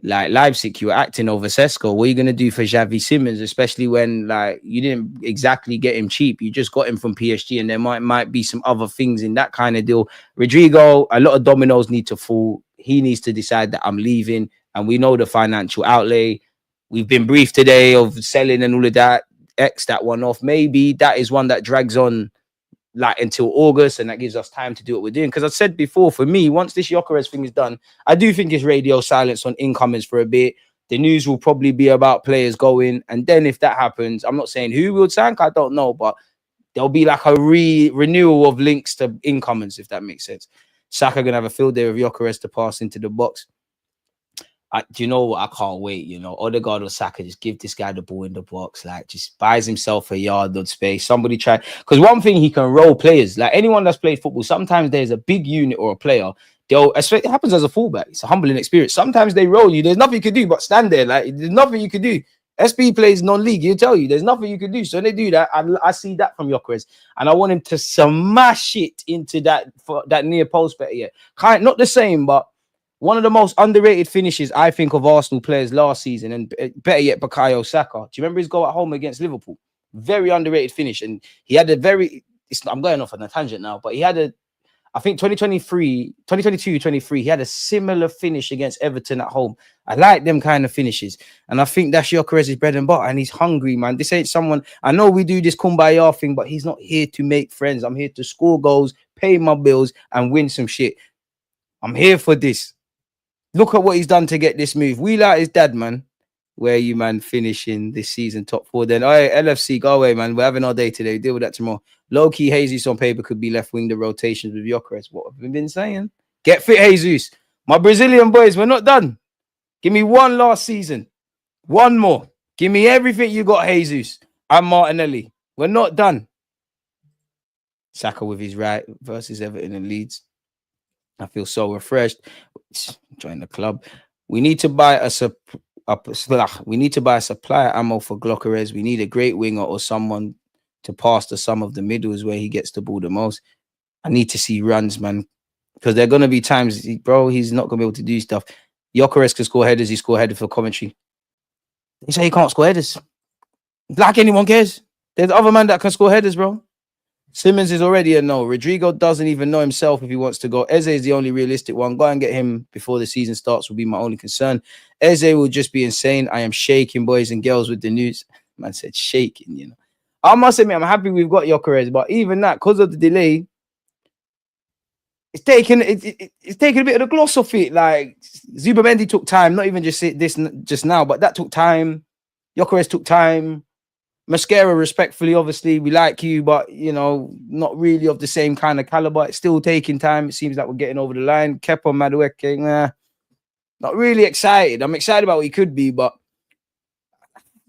like Leipzig, you were acting over Sesko. What are you gonna do for Xavi Simons, especially when like you didn't exactly get him cheap? You just got him from PSG, and there might be some other things in that kind of deal. Rodrygo, a lot of dominoes need to fall. He needs to decide that I'm leaving, and we know the financial outlay. We've been briefed today of selling and all of that. X that one off. Maybe that is one that drags on like until August, and that gives us time to do what we're doing. Because I said before, for me, once this Gyökeres thing is done, I do think it's radio silence on incomings for a bit. The news will probably be about players going, and then if that happens, I'm not saying who will tank, I don't know, but there'll be like a renewal of links to incomings, if that makes sense. Saka gonna have a field day with Gyökeres to pass into the box. Do you know what? I can't wait. You know, Odegaard or Saka, just give this guy the ball in the box. Like, just buys himself a yard of space. Somebody try. Because one thing, he can roll players. Like, anyone that's played football, sometimes there's a big unit or a player. It happens as a fullback. It's a humbling experience. Sometimes they roll you. There's nothing you can do but stand there. Like, there's nothing you can do. SB plays non-league. He'll tell you there's nothing you can do. So when they do that, I see that from Gyökeres, and I want him to smash it into that near post. Better yet, not the same, but one of the most underrated finishes, I think, of Arsenal players last season, and better yet, Bukayo Saka. Do you remember his goal at home against Liverpool? Very underrated finish. And he had a I'm going off on a tangent now, but he had I think 2022-23, he had a similar finish against Everton at home. I like them kind of finishes. And I think that's Gyökeres' bread and butter. And he's hungry, man. This ain't someone, I know we do this kumbaya thing, but he's not here to make friends. I'm here to score goals, pay my bills, and win some shit. I'm here for this. Look at what he's done to get this move. We like his dad, man. Where you, man, finishing this season top 4 then? All right, LFC, go away, man. We're having our day today. Deal with that tomorrow. Low-key, Jesus on paper could be left wing the rotations with Gyökeres. What have we been saying? Get fit, Jesus. My Brazilian boys, we're not done. Give me one last season. One more. Give me everything you got, Jesus. And Martinelli. We're not done. Saka with his right versus Everton and Leeds. I feel so refreshed. Join the club. We need to buy a supply ammo for Gyökeres. We need a great winger or someone to pass to some of the middles where he gets the ball the most. I need to see runs, man, because there are going to be times, bro, he's not going to be able to do stuff. Gyökeres can score headers. He scored headers for Coventry. They say he can't score headers. Like anyone cares. There's other man that can score headers, bro. Simons is already a no. Rodrygo doesn't even know himself if he wants to go. Eze is the only realistic one. Go and get him before the season starts will be my only concern. Eze will just be insane. I am shaking, boys and girls, with the news. Man said shaking, you know. I must admit, I'm happy we've got Gyökeres, but even that, because of the delay, it's taken a bit of the gloss off it. Like, Zubamendi took time, not even just this just now, but that took time. Gyökeres took time. Mascara, respectfully, obviously, we like you, but, you know, not really of the same kind of caliber. It's still taking time. It seems like we're getting over the line. Kepa Madueke, not really excited. I'm excited about what he could be, but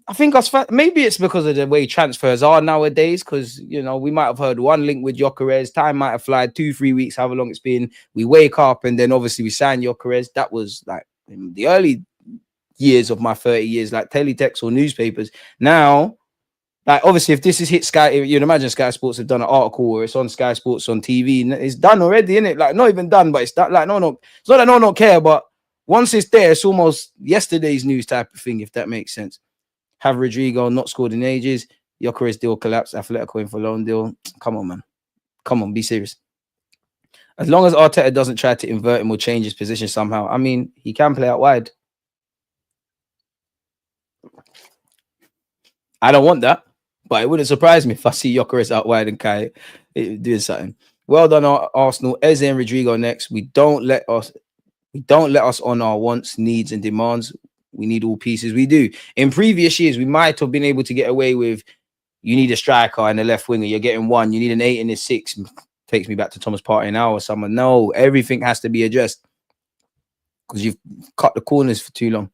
I think maybe it's because of the way transfers are nowadays, because, you know, we might have heard one link with Gyökeres. Time might have flied 2-3 weeks, however long it's been. We wake up and then obviously we sign Gyökeres. That was like in the early years of my 30 years, like teletext or newspapers. Now, like, obviously, if this is hit Sky, you'd imagine Sky Sports have done an article or it's on Sky Sports on TV. And it's done already, isn't it? Like, not even done, but it's done. Like, no, it's not that no one don't care, but once it's there, it's almost yesterday's news type of thing, if that makes sense. Have Rodrygo not scored in ages? Gyökeres deal collapsed. Atletico in for loan deal. Come on, man. Come on, be serious. As long as Arteta doesn't try to invert him or change his position somehow, I mean, he can play out wide. I don't want that. But it wouldn't surprise me if I see Gyökeres out wide and Kai doing something. Well done, Arsenal. Eze and Rodrygo next. We don't let us on our wants, needs, and demands. We need all pieces. We do. In previous years, we might have been able to get away with, you need a striker and a left winger. You're getting one. You need an 8 and a 6. Takes me back to Thomas Partey now or someone. No, everything has to be addressed because you've cut the corners for too long.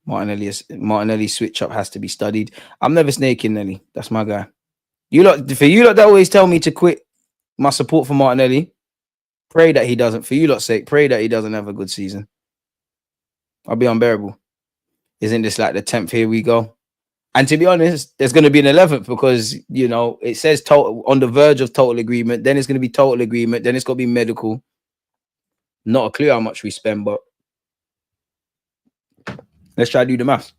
Martinelli switch up has to be studied. I'm never snaking Nelly. That's my guy. You lot, for you lot that always tell me to quit my support for Martinelli, pray that he doesn't, for you lot's sake, pray that he doesn't have a good season. I'll be unbearable. Isn't this like the 10th? Here we go. And to be honest, there's going to be an 11th because, you know, it says total, on the verge of total agreement. Then it's going to be total agreement. Then it's going to be medical. Not a clue how much we spend, but let's try to do the math.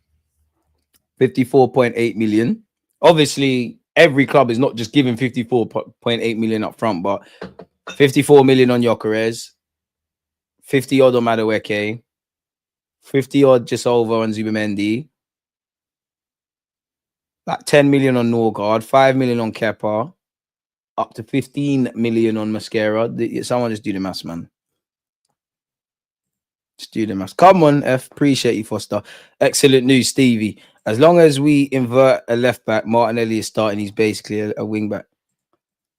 54.8 million. Obviously, every club is not just giving 54.8 million up front, but 54 million on Gyökeres, 50 odd on Madueke, 50 odd just over on Zubimendi, like 10 million on Norgard, 5 million on Kepa, up to 15 million on Mascara. Someone just do the maths, man. Just do the maths. Come on, F. Appreciate you, Foster. Excellent news, Stevie. As long as we invert a left back, Martinelli is starting. He's basically a wing back.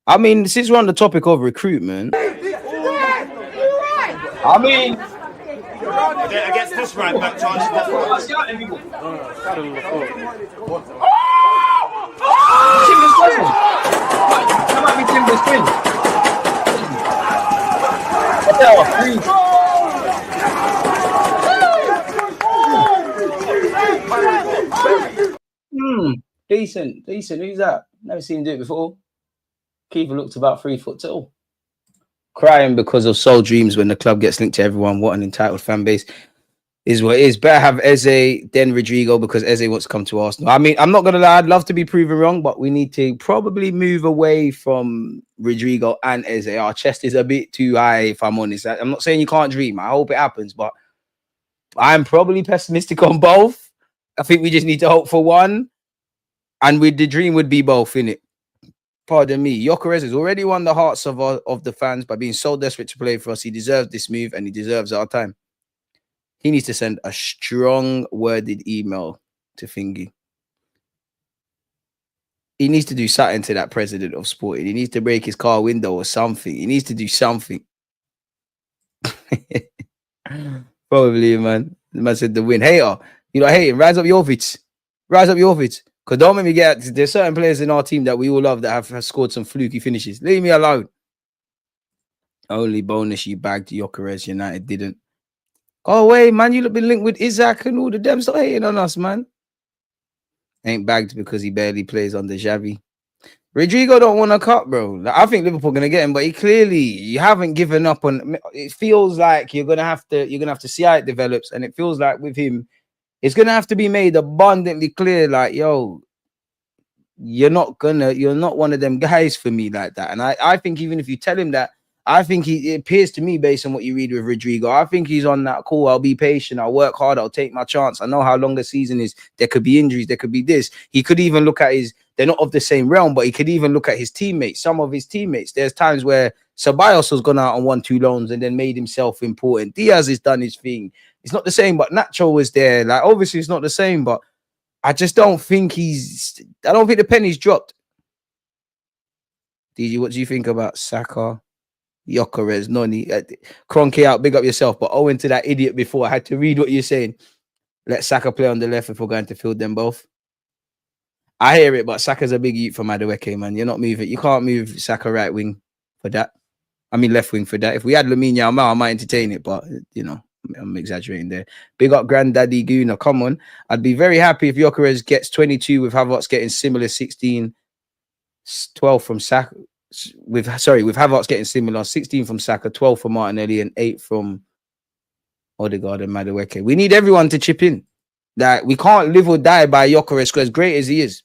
I mean, since we're on the topic of recruitment, I mean, against this right back, Charles. Come on, Timber's twin. Decent. Who's that? Never seen him do it before. Keeper looked about 3 foot tall. Crying because of soul dreams when the club gets linked to everyone. What an entitled fan base is what it is. Better have Eze then Rodrygo because Eze wants to come to Arsenal. I mean, I'm not going to lie. I'd love to be proven wrong, but we need to probably move away from Rodrygo and Eze. Our chest is a bit too high, if I'm honest. I'm not saying you can't dream. I hope it happens, but I'm probably pessimistic on both. I think we just need to hope for one. And the dream would be both, innit? Pardon me. Gyökeres has already won the hearts of the fans by being so desperate to play for us. He deserves this move and he deserves our time. He needs to send a strong worded email to Thingy. He needs to do something to that president of Sporting. He needs to break his car window or something. He needs to do something. Probably, man. The man said the win. Hater. You know, hating. Rise up your vids. Rise up your vids. Because don't make me get... There's certain players in our team that we all love that have scored some fluky finishes. Leave me alone. Only bonus you bagged Gyökeres. United didn't. Go away, man. You've been linked with Isaac and all the them. Stop hating on us, man. Ain't bagged because he barely plays under Xavi. Rodrygo don't want a cut, bro. Like, I think Liverpool gonna get him, but you haven't given up on. It feels like you're gonna have to see how it develops, and it feels like with him, it's gonna have to be made abundantly clear, like, yo, you're not one of them guys for me like that. And I think even if you tell him that, I think it appears to me based on what you read with Rodrygo, I think he's on that call. I'll be patient. I'll work hard. I'll take my chance. I know how long the season is. There could be injuries. There could be this. He could even look at they're not of the same realm, but he could even look at his teammates, some of his teammates. There's times where Ceballos has gone out on 1-2 loans and then made himself important. Diaz has done his thing. It's not the same, but Nacho was there. Like, obviously it's not the same, but I just don't think I don't think the penny's dropped. DG, what do you think about Saka, Gyökeres, Noni? Cronky out, big up yourself. But owing to that idiot before, I had to read what you're saying. Let Saka play on the left if we're going to field them both. I hear it, but Saka's a big youth for Madueke, man. You're not moving. You can't move Saka right wing for that. I mean, left wing for that. If we had Lamine Yamal, I might entertain it, but, you know, I'm exaggerating there. Big up Granddaddy Guna. Come on. I'd be very happy if Gyökeres gets 22 with Havertz getting similar 16, 12 from Saka. With Havertz getting similar 16 from Saka, 12 from Martinelli, and 8 from Odegaard and Madueke. We need everyone to chip in. That we can't live or die by Gyökeres, as great as he is.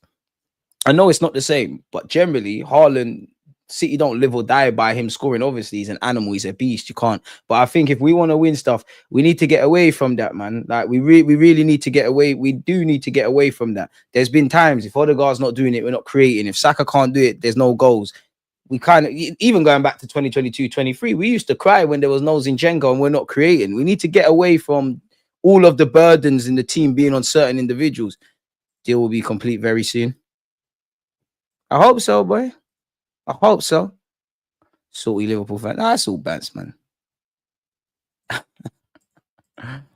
I know it's not the same, but generally, Haaland, City don't live or die by him scoring. Obviously, he's an animal. He's a beast. You can't. But I think if we want to win stuff, we need to get away from that, man. Like, we really need to get away. We do need to get away from that. There's been times if Odegaard's not doing it, we're not creating. If Saka can't do it, there's no goals. We kind of, even going back to 2022-23, we used to cry when there was no Zinchenko and we're not creating. We need to get away from all of the burdens in the team being on certain individuals. Deal will be complete very soon. I hope so, boy. I hope so. Salty Liverpool fan. Nah, that's all bants, man.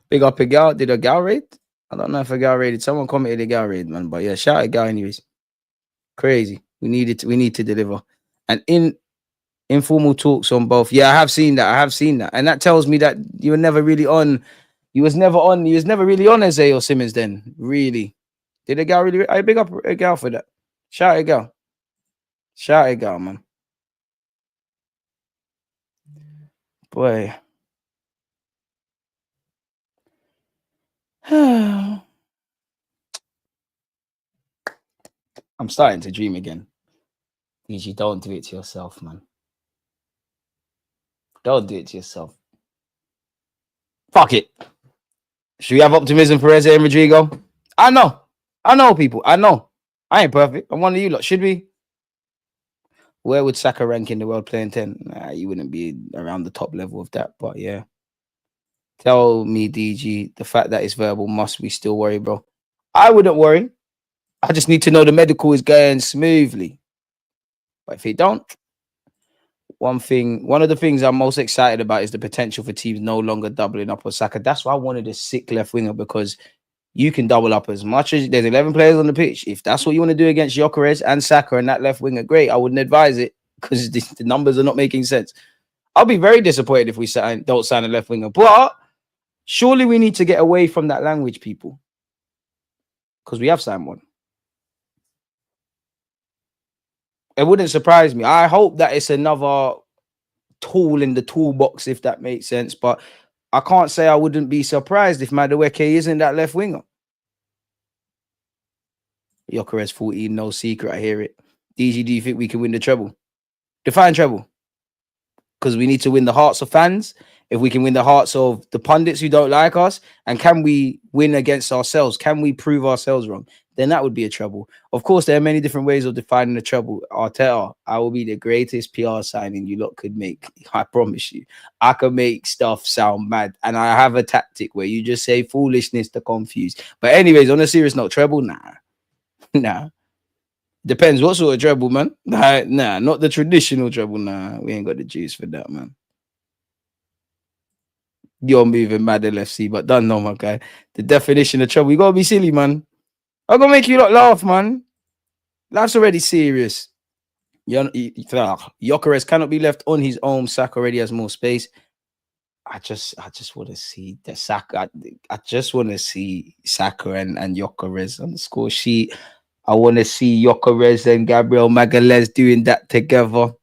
Big up a gal. Did a gal rate? I don't know if a girl rated. Someone commented a girl rated, man. But yeah, shout out girl anyways. Crazy. We need to deliver. And in informal talks on both. Yeah, I have seen that. And that tells me that you were never really on. You was never really on Eze or Simmons then. Really. Did a girl really? I big up a girl for that. Shout out a girl. Shout out a girl, man. Boy. I'm starting to dream again. You don't do it to yourself, man. Don't do it to yourself. Fuck it. Should we have optimism for Eze and Rodrygo? I know, people. I know. I ain't perfect. I'm one of you lot. Should we? Where would Saka rank in the world playing 10? Nah, you wouldn't be around the top level of that. But yeah. Tell me, DG, the fact that it's verbal, must we still worry, bro? I wouldn't worry. I just need to know the medical is going smoothly. But if it don't, one of the things I'm most excited about is the potential for teams no longer doubling up on Saka. That's why I wanted a sick left winger, because you can double up as much as there's 11 players on the pitch. If that's what you want to do against Gyökeres and Saka and that left winger, great. I wouldn't advise it because the numbers are not making sense. I'll be very disappointed if we don't sign a left winger. But surely we need to get away from that language, people, because we have signed one. It wouldn't surprise me. I hope that it's another tool in the toolbox, if that makes sense. But I can't say I wouldn't be surprised if Madueke isn't that left winger. Gyökeres 14, no secret. I hear it. DG, do you think we can win the treble? Define treble. Because we need to win the hearts of fans. If we can win the hearts of the pundits who don't like us, and can we win against ourselves? Can we prove ourselves wrong? Then that would be a treble. Of course, there are many different ways of defining a treble. Arteta, I will be the greatest PR signing you lot could make. I promise you. I can make stuff sound mad. And I have a tactic where you just say foolishness to confuse. But anyways, on a serious note, treble, nah. Nah. Depends what sort of treble, man. Nah, not the traditional treble. Nah, we ain't got the juice for that, man. You're moving mad LFC, but don't know, my guy. The definition of trouble. You gotta be silly, man. I'm gonna make you lot laugh, man. Life's already serious. Gyökeres cannot be left on his own. Saka already has more space. I just want to see the Saka. I just want to see Saka and Gyökeres on the score sheet. I want to see Gyökeres and Gabriel Magalhaes doing that together.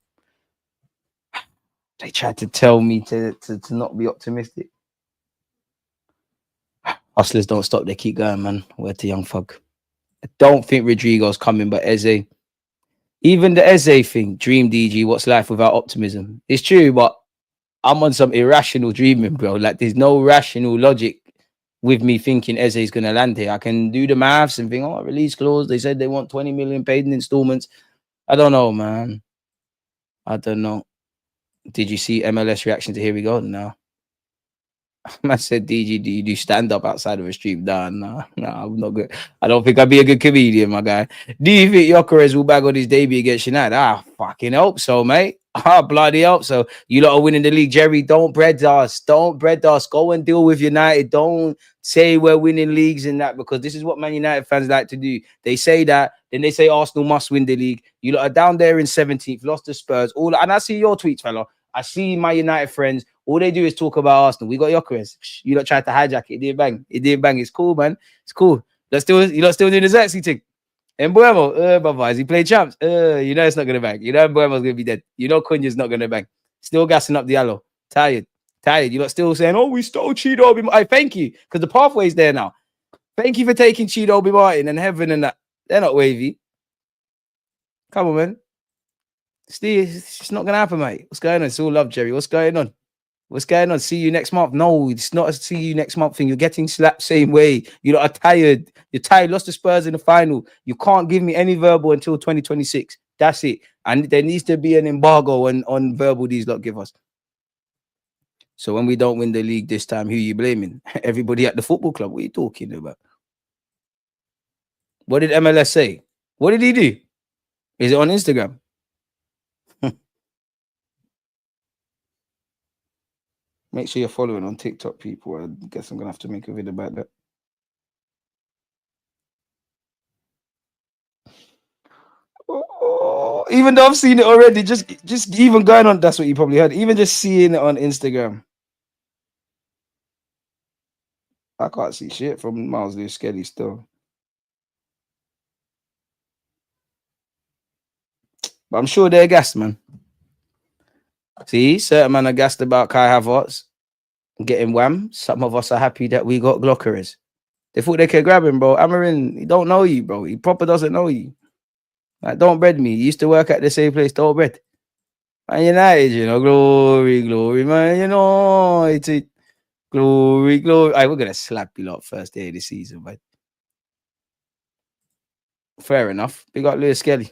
They tried to tell me to not be optimistic. Hustlers don't stop. They keep going, man. Word to young fug. I don't think Rodrygo's coming, but Eze. Even the Eze thing, dream DG, what's life without optimism? It's true, but I'm on some irrational dreaming, bro. Like, there's no rational logic with me thinking Eze is going to land here. I can do the maths and think, oh, release clause. They said they want 20 million paid in installments. I don't know, man. I don't know. Did you see MLS reaction to Here We Go? No. I said, DG, do you do stand up outside of a stream? Nah, I'm not good. I don't think I'd be a good comedian, my guy. Do you think Gyökeres will bag on his debut against United? I fucking hope so, mate. I bloody hope so. You lot are winning the league, Jerry. Don't bread us. Don't bread us. Go and deal with United. Don't say we're winning leagues and that, because this is what Man United fans like to do. They say that, then they say Arsenal must win the league. You lot are down there in 17th, lost to Spurs. And I see your tweets, fella. I see my United friends. All they do is talk about Arsenal. We got Gyökeres. You lot tried to hijack it. It didn't bang. It didn't bang. It's cool, man. It's cool. You lot still doing the Xerxes thing. And Buemo, brother, has he played champs? You know it's not gonna bang. You know Buemo's gonna be dead. You know Cunha's not gonna bang. Still gassing up Diallo. Tired. You lot still saying, oh, we stole Chido. I thank you, because the pathway's there now. Thank you for taking Chido Obi Martin and Heaven and that. They're not wavy. Come on, man. Steve, it's not gonna happen, mate. What's going on? It's all love, Jerry. What's going on? What's going on? See you next month. No, it's not a see you next month thing. You're getting slapped same way. You lot are tired. You're tired. Lost to Spurs in the final. You can't give me any verbal until 2026. That's it. And there needs to be an embargo on verbal these lot give us. So when we don't win the league this time, who are you blaming? Everybody at the football club. What are you talking about? What did MLS say? What did he do? Is it on Instagram? Make sure you're following on TikTok, people. I guess I'm going to have to make a video about that. Even though I've seen it already, just even going on, that's what you probably heard. Even just seeing it on Instagram. I can't see shit from Miles Lewis Skelly still. But I'm sure they're gassed, man. See, certain man are gassed about Kai Havertz getting wham. Some of us are happy that we got Gyökeres. They thought they could grab him, bro. Amarin, he don't know you, bro. He proper doesn't know you. Like, don't bread me. He used to work at the same place, don't bread. Man United, you know, glory, man. You know, it's it. Glory. Right, we're going to slap you lot first day of the season, but fair enough. Big up Lewis Skelly.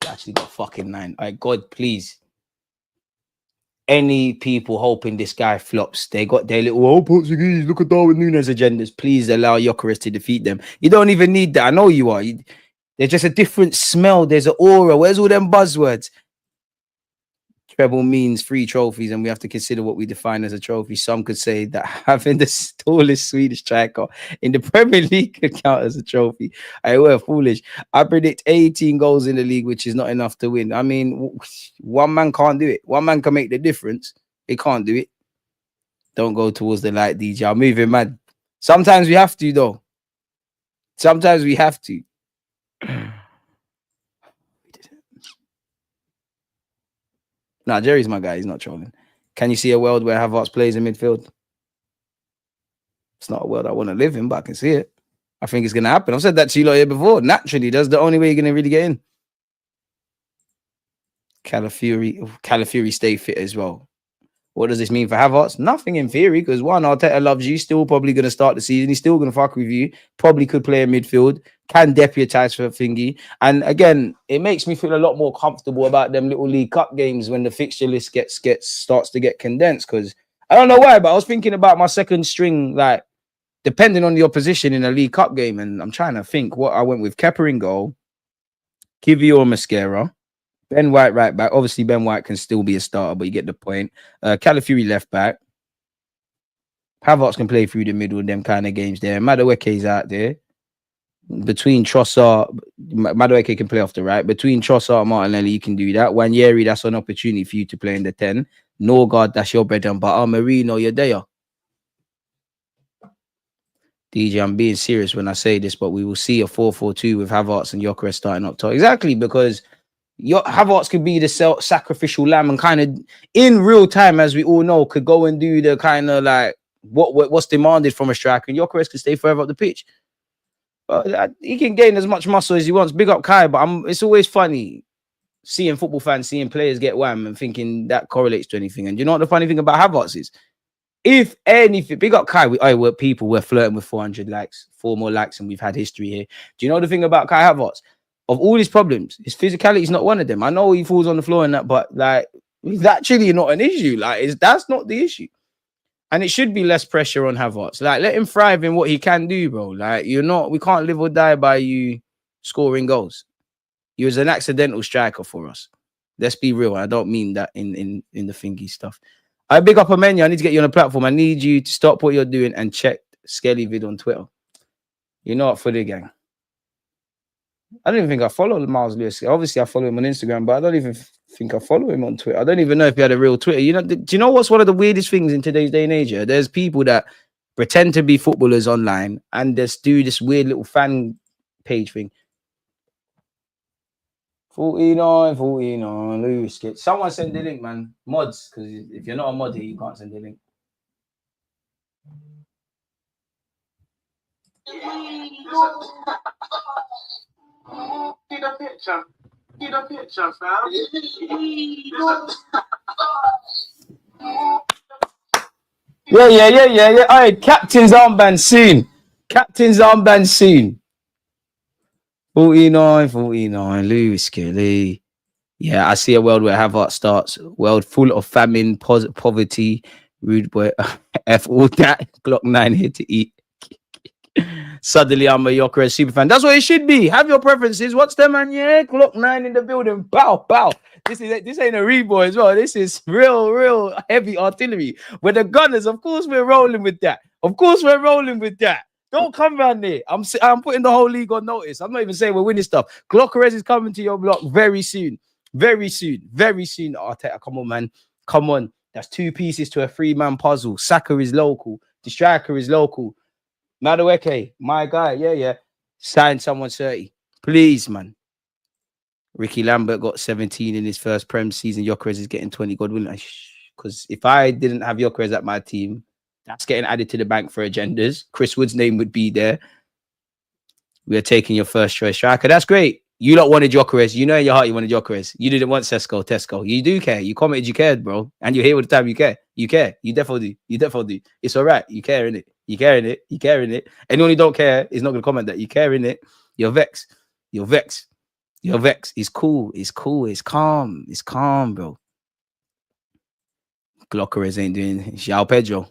Actually got fucking 9. All right, God, please. Any people hoping this guy flops, they got their little Portuguese, look at Darwin Nunes agendas. Please allow Gyökeres to defeat them. You don't even need that. I know you are. There's just a different smell. There's an aura. Where's all them buzzwords? Treble means 3 trophies, and we have to consider what we define as a trophy. Some could say that having the tallest Swedish striker in the Premier League could count as a trophy. We're foolish. I predict 18 goals in the league, which is not enough to win. I mean, one man can't do it. One man can make the difference. He can't do it. Don't go towards the light, DJ. I'm moving mad. Sometimes we have to, though. Sometimes we have to. Nah, Jerry's my guy. He's not trolling. Can you see a world where Havertz plays in midfield? It's not a world I want to live in, but I can see it. I think it's going to happen. I've said that to you lot here before. Naturally, that's the only way you're going to really get in. Calafiori stay fit as well. What does this mean for Havertz? Nothing in theory, because one, Arteta loves you, still probably going to start the season. He's still going to fuck with you. Probably could play in midfield, can deputise for a thingy. And again, it makes me feel a lot more comfortable about them little League Cup games when the fixture list starts to get condensed. Because I don't know why, but I was thinking about my second string, like depending on the opposition in a League Cup game, and I'm trying to think what I went with. Kepa in goal, Kivior Mascara. Ben White right back. Obviously, Ben White can still be a starter, but you get the point. Calafiori left back. Havertz can play through the middle, them kind of games there. Madueke's out there. Between Trossard, Madueke can play off the right. Between Trossard and Martinelli, you can do that. Wanyeri, that's an opportunity for you to play in the 10. Norgard, that's your bread and butter. Marino, you're there. DJ, I'm being serious when I say this, but we will see a 4-4-2 with Havertz and Gyökeres starting up top. Exactly, because Havertz could be the sacrificial lamb and kind of in real time, as we all know, could go and do the kind of like what's demanded from a striker, and Gyökeres could stay further up the pitch. But he can gain as much muscle as he wants. Big up Kai, but it's always funny seeing football fans, seeing players get wham and thinking that correlates to anything. And you know what the funny thing about Havertz is? If anything, big up Kai, we're flirting with 400 likes, 4 more likes, and we've had history here. Do you know the thing about Kai Havertz? Of all his problems, his physicality is not one of them. I know he falls on the floor and that, but like, it's actually not an issue. Like, that's not the issue. And it should be less pressure on Havertz. Like, let him thrive in what he can do, bro. Like, we can't live or die by you scoring goals. You was an accidental striker for us. Let's be real. I don't mean that in the thingy stuff. I big up a menu. I need to get you on the platform. I need you to stop what you're doing and check Skelly vid on Twitter. You're not for the gang. I don't even think I follow Miles Lewis. Obviously, I follow him on Instagram, but I don't even think I follow him on Twitter. I don't even know if he had a real Twitter. You know, do you know what's one of the weirdest things in today's day and age? There's people that pretend to be footballers online and just do this weird little fan page thing. 49, Lewis Kit. Someone send the link, man. Mods, because if you're not a mod here, you can't send the link. See the picture, fam. Yeah. All right, captain's armband soon. 49, Lewis Kelly. Yeah, I see a world where Havertz starts. World full of famine, poverty, rude boy, F all that. Glock 9 here to eat. Suddenly, I'm a Gyökeres super fan. That's what it should be. Have your preferences. What's them, man? Yeah, Glock 9 in the building. Bow. This ain't a reboy as well. This is real heavy artillery. We're the gunners. Of course, we're rolling with that. Don't come round there. I'm putting the whole league on notice. I'm not even saying we're winning stuff. Gyökeres is coming to your block very soon. Very soon. Very soon. Arteta, come on, man. Come on. That's 2 pieces to a 3-man puzzle. Saka is local. The striker is local. Madueke, my guy. Yeah. Sign someone 30. Please, man. Ricky Lambert got 17 in his first Prem season. Gyökeres is getting 20. God willing. Because if I didn't have Gyökeres at my team, that's getting added to the bank for agendas. Chris Wood's name would be there. We are taking your first choice striker. That's great. You lot wanted Gyökeres. You know in your heart you wanted Gyökeres. You didn't want Tesco. You do care. You commented you cared, bro. And you're here all the time. You care. You care. You definitely do. It's all right. You care in it. You care in it. Anyone who don't care is not going to comment that. You care in it. You're vexed. It's cool. It's calm, bro. Gyökeres ain't doing João Pedro.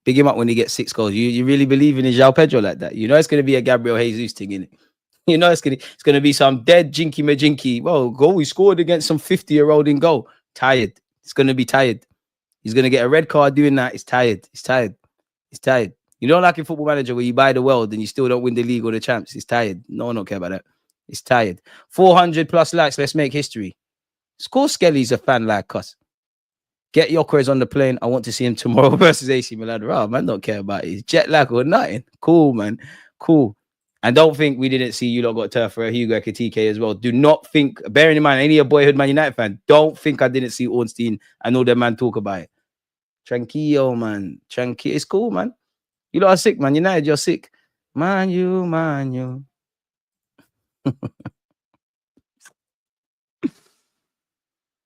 Big him up when he gets 6 goals. You really believe in João Pedro like that? You know it's going to be a Gabriel Jesus thing, innit? You know it's gonna be some dead jinky majinky. Well, goal he scored against some 50-year-old in goal. Tired. It's gonna be tired. He's gonna get a red card doing that. He's tired. You don't like in Football Manager where you buy the world and you still don't win the league or the champs. It's tired. No one don't care about that. It's tired. 400 plus likes. Let's make history. Score Skelly's a fan like us. Get Gyökeres on the plane. I want to see him tomorrow versus AC Milan. Oh, man, don't care about his jet lag or nothing. Cool, man. Cool. And don't think we didn't see you lot got turf for a Hugo Ekitike as well. Do not think, bearing in mind, any of boyhood Man United fan, don't think I didn't see Ornstein and all them man talk about it. Tranquillo, man. Tranquillo. It's cool, man. You lot are sick, man. United, you're sick. Man, you.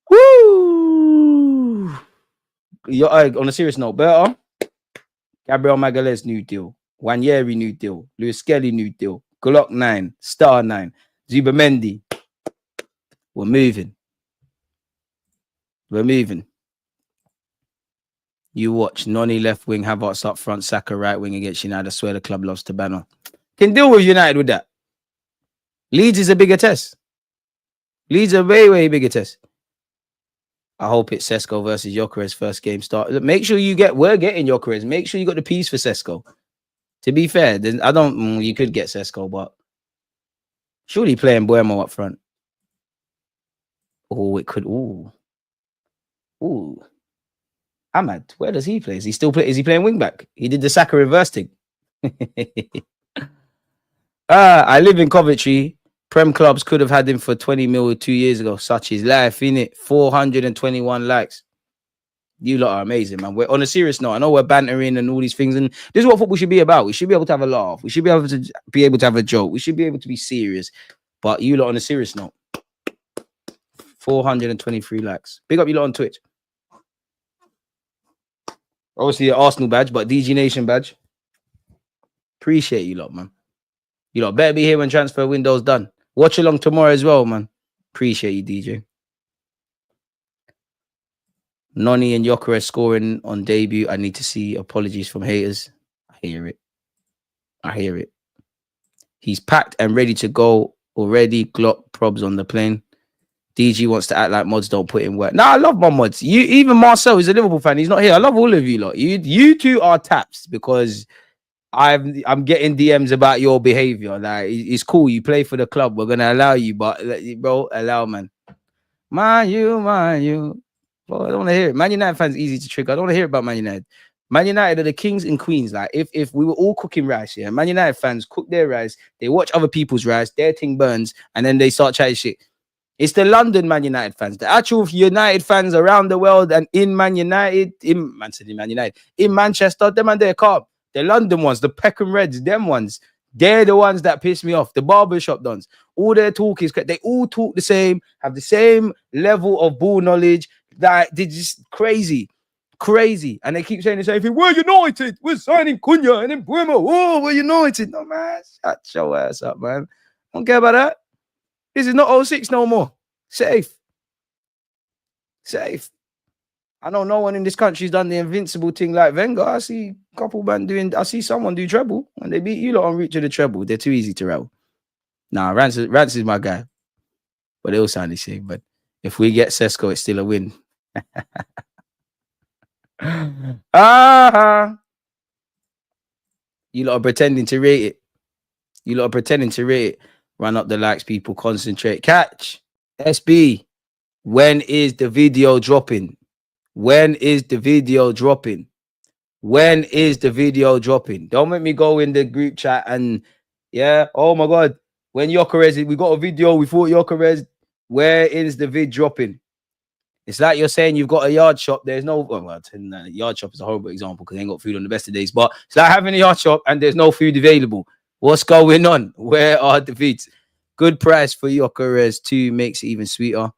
Woo! On a serious note, better. Gabriel Magalhaes, new deal. Wanyeri, new deal. Lewis Skelly, new deal. Glock 9, Star 9. Zubamendi. We're moving. You watch. Noni left wing, Havertz up front, Saka right wing against United. I swear the club loves to banner. Can deal with United with that. Leeds is a bigger test. Leeds are way bigger test. I hope it's Sesko versus Gyökeres first game start. Make sure we're getting Gyökeres. Make sure you got the piece for Sesko. To be fair, then you could get Sesko, but surely playing Buemo up front. Oh, it could. Ooh. Ahmad, where does he play? Is he playing wing back? He did the Saka reverse thing. I live in Coventry. Prem clubs could have had him for 20 mil 2 years ago. Such is life, innit? 421 likes. You lot are amazing, man. We're on a serious note. I know we're bantering and all these things, and this is what football should be about. We should be able to have a laugh. We should be able to have a joke. We should be able to be serious. But you lot on a serious note. 423 likes. Big up you lot on Twitch. Obviously an Arsenal badge, but DG Nation badge. Appreciate you lot, man. You lot better be here when transfer window's done. Watch along tomorrow as well, man. Appreciate you, DJ. Noni and Gyökeres scoring on debut. I need to see apologies from haters. I hear it. He's packed and ready to go already. Glock probs on the plane. DG wants to act like mods don't put in work. I love my mods. Even Marcel is a Liverpool fan. He's not here. I love all of you lot. You two are taps because I'm getting DMs about your behavior. Like it's cool. You play for the club. We're gonna allow you, but bro, allow man. Man, you. Bro, I don't want to hear it. Man United fans easy to trigger. I don't want to hear about Man United. Man United are the kings and queens. Like if we were all cooking rice, yeah, Man United fans cook their rice. They watch other people's rice. Their thing burns, and then they start chatting shit. It's the London Man United fans, the actual United fans around the world and in Man United, in Manchester, them and they're calm. The London ones, the Peckham Reds, them ones, they're the ones that piss me off. The barbershop dons. All their talk is, they all talk the same, have the same level of ball knowledge. That they're just crazy. And they keep saying the same thing. We're United. We're signing Cunha and then Buemo. Oh, we're United. No, man. Shut your ass up, man. I don't care about that. This is not 06 no more. Safe. I know no one in this country's done the invincible thing like Wenger. I see a couple man I see someone do treble and they beat you lot en route to the treble. They're too easy to rattle. Nah, Rants is my guy. But they all sound the same. But if we get Sesko, it's still a win. You lot are pretending to rate it. You lot are pretending to rate it. Run up the likes, people. Concentrate. Catch. SB. When is the video dropping? When is the video dropping? When is the video dropping? Don't make me go in the group chat and yeah. Oh my God. When Gyökeres, we got a video. We thought Gyökeres. Where is the vid dropping? It's like you're saying you've got a yard shop. There's no, well, yard shop is a horrible example because they ain't got food on the best of days. But it's like having a yard shop and there's no food available. What's going on? Where are the vids? Good price for Gyökeres 2 makes it even sweeter.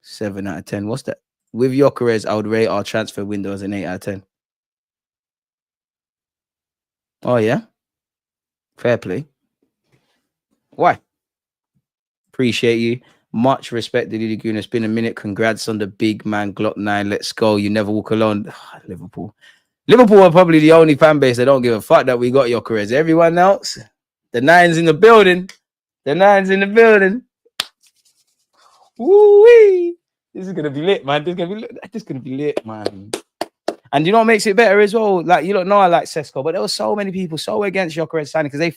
7 out of 10. What's that? With Gyökeres, I would rate our transfer window as an 8 out of 10. Oh, yeah? Fair play. Why? Appreciate you. Much respect to Lagoon. It's been a minute. Congrats on the big man, Glock 9. Let's go. You never walk alone. Liverpool. Liverpool are probably the only fan base that don't give a fuck that we got Gyökeres. Everyone else, the 9's in the building. The 9's in the building. Woo-wee. This is going to be lit, man. This is going to be lit, man. And you know what makes it better as well? Like, you don't know I like Sesko, but there were so many people so against Gyökeres signing because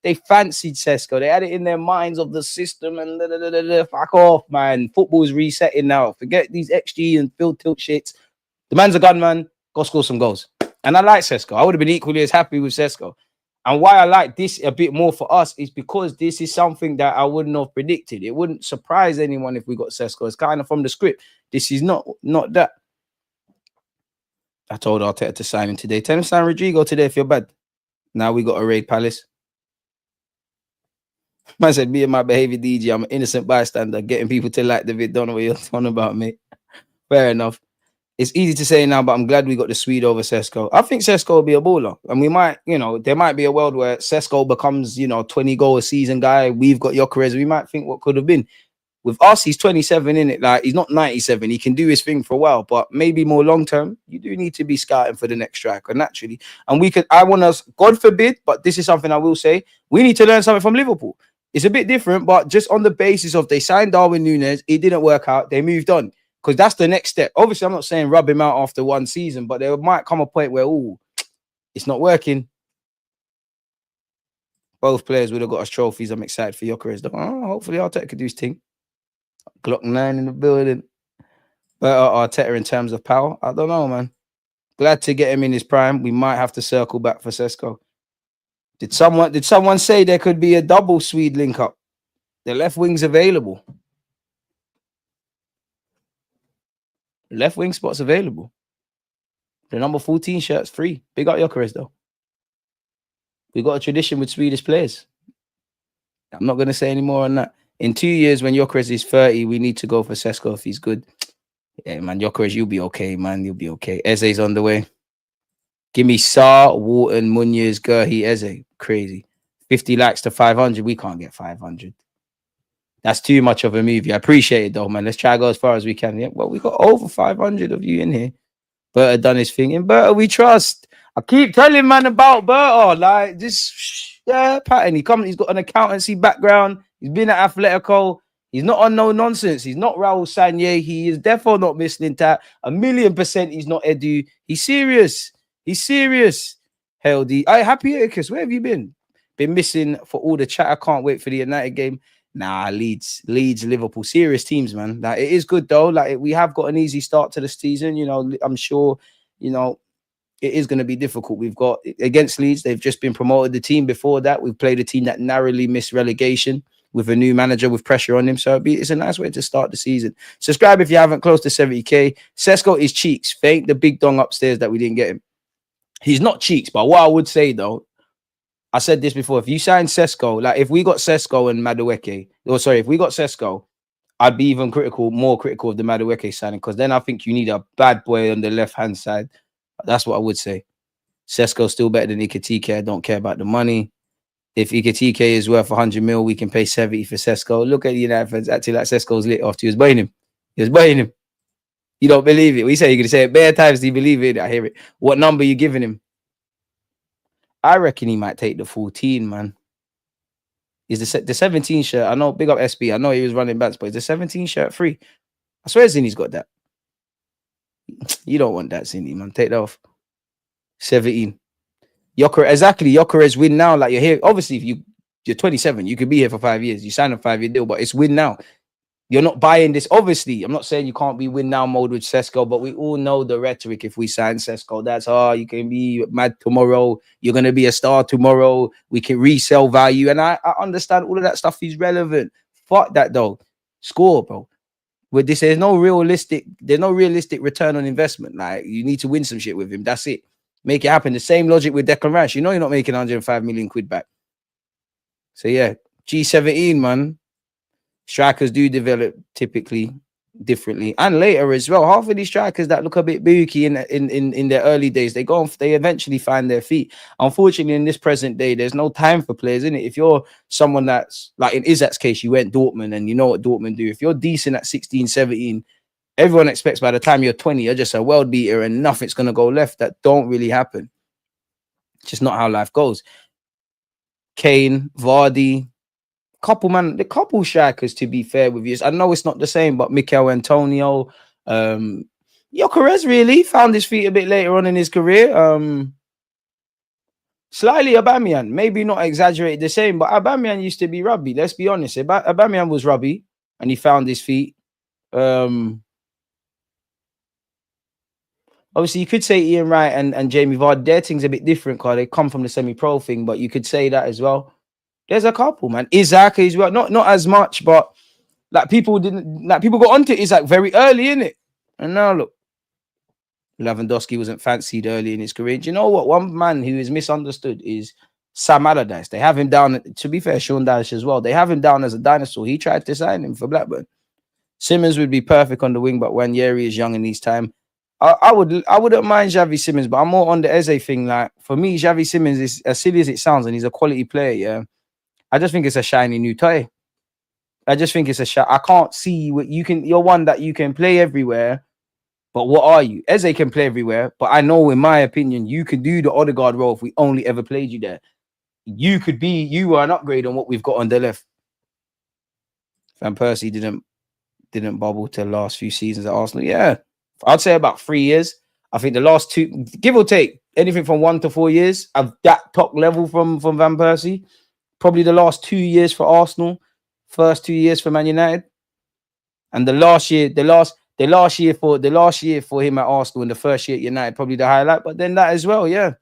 they fancied Sesko. They had it in their minds of the system and fuck off, man. Football's resetting now. Forget these XG and field tilt shits. The man's a gunman. Go score some goals. And I like Sesko. I would have been equally as happy with Sesko. And why I like this a bit more for us is because this is something that I wouldn't have predicted. It wouldn't surprise anyone if we got Sesko. It's kind of from the script. This is not that. I told Arteta to sign him today. Tell him to sign Rodrygo today if you're bad. Now we got a raid Palace. Man said, me and my behavior DJ, I'm an innocent bystander, getting people to like the vid. Don't know what you're talking about, mate. Fair enough. It's easy to say now, but I'm glad we got the Swede over Sesko. I think Sesko will be a baller. And we might, there might be a world where Sesko becomes, 20 goal a season guy. We've got Gyökeres. We might think what could have been. With us, he's 27 in it. Like, he's not 97. He can do his thing for a while, but maybe more long term, you do need to be scouting for the next striker naturally. And I want us, God forbid, but this is something I will say, we need to learn something from Liverpool. It's a bit different, but just on the basis of they signed Darwin Núñez, it didn't work out. They moved on because that's the next step. Obviously, I'm not saying rub him out after one season, but there might come a point where, it's not working. Both players would have got us trophies. I'm excited for Gyökeres. Hopefully, Arteta could do his thing. Glock 9 in the building. Better Arteta in terms of power. I don't know, man. Glad to get him in his prime. We might have to circle back for Sesko. Did someone say there could be a double Swede link up? The left wing's available. Left wing spot's available. The number 14 shirt's free. Big up Gyökeres though. We got a tradition with Swedish players. I'm not going to say any more on that. In 2 years, when Gyökeres is 30, we need to go for Sesko if he's good. Yeah, man, Gyökeres, you'll be okay, man. You'll be okay. Eze's on the way. Give me Sarr, Wharton, Munoz, Gurhi, Eze. Crazy. 50 likes to 500. We can't get 500. That's too much of a movie. I appreciate it, though, man. Let's try to go as far as we can. Yeah, well, we got over 500 of you in here. Berta done his thing. In Berta, we trust. I keep telling man about Berta. Like, just, yeah, pattern. He's got an accountancy background. He's been at Atletico. He's not on no nonsense. He's not Raul Sanye. He is definitely not missing that. 1,000,000% he's not Edu. He's serious. He's serious. Hell, happy Gyökeres. Where have you been? Been missing for all the chat. I can't wait for the United game. Nah, Leeds, Liverpool. Serious teams, man. Like, it is good, though. Like, we have got an easy start to the season. I'm sure, it is going to be difficult. We've got, against Leeds, they've just been promoted. The team before that, we've played a team that narrowly missed relegation with a new manager with pressure on him. So it's a nice way to start the season. Subscribe if you haven't, close to 70K. Sesko is cheeks. Thank the big dong upstairs that we didn't get him. He's not cheeks, but what I would say, though, I said this before, if you sign Sesko, like if we got Sesko and Madueke, if we got Sesko, I'd be even more critical of the Madueke signing, because then I think you need a bad boy on the left-hand side. That's what I would say. Sesko's still better than Ikatike. I don't care about the money. If Ikatike is worth 100 mil, we can pay 70 for Sesko. Look at the United fans acting like Sesko's lit after he was buying him. He was buying him. You don't believe it. We say you're going to say it bare times. Do you believe it? I hear it. What number are you giving him? I reckon he might take the 14, man. Is the 17 shirt? I know, big up SB. I know he was running backs, but is the 17 shirt free? I swear Zinni's got that. You don't want that, Zinni, man. Take that off. 17. Gyökeres, exactly. Gyökeres win now. Like you're here. Obviously, if you're 27, you could be here for 5 years. You sign a 5-year deal, but it's win now. You're not buying this. Obviously, I'm not saying you can't be win now mode with Sesko, but we all know the rhetoric. If we sign Sesko, that's you can be mad tomorrow. You're gonna be a star tomorrow. We can resell value, and I understand all of that stuff is relevant. Fuck that though. Score, bro. With this, there's no realistic return on investment. Like you need to win some shit with him. That's it. Make it happen. The same logic with Declan Rice. You know you're not making 105 million quid back. So yeah, G17, man. Strikers do develop typically differently and later as well. Half of these strikers that look a bit booky in their early days, they eventually find their feet. Unfortunately, in this present day, there's no time for players, in it. If you're someone that's like in Isak's case, you went Dortmund and you know what Dortmund do. If you're decent at 16, 17, everyone expects by the time you're 20, you're just a world beater and nothing's gonna go left. That don't really happen. It's just not how life goes. Kane, Vardy, the couple strikers, to be fair with you. I know it's not the same, but Mikel Antonio, Gyökeres really found his feet a bit later on in his career. Slightly Aubameyang, maybe not exaggerated the same, but Aubameyang used to be rubby. Let's be honest. Aubameyang was rubby and he found his feet. Obviously, you could say Ian Wright and Jamie Vardy. Their thing's a bit different because they come from the semi-pro thing, but you could say that as well. There's a couple, man. Isak as well, not as much, but like people got onto Isak very early in it, and now look, Lewandowski wasn't fancied early in his career. Do you know what? One man who is misunderstood is Sam Allardyce. They have him down. To be fair, Sean Dyche as well. They have him down as a dinosaur. He tried to sign him for Blackburn. Simons would be perfect on the wing, but Nwaneri is young and needs time. I wouldn't mind Xavi Simons, but I'm more on the Eze thing. Like for me, Xavi Simons is as silly as it sounds, and he's a quality player. Yeah. I just think it's a shiny new toy. I just think it's a shot. I can't see what you can. You're one that you can play everywhere, but what are you? Eze can play everywhere, but I know, in my opinion, you could do the Odegaard role if we only ever played you there. You were an upgrade on what we've got on the left. Van Persie didn't bubble to the last few seasons at Arsenal. Yeah, I'd say about 3 years. I think the last two, give or take, anything from 1 to 4 years of that top level from Van Persie. Probably the last 2 years for Arsenal, first 2 years for Man United, and the last year for him at Arsenal and the first year at United, probably the highlight. But then that as well, yeah.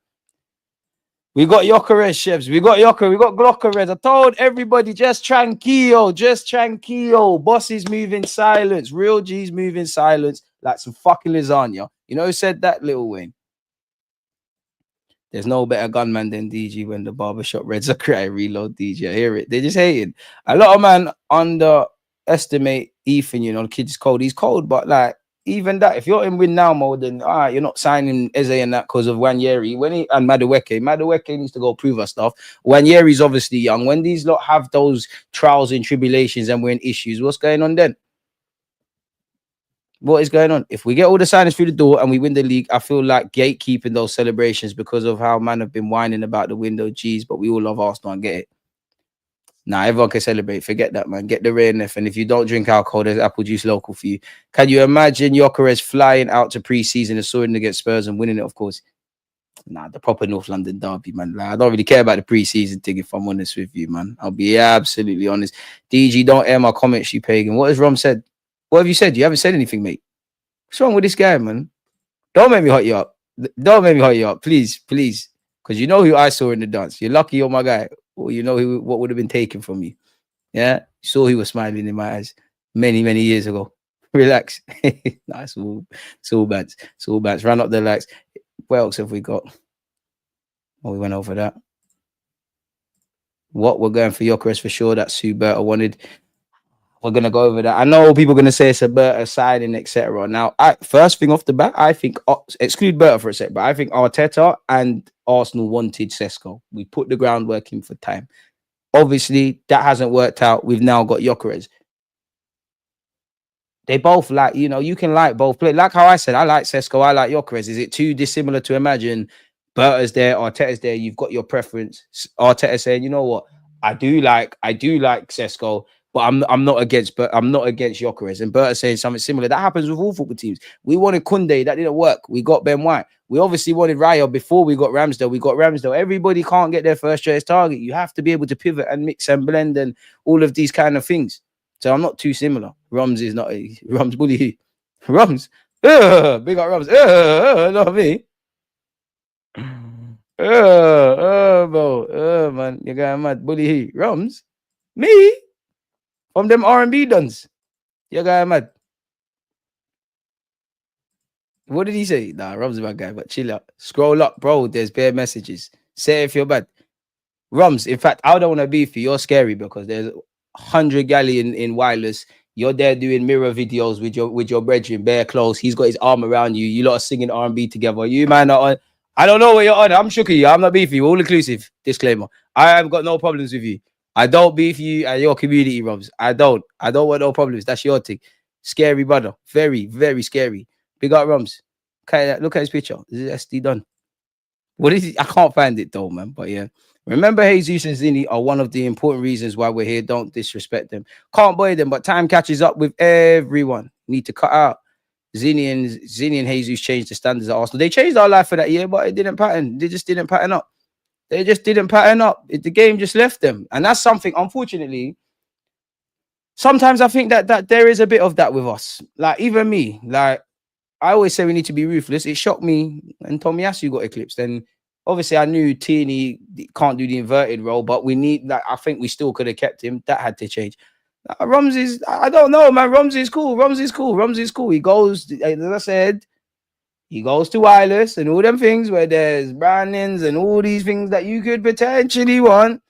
We got Gyökeres, chefs. We got Gyökeres. I told everybody, just tranquilo. Bosses move in silence. Real G's move in silence like some fucking lasagna. You know who said that? Lil Wayne. There's no better gunman than DG when the barbershop reds are crying. Reload DG. I hear it. They're just hating. A lot of man underestimate Ethan, you know, the kid's cold. He's cold, but like, even that, if you're in win now mode, then you're not signing Eze and that because of Nwaneri. And Madueke needs to go prove us stuff. Nwaneri's obviously young. When these lot have those trials and tribulations and we're in issues, what's going on then? What is going on? If we get all the signings through the door and we win the league, I feel like gatekeeping those celebrations because of how man have been whining about the window. Geez, but we all love Arsenal and get it. Nah, everyone can celebrate. Forget that, man. Get the RANTS. And if you don't drink alcohol, there's apple juice local for you. Can you imagine Gyökeres flying out to pre-season and soaring against Spurs and winning it, of course? Nah, the proper North London derby, man. Like, I don't really care about the pre-season thing, if I'm honest with you, man. I'll be absolutely honest. DG, don't air my comments, you pagan. What has Rom said? What have you said? You haven't said anything, mate. What's wrong with this guy, man? Don't make me hot you up. Don't make me hot you up, please. Because you know who I saw in the dance. You're lucky you're my guy. Or you know what would have been taken from you. Yeah? You saw he was smiling in my eyes many, many years ago. Relax. Nah, it's all bad. Run up the likes. What else have we got? Oh, we went over that. What? We're going for Gyökeres for sure. That's who Berta wanted. We're going to go over that. I know people are going to say it's a Berta signing, etc. Now, first thing off the bat, I think, exclude Berta for a sec, but I think Arteta and Arsenal wanted Sesko. We put the groundwork in for time. Obviously, that hasn't worked out. We've now got Gyökeres. They both like, you know, you can like both play. Like how I said, I like Sesko, I like Gyökeres. Is it too dissimilar to imagine Berta's there, Arteta's there, you've got your preference. Arteta saying, you know what, I do like Sesko. But I'm not against, but I'm not against Gyökeres. And Berta saying something similar. That happens with all football teams. We wanted Kunde, that didn't work. We got Ben White. We obviously wanted Raya before we got Ramsdale. We got Ramsdale. Everybody can't get their first choice target. You have to be able to pivot and mix and blend and all of these kind of things. So I'm not too similar. Rums is not a Rums bully. Rums. Big up Rums. Not me. Bro. Man. You're going mad. Bully. Rums. Me? From them R&B duns. You're going mad. What did he say? Nah, Rum's a bad guy, but chill out. Scroll up, bro. There's bare messages. Say if you're bad. Rums, in fact, I don't want to beef you. You're scary because there's 100 galley in wireless. You're there doing mirror videos with your brethren, bare clothes. He's got his arm around you. You lot are singing R&B together. You man are on. I don't know what you're on. I'm shook at you. I'm not beefing you. All inclusive. Disclaimer. I have got no problems with you. I don't beef you and your community, Rums. I don't want no problems. That's your thing. Scary brother. Very, very scary. Big up Rums. Okay, look at his picture. This is SD done. What is it? I can't find it though, man. But yeah. Remember, Jesus and Zini are one of the important reasons why we're here. Don't disrespect them. Can't buy them, but time catches up with everyone. Need to cut out. Zini and Jesus changed the standards at Arsenal. They changed our life for that year, but it didn't pattern. They just didn't pattern up. They just didn't pattern up. The game just left them. And that's something, unfortunately, sometimes I think that there is a bit of that with us. Like, even me, like, I always say we need to be ruthless. It shocked me and Tomiyasu got eclipsed. And obviously I knew Tierney can't do the inverted role, but we need, like, I think we still could have kept him. That had to change. Rums is, I don't know, man. Rums is cool. Rums is cool. Rums is cool. He goes, as I said, he goes to wireless and all them things where there's brandings and all these things that you could potentially want.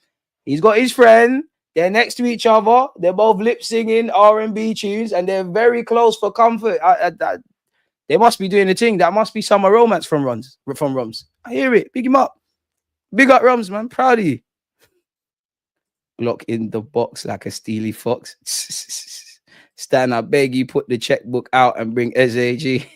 He's got his friend. They're next to each other. They're both lip singing R&B tunes and they're very close for comfort. They must be doing the thing. That must be summer romance from Rums. I hear it. Big him up. Big up Rums, man. Proud of you. Block in the box like a steely fox. Stan, I beg you, put the checkbook out and bring SAG.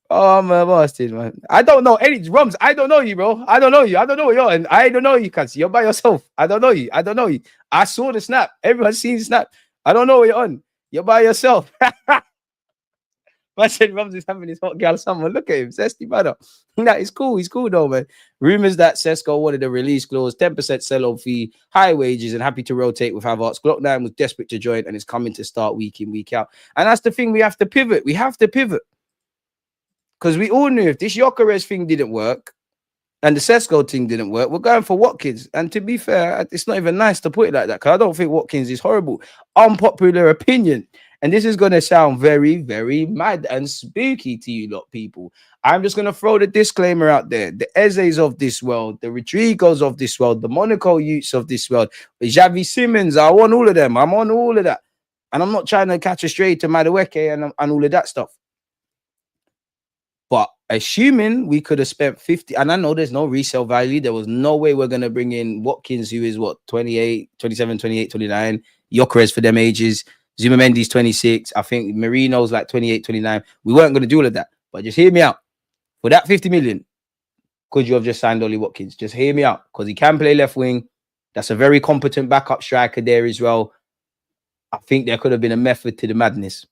Oh, I'm a bastard, man. I don't know any Rums. I don't know you, bro. I don't know you. I don't know what you're on. I don't know you, cuz you're by yourself. I don't know you. I don't know you. I saw the snap. Everyone's seen the snap. I don't know what you're on. You're by yourself. I said Rums is having his hot girl summer. Look at him, zesty brother. That is cool. He's cool though, man. Rumors that Sesko wanted a release clause, 10% sell-on fee, high wages, and happy to rotate with Havertz. Glock 9 was desperate to join and is coming to start week in, week out. And that's the thing. We have to pivot. We have to pivot. Because we all knew if this Gyökeres thing didn't work and the Sesko thing didn't work, we're going for Watkins. And to be fair, it's not even nice to put it like that because I don't think Watkins is horrible. Unpopular opinion. And this is going to sound very, very mad and spooky to you lot, people. I'm just going to throw the disclaimer out there. The Ezes of this world, the Rodrygos of this world, the Monaco youths of this world, the Xavi Simons, I want all of them. I'm on all of that. And I'm not trying to catch a stray to Madueke and all of that stuff. But assuming we could have spent 50, and I know there's no resale value. There was no way we're going to bring in Watkins, who is what, 28, 27, 28, 29, Gyökeres for them ages. Zuma Mendy's 26. I think Marino's like 28, 29. We weren't going to do all of that. But just hear me out. For that 50 million, could you have just signed Ollie Watkins? Just hear me out. Because he can play left wing. That's a very competent backup striker there as well. I think there could have been a method to the madness.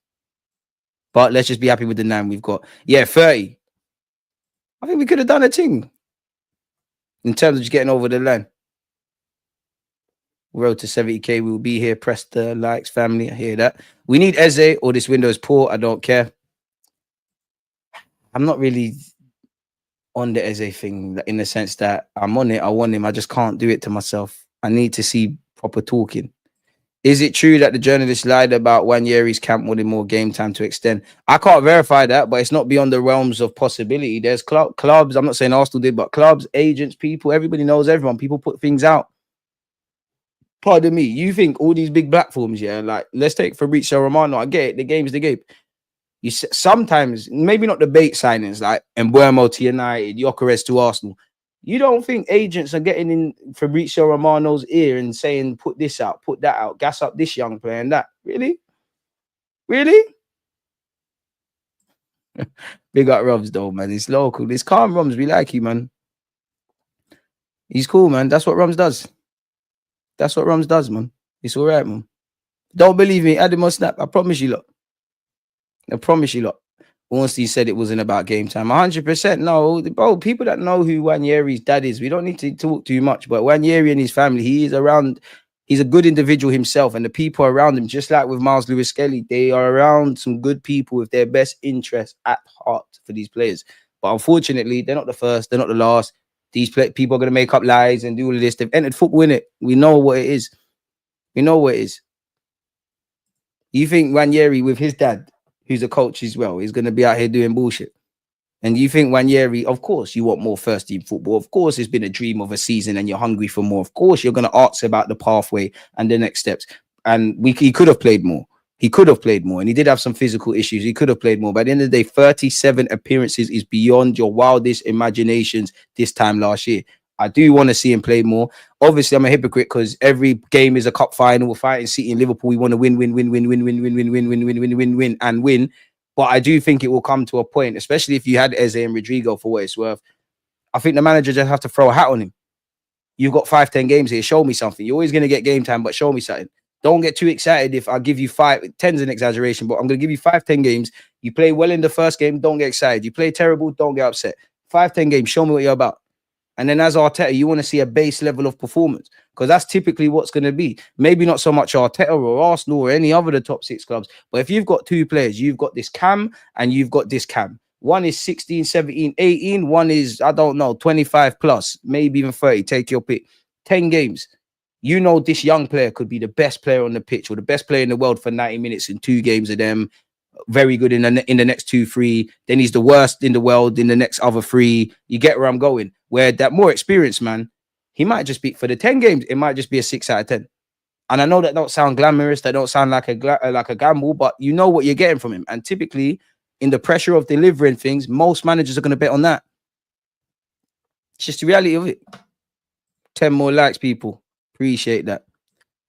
But let's just be happy with the 9 we've got. Yeah, 30. I think we could have done a thing. In terms of just getting over the line. Road to 70k. We'll be here. Press the likes, family. I hear that. We need Eze or this window is poor. I don't care. I'm not really on the Eze thing in the sense that I'm on it. I want him. I just can't do it to myself. I need to see proper talking. Is it true that the journalist lied about Wanyeri's camp wanting more game time to extend? I can't verify that, but it's not beyond the realms of possibility. There's clubs. I'm not saying Arsenal did, but clubs, agents, people, everybody knows everyone. People put things out. Pardon me, you think all these big platforms, yeah, like let's take Fabrizio Romano. I get it, the game's the game. You sometimes, maybe not the bait signings like Mbeumo to United, Gyökeres to Arsenal. You don't think agents are getting in Fabrizio Romano's ear and saying, put this out, put that out, gas up this young player and that? Really? Really? Big up Robs though, man. It's local. It's calm Roms. We like you, man. He's cool, man. That's what Roms does. That's what Rums does, man. It's all right, man. Don't believe me. Add him on Snap. I promise you, lot. I promise you, lot. Ornstein said it wasn't about game time. 100%. No, bro, people that know who Wanyeri's dad is, we don't need to talk too much. But Wanyeri and his family, he is around. He's a good individual himself, and the people around him, just like with Miles Lewis Skelly, they are around some good people with their best interests at heart for these players. But unfortunately, they're not the first, they're not the last. These people are going to make up lies and do all of this. They've entered football in it. We know what it is. We know what it is. You think Wanyeri with his dad, who's a coach as well, is going to be out here doing bullshit? And you think Wanyeri, of course, you want more first team football. Of course, it's been a dream of a season and you're hungry for more. Of course, you're going to ask about the pathway and the next steps. And he could have played more. He could have played more. And he did have some physical issues. He could have played more. But at the end of the day, 37 appearances is beyond your wildest imaginations this time last year. I do want to see him play more. Obviously, I'm a hypocrite because every game is a cup final. We're fighting City and Liverpool. We want to win. But I do think it will come to a point, especially if you had Eze and Rodrygo for what it's worth. I think the manager just have to throw a hat on him. You've got 5-10 games here. Show me something. You're always going to get game time, but show me something. Don't get too excited if I give you 10's an exaggeration, but I'm going to give you 5-10 games. You play well in the first game, don't get excited. You play terrible, don't get upset. 5-10 games, show me what you're about. And then as Arteta, you want to see a base level of performance because that's typically what's going to be. Maybe not so much Arteta or Arsenal or any other of the top 6 clubs. But if you've got 2 players, you've got this Cam and you've got this Cam. One is 16, 17, 18. One is, I don't know, 25 plus, maybe even 30. Take your pick. 10 games. You know this young player could be the best player on the pitch or the best player in the world for 90 minutes in 2 games of them. Very good in the next 2-3. Then he's the worst in the world in the next other 3. You get where I'm going. Where that more experienced man, he might just be for the 10 games. It might just be a 6 out of 10. And I know that don't sound glamorous. That don't sound like a gamble, but you know what you're getting from him. And typically, in the pressure of delivering things, most managers are going to bet on that. It's just the reality of it. 10 more likes, people. Appreciate that.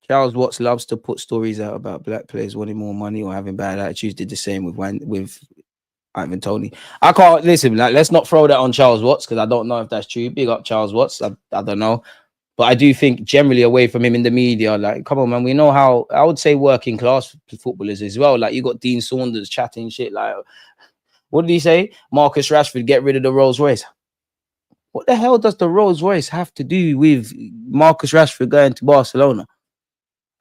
Charles Watts loves to put stories out about black players wanting more money or having bad attitudes. Did the same with Ivan Toney. I can't listen. Like, let's not throw that on Charles Watts because I don't know if that's true. Big up Charles Watts. I don't know, but I do think generally away from him in the media. Like, come on, man. We know how I would say working class footballers as well. Like, you got Dean Saunders chatting shit. Like, what did he say? Marcus Rashford, get rid of the Rolls Royce. What the hell does the Rolls Royce have to do with Marcus Rashford going to Barcelona?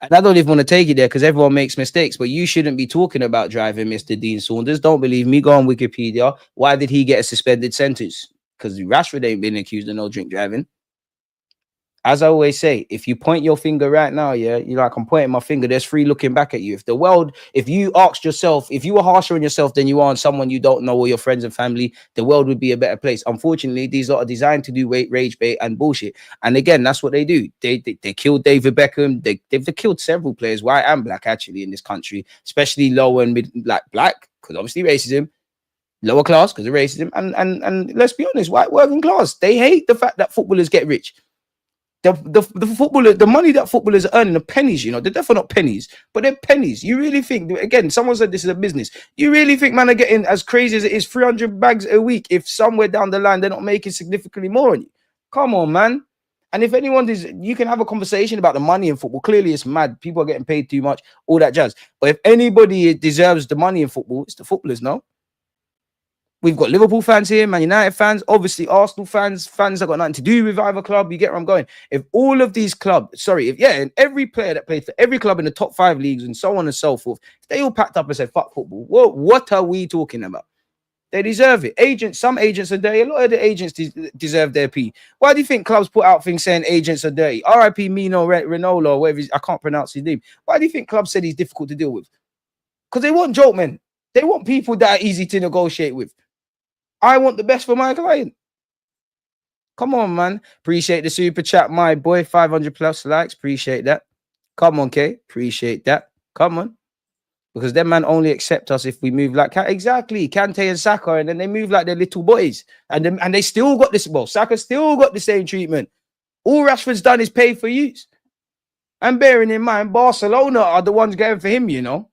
And I don't even want to take it there because everyone makes mistakes, but you shouldn't be talking about driving Mr. Dean Saunders. Don't believe me? Go on Wikipedia. Why did he get a suspended sentence? Because Rashford ain't been accused of no drink driving. As I always say, if you point your finger right now, yeah, you're like, I'm pointing my finger, there's 3 looking back at you. If you asked yourself, if you were harsher on yourself than you are on someone you don't know or your friends and family, the world would be a better place. Unfortunately, these are designed to do rage bait and bullshit. And again, that's what they do. They killed David Beckham. They've killed several players, white and black, actually, in this country, especially low and mid, black, because obviously racism. Lower class because of racism. And let's be honest, white working class, they hate the fact that footballers get rich. The money that footballers are earning are pennies, you know. They're definitely not pennies, but they're pennies. You really think, again, someone said this is a business. You really think man are getting, as crazy as it is, 300 bags a week if somewhere down the line they're not making significantly more on you? Come on, man. And if anyone is, you can have a conversation about the money in football. Clearly, it's mad. People are getting paid too much, all that jazz. But if anybody deserves the money in football, it's the footballers, no? We've got Liverpool fans here, Man United fans, obviously Arsenal fans that got nothing to do with either club. You get where I'm going. If all of these clubs, and every player that played for every club in the top 5 leagues and so on and so forth, if they all packed up and said, fuck football, what are we talking about? They deserve it. Some agents are dirty. A lot of the agents deserve their pee. Why do you think clubs put out things saying agents are dirty? R.I.P. Mino Rinaldo, or whatever, I can't pronounce his name. Why do you think clubs said he's difficult to deal with? Because they want joke men. They want people that are easy to negotiate with. I want the best for my client. Come on, man. Appreciate the super chat, my boy. 500 plus likes. Appreciate that. Come on, K. Appreciate that. Come on. Because them man only accept us if we move like exactly Kante and Saka, and then they move like they're little boys. And they still got this. Well, Saka still got the same treatment. All Rashford's done is pay for use. And bearing in mind, Barcelona are the ones going for him, you know.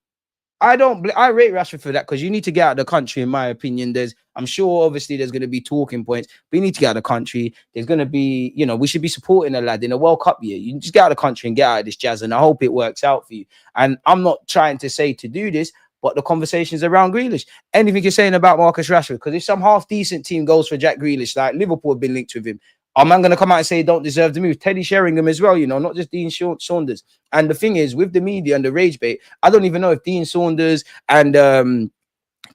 I rate Rashford for that, because you need to get out of the country, in my opinion. I'm sure obviously there's going to be talking points, but you need to get out of the country. There's going to be, we should be supporting a lad in a World Cup year. You just get out of the country and get out of this jazz, and I hope it works out for you. And I'm not trying to say to do this, but the conversations around Grealish, anything you're saying about Marcus Rashford, because if some half decent team goes for Jack Grealish, like Liverpool have been linked with him, I'm going to come out and say he don't deserve the move. Teddy Sheringham as well, not just Dean Saunders. And the thing is, with the media and the rage bait, I don't even know if Dean Saunders and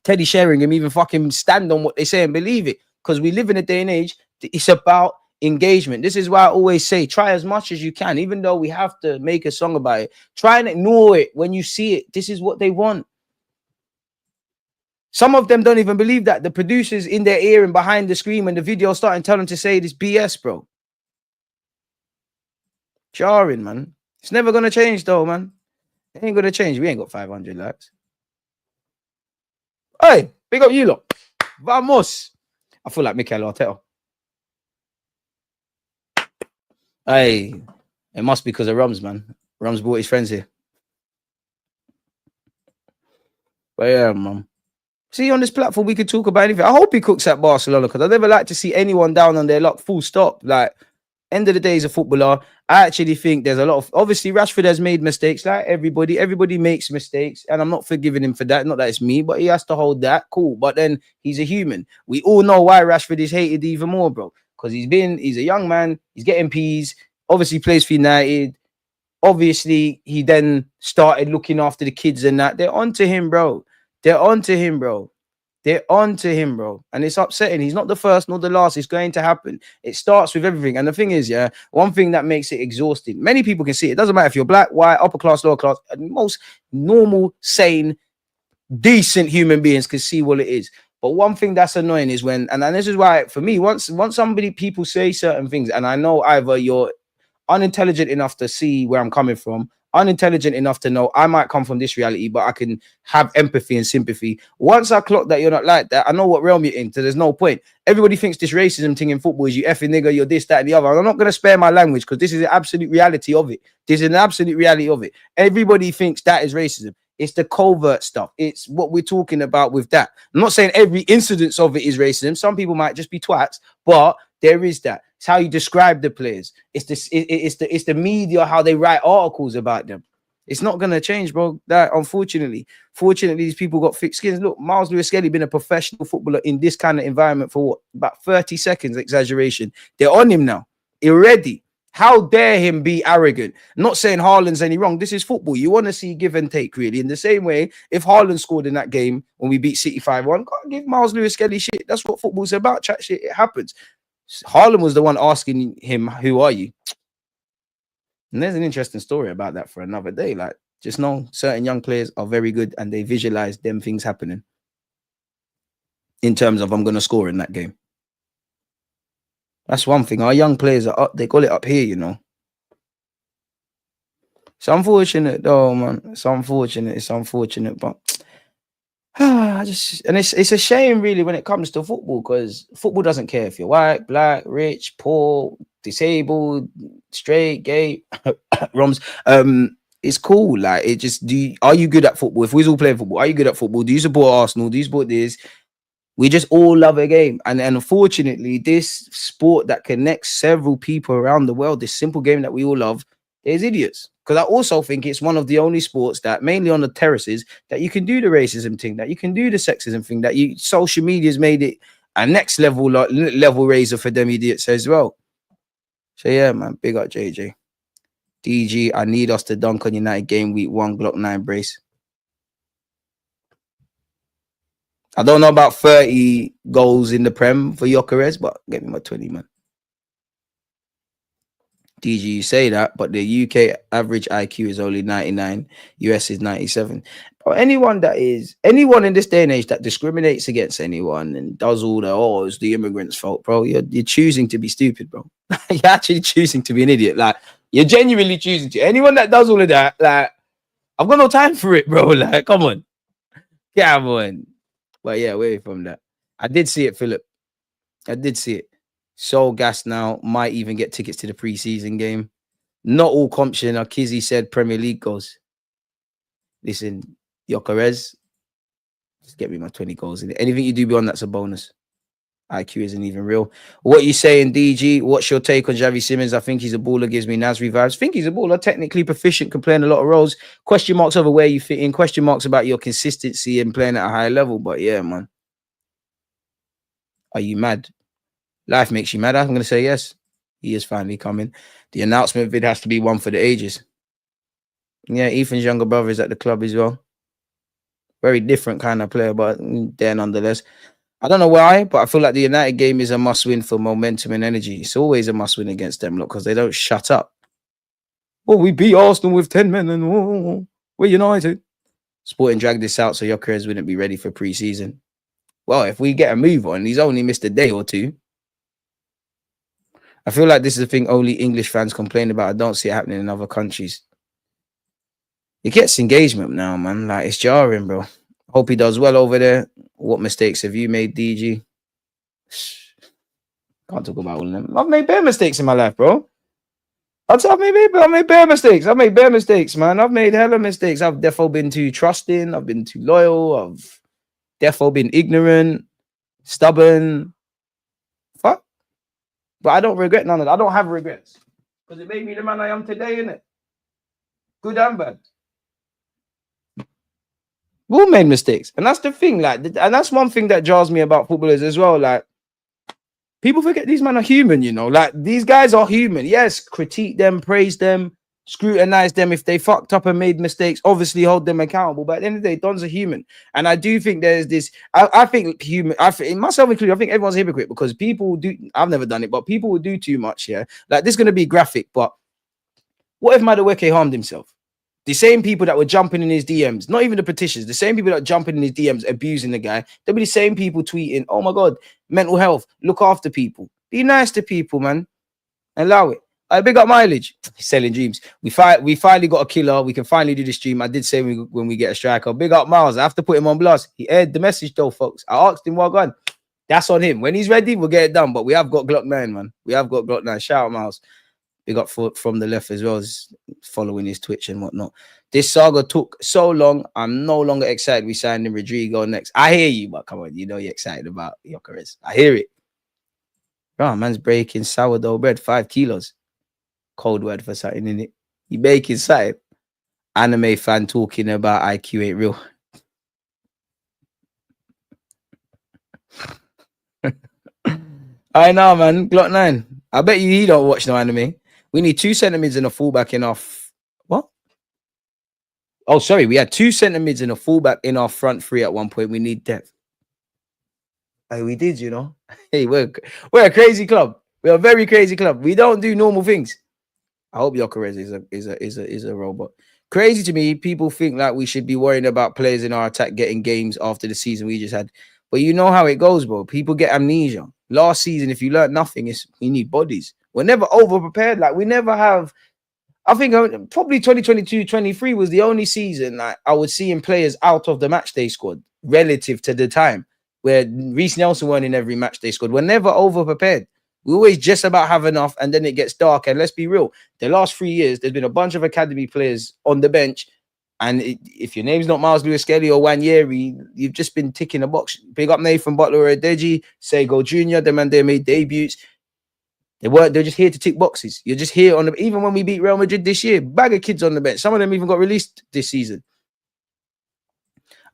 Teddy Sheringham even fucking stand on what they say and believe it, because we live in a day and age, it's about engagement. This is why I always say, try as much as you can, even though we have to make a song about it. Try and ignore it when you see it. This is what they want. Some of them don't even believe that. The producers in their ear and behind the screen when the video starting tell them to say this BS, bro. Jarring, man. It's never going to change, though, man. It ain't going to change. We ain't got 500 likes. Hey, big up you lot. Vamos. I feel like Mikel Arteta. Hey, it must be because of Rums, man. Rums brought his friends here. But yeah, man. See, on this platform, we could talk about anything. I hope he cooks at Barcelona, because I never like to see anyone down on their luck, full stop. Like, end of the day, he's a footballer. I actually think there's a lot of... Obviously, Rashford has made mistakes, like everybody. Everybody makes mistakes, and I'm not forgiving him for that. Not that it's me, but he has to hold that. Cool. But then he's a human. We all know why Rashford is hated even more, bro. Because he's a young man. He's getting P's. Obviously, plays for United. Obviously, he then started looking after the kids and that. They're onto him, bro. They're onto him, bro. They're onto him, bro. And it's upsetting. He's not the first nor the last. It's going to happen. It starts with everything. And the thing is, yeah, one thing that makes it exhausting, many people can see it. It doesn't matter if you're black, white, upper class, lower class. Most normal, sane, decent human beings can see what it is. But one thing that's annoying is when, and this is why, for me, once people say certain things, and I know either you're unintelligent enough to see where I'm coming from, unintelligent enough to know I might come from this reality, but I can have empathy and sympathy. Once I clock that you're not like that, I know what realm you're in, so there's no point. Everybody thinks this racism thing in football is you effing nigger, you're this, that, and the other. And I'm not going to spare my language, because this is the absolute reality of it. This is an absolute reality of it. Everybody thinks that is racism. It's the covert stuff. It's what we're talking about with that. I'm not saying every incidence of it is racism. Some people might just be twats, but there is that. It's how you describe the players. It's the media, how they write articles about them. It's not gonna change, bro. That fortunately, these people got thick skins. Look, Miles Lewis-Skelly been a professional footballer in this kind of environment for what, about 30 seconds, exaggeration. They're on him now. Already. How dare him be arrogant? Not saying Haaland's any wrong. This is football. You want to see give and take, really. In the same way, if Haaland scored in that game when we beat City 5-1, can't give Miles Lewis-Skelly shit. That's what football's about. Chat shit. It happens. Haaland was the one asking him, "Who are you?" And there's an interesting story about that for another day. Like, just know certain young players are very good and they visualize them things happening in terms of I'm going to score in that game. That's one thing. Our young players are up. They call it up here, you know. It's unfortunate, though, man. It's unfortunate, but it's a shame, really, when it comes to football, because football doesn't care if you're white, black, rich, poor, disabled, straight, gay, Roms. It's cool. Like, it just, are you good at football? If we're all playing football, are you good at football? Do you support Arsenal? Do you support this? We just all love a game. And unfortunately, this sport that connects several people around the world, this simple game that we all love, there's idiots. Because I also think it's one of the only sports that, mainly on the terraces, that you can do the racism thing, that you can do the sexism thing, that social media's made it a next level raiser for them idiots as well. So yeah, man, big up JJ. DG, I need us to dunk on United game week 1, Glock 9 brace. I don't know about 30 goals in the Prem for Gyökeres, but get me my 20, man. DG, you say that, but the UK average IQ is only 99. US is 97. But anyone in this day and age that discriminates against anyone and does all the, it's the immigrants' fault, bro. You're choosing to be stupid, bro. You're actually choosing to be an idiot. Like, you're genuinely choosing to. Anyone that does all of that, like, I've got no time for it, bro. Like, come on. Come on. But yeah, away from that. I did see it, Philip. I did see it. So gassed now. Might even get tickets to the preseason game. Not all competition. Kizzy said Premier League goes. Listen, Gyökeres, just get me my 20 goals in it. Anything you do beyond that's a bonus. IQ isn't even real. What you saying, DG? What's your take on Xavi Simons? I think he's a baller, gives me Nasri vibes. Think he's a baller, technically proficient, can play in a lot of roles. Question marks over where you fit in. Question marks about your consistency and playing at a high level. But yeah, man. Are you mad? Life makes you mad. I'm going to say yes. He is finally coming. The announcement vid has to be one for the ages. Yeah, Ethan's younger brother is at the club as well. Very different kind of player, but there nonetheless. I don't know why, but I feel like the United game is a must-win for momentum and energy. It's always a must-win against them, look, because they don't shut up. Oh, we beat Arsenal with 10 men and we're United. Sporting dragged this out so Gyökeres wouldn't be ready for pre-season. Well, if we get a move on, he's only missed a day or two. I feel like this is a thing only English fans complain about. I don't see it happening in other countries. It gets engagement now, man. Like, it's jarring, bro. Hope he does well over there. What mistakes have you made, DG? Can't talk about all of them. I've made bare mistakes in my life, bro. I've made bare mistakes. I've made bare mistakes, man. I've made hella mistakes. I've defo been too trusting. I've been too loyal. I've defo been ignorant, stubborn. Fuck. But I don't regret none of that. I don't have regrets. Because it made me the man I am today, innit? Good and bad. We all made mistakes. And that's the thing. Like, and that's one thing that jars me about footballers as well. Like, people forget these men are human, you know. Like, these guys are human. Yes, critique them, praise them, scrutinize them if they fucked up and made mistakes. Obviously, hold them accountable. But at the end of the day, Don's a human. And I do think there's this. I think human. Myself included. I think everyone's a hypocrite because people do. I've never done it, but people will do too much. Yeah, like this is gonna be graphic. But what if Madueke harmed himself? The same people that were jumping in his DMs, not even the petitions, the same people that are jumping in his DMs, abusing the guy, they'll be the same people tweeting, oh my God, mental health, look after people. Be nice to people, man. Allow it. I big up mileage. Selling dreams. We finally got a killer. We can finally do the stream. I did say when we get a striker. Big up Miles. I have to put him on blast. He aired the message though, folks. I asked him, well gone. That's on him. When he's ready, we'll get it done. But we have got Glock 9, man. We have got Glock 9. Shout out Miles. Big up from the left as well as following his Twitch and whatnot. This saga took so long. I'm no longer excited. We signed in Rodrygo next. I hear you, but come on, you know you're excited about Gyökeres. I hear it. Bro, man's breaking sourdough bread, 5 kilos. Cold word for something, in it. You baking something. Anime fan talking about IQ ain't real. I know, man. Glock 9. I bet you he don't watch no anime. We need 2 centre mids and a fullback in our... What? Oh, sorry. We had 2 centre mids and a fullback in our front three at one point. We need depth. Hey, we did, you know. Hey, we're a crazy club. We're a very crazy club. We don't do normal things. I hope Gyökeres is a robot. Crazy to me. People think that we should be worrying about players in our attack getting games after the season we just had. But you know how it goes, bro. People get amnesia. Last season, if you learned nothing, we need bodies. We're never over-prepared. Like, we never have... I think probably 2022-23 was the only season like, I was seeing players out of the matchday squad relative to the time where Reece Nelson weren't in every matchday squad. We're never over-prepared. We always just about have enough, and then it gets dark. And let's be real. The last 3 years, there's been a bunch of academy players on the bench. And if your name's not Miles Lewis-Skelly or Wanyeri, you've just been ticking a box. Big up Nathan Butler or Adeji, Sego Jr., them and they made debuts. They're just here to tick boxes. You're just here on the... Even when we beat Real Madrid this year, bag of kids on the bench. Some of them even got released this season.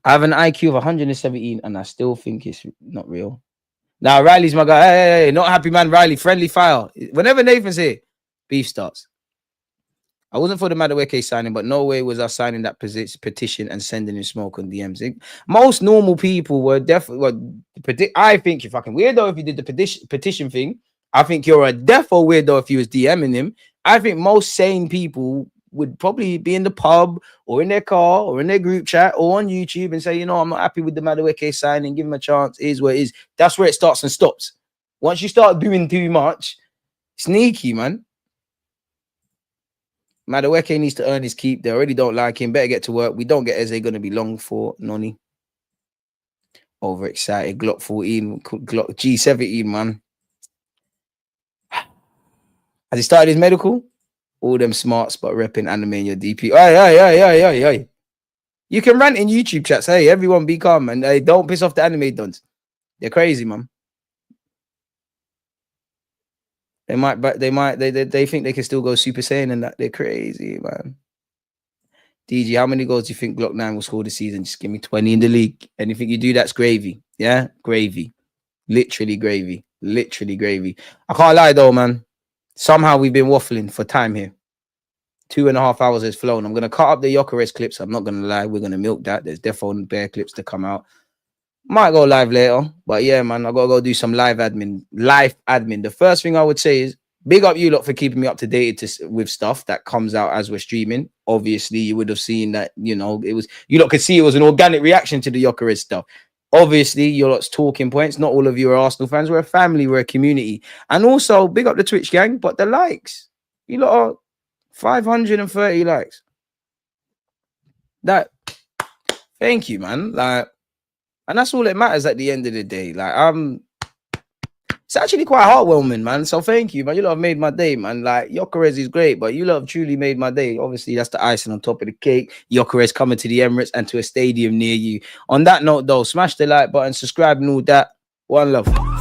I have an IQ of 117 and I still think it's not real. Now, Riley's my guy. Hey, not happy man, Riley. Friendly fire. Whenever Nathan's here, beef starts. I wasn't for the Madueke signing, but no way was I signing that petition and sending him smoke on DMs. Most normal people were definitely... I think you're fucking weirdo if you did the petition thing. I think you're a defo weirdo if you was DMing him. I think most sane people would probably be in the pub or in their car or in their group chat or on YouTube and say, you know, I'm not happy with the Madueke signing. Give him a chance. It is what it is. That's where it starts and stops. Once you start doing too much, sneaky, man. Madueke needs to earn his keep. They already don't like him. Better get to work. We don't get Eze going to be long for Noni. Overexcited. Glock 14. Glock G17, man. Has he started his medical? All them smarts, but repping anime in your DP. Aye. You can rant in YouTube chats. Hey, everyone be calm and hey, don't piss off the anime dons. They're crazy, man. They think they can still go Super Saiyan and that. They're crazy, man. DG, how many goals do you think Glock 9 will score this season? Just give me 20 in the league. Anything you do, that's gravy. Yeah, gravy. Literally gravy. Literally gravy. I can't lie though, man. Somehow we've been waffling for time here. 2.5 hours has flown. I'm going to cut up the Gyökeres clips. I'm not going to lie. We're going to milk that. There's definitely bare clips to come out. Might go live later. But yeah, man, I got to go do some live admin. The first thing I would say is big up you lot for keeping me up to date with stuff that comes out as we're streaming. Obviously, you would have seen that, you know, you lot could see it was an organic reaction to the Gyökeres stuff. Obviously, your lot's talking points. Not all of you are Arsenal fans. We're a family. We're a community. And also, big up the Twitch gang, but the likes. You lot are 530 likes. That, thank you, man. Like, and that's all that matters at the end of the day. Like, it's actually quite heartwarming, man. So thank you, man. You lot have made my day, man. Like, Gyökeres is great, but you lot have truly made my day. Obviously, that's the icing on top of the cake. Gyökeres coming to the Emirates and to a stadium near you. On that note, though, smash the like button, subscribe and all that. One love.